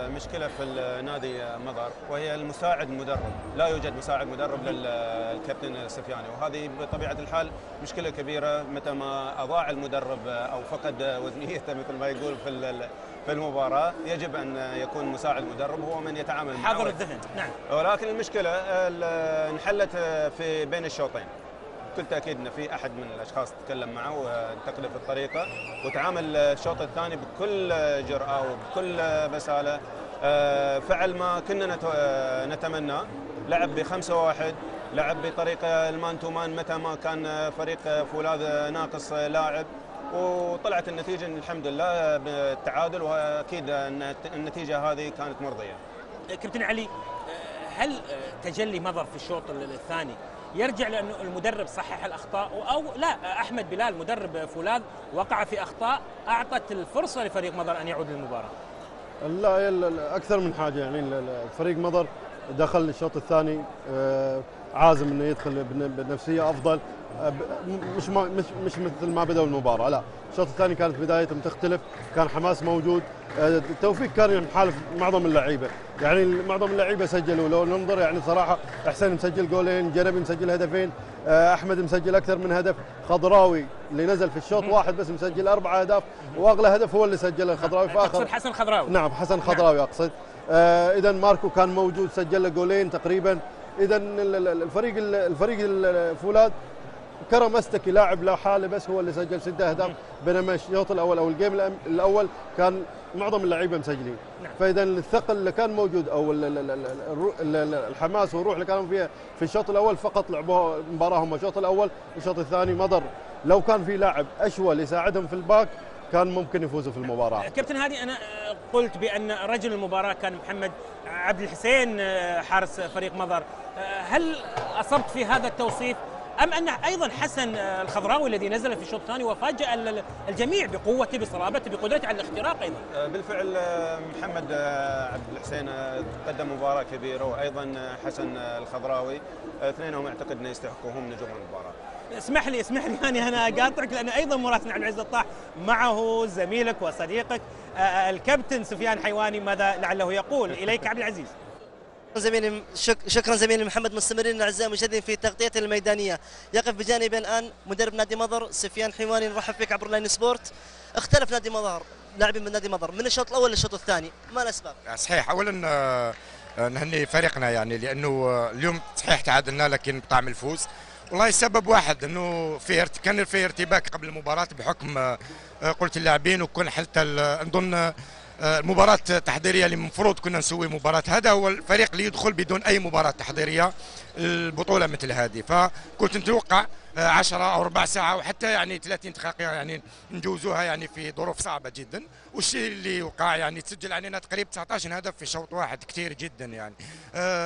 المشكلة في النادي مضر وهي المساعد مدرب، لا يوجد مساعد مدرب للكابتن السفياني، وهذه بطبيعة الحال مشكلة كبيرة. متى ما أضاع المدرب أو فقد وزنيته مثل ما يقول في المباراة، يجب أن يكون مساعد مدرب هو من يتعامل معه حاضر الذهن. نعم. ولكن المشكلة انحلت في بين الشوطين. بكل تأكيد أن في أحد من الأشخاص تكلم معه وانتقده في الطريقة، وتعامل الشوط الثاني بكل جرأة وبكل بسالة، فعل ما كنا نتمناه. لعب ب5-1، لعب بطريقة المان تو مان متى ما كان فريق فولاذ ناقص لاعب، وطلعت النتيجة الحمد لله بالتعادل، وأكيد أن النتيجة هذه كانت مرضية. كابتن علي، هل تجلي مضر في الشوط الثاني يرجع لأنه المدرب صحح الأخطاء، أو لا أحمد بلال مدرب فولاذ وقع في أخطاء أعطت الفرصة لفريق مضر أن يعود للمباراة؟ لا، اكثر من حاجه. يعني الفريق مضر دخل الشوط الثاني عازم انه يدخل بنفسيه افضل، مش مثل ما بدأوا المباراه. لا، الشوط الثاني كانت بدايتهم تختلف، كان حماس موجود. التوفيق كان محالف معظم اللعيبه، يعني معظم اللعيبه سجلوا. لو ننظر يعني صراحه حسين مسجل جولين، جنبي مسجل هدفين، احمد مسجل اكثر من هدف، خضراوي اللي نزل في الشوط واحد بس مسجل 4 أهداف، واغلى هدف هو اللي سجله الخضراوي في اخر. تقصد حسن خضراوي؟ نعم، حسن خضراوي اقصد. اذا ماركو كان موجود سجل له جولين تقريبا. اذا الفريق الفولاذ كرم استكي لاعب له حاله بس هو اللي سجل 6 أهداف، بينما الشوط الاول او الجيم الاول كان معظم اللعيبه مسجلين. فاذا الثقل اللي كان موجود او الحماس والروح اللي كانوا فيها في الشوط الاول فقط لعبوها المباراه هم الشوط الاول. والشوط الثاني مضر لو كان في لاعب اشول يساعدهم في الباك كان ممكن يفوزوا في المباراه. كابتن هادي، انا قلت بان رجل المباراه كان محمد عبد الحسين حارس فريق مضر، هل اصبت في هذا التوصيف ام ان ايضا حسن الخضراوي الذي نزل في الشوط الثاني وفاجأ الجميع بقوته بصلابته بقدرته على الاختراق؟ ايضا بالفعل محمد عبد الحسين قدم مباراه كبيره، وايضا حسن الخضراوي، اثنينهم اعتقد ان يستحقوهم نجوم المباراه. اسمح لي انا اقاطعك، لانه ايضا مراسلنا عبد العزيز الطاح معه زميلك وصديقك الكابتن سفيان حيواني، ماذا لعله يقول؟ اليك عبد العزيز. شكرا زميلي محمد. مستمرين اعزائي المشاهدين في تغطية الميدانيه. يقف بجانبي الان مدرب نادي مضر سفيان حيواني، نرحب فيك عبر لاين سبورت. اختلف نادي مضر، لاعبين من نادي مضر من الشوط الاول للشوط الثاني، ما الاسباب؟ صحيح، اولا نهني فريقنا يعني لانه اليوم صحيح تعادلنا لكن بطعم الفوز. والله السبب واحد، انه كان في ارتباك قبل المباراه بحكم قلة اللاعبين، وكنا حتى نظن المباراة التحضيرية اللي المفروض كنا نسوي مباراة، هذا هو الفريق اللي يدخل بدون أي مباراة تحضيرية البطولة مثل هذه. فكنت نتوقع 10 أو ربع ساعة وحتى يعني 30 دقيقة يعني نجوزوها يعني في ظروف صعبة جدا. والشيء اللي وقع يعني تسجل علينا تقريبا 19 هدف في شوط واحد، كثير جدا يعني.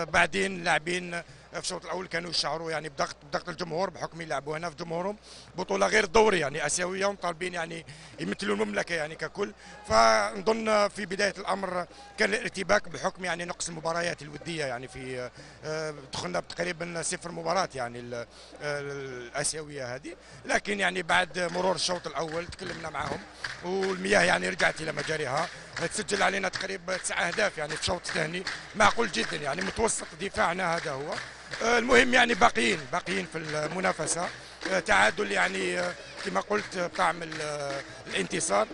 بعدين اللاعبين في الشوط الاول كانوا يشعروا يعني بضغط الجمهور بحكم يلعبوا هنا في جمهورهم بطوله غير دوري يعني اسيويه، وطالبين يعني يمثلوا المملكه يعني ككل. فنظن في بدايه الامر كان الارتباك بحكم يعني نقص المباريات الوديه، يعني في دخلنا تقريبا 0 مباراه يعني الاسيويه هذه. لكن يعني بعد مرور الشوط الاول تكلمنا معهم والمياه يعني رجعت الى مجاريها، تسجل علينا تقريبا 9 أهداف يعني في الشوط الثاني، معقول جدا يعني متوسط دفاعنا هذا هو. المهم يعني باقيين في المنافسه، تعادل يعني كما قلت بطعم الانتصار.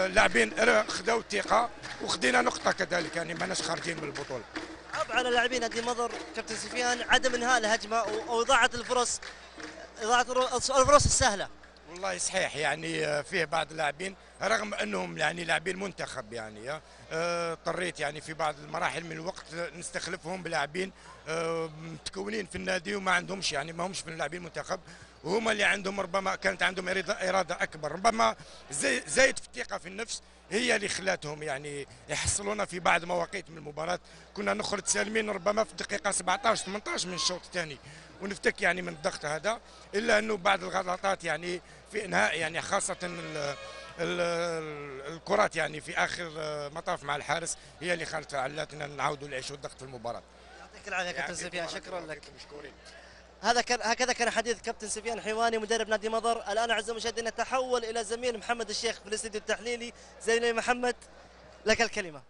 لاعبين خذوا الثقه وخدينا نقطه كذلك، يعني ماناش خارجين من البطوله. عيب على لاعبين نادي مضر كابتن سفيان عدم انهاء الهجمه او اضاعه الفرص السهله. والله صحيح، يعني فيه بعض اللاعبين رغم انهم يعني لاعبين منتخب يعني اضطريت يعني في بعض المراحل من الوقت نستخلفهم بلاعبين متكونين في النادي وما عندهمش يعني ما همش من لاعبين منتخب، وهم اللي عندهم ربما كانت عندهم إرادة أكبر، ربما زايد في الثقة في النفس هي اللي خلاتهم يعني يحصلونا في بعض مواقيت من المباراة. كنا نخرج سالمين ربما في الدقيقة 17 18 من الشوط الثاني ونفتك يعني من الضغط هذا، إلا أنه بعض الغلطات يعني في إنهاء يعني خاصة الكرات يعني في آخر مطاف مع الحارس هي اللي علتنا نعاودوا نعيشوا الضغط في المباراة. يعطيك العافية كابتن سفيان، شكرا لك. مشكورين. هكذا كان حديث كابتن سفيان حيواني مدرب نادي مضر. الآن أعزائي المشاهدين نتحول إلى زميل محمد الشيخ في الاستديو التحليلي. زميلي محمد لك الكلمة.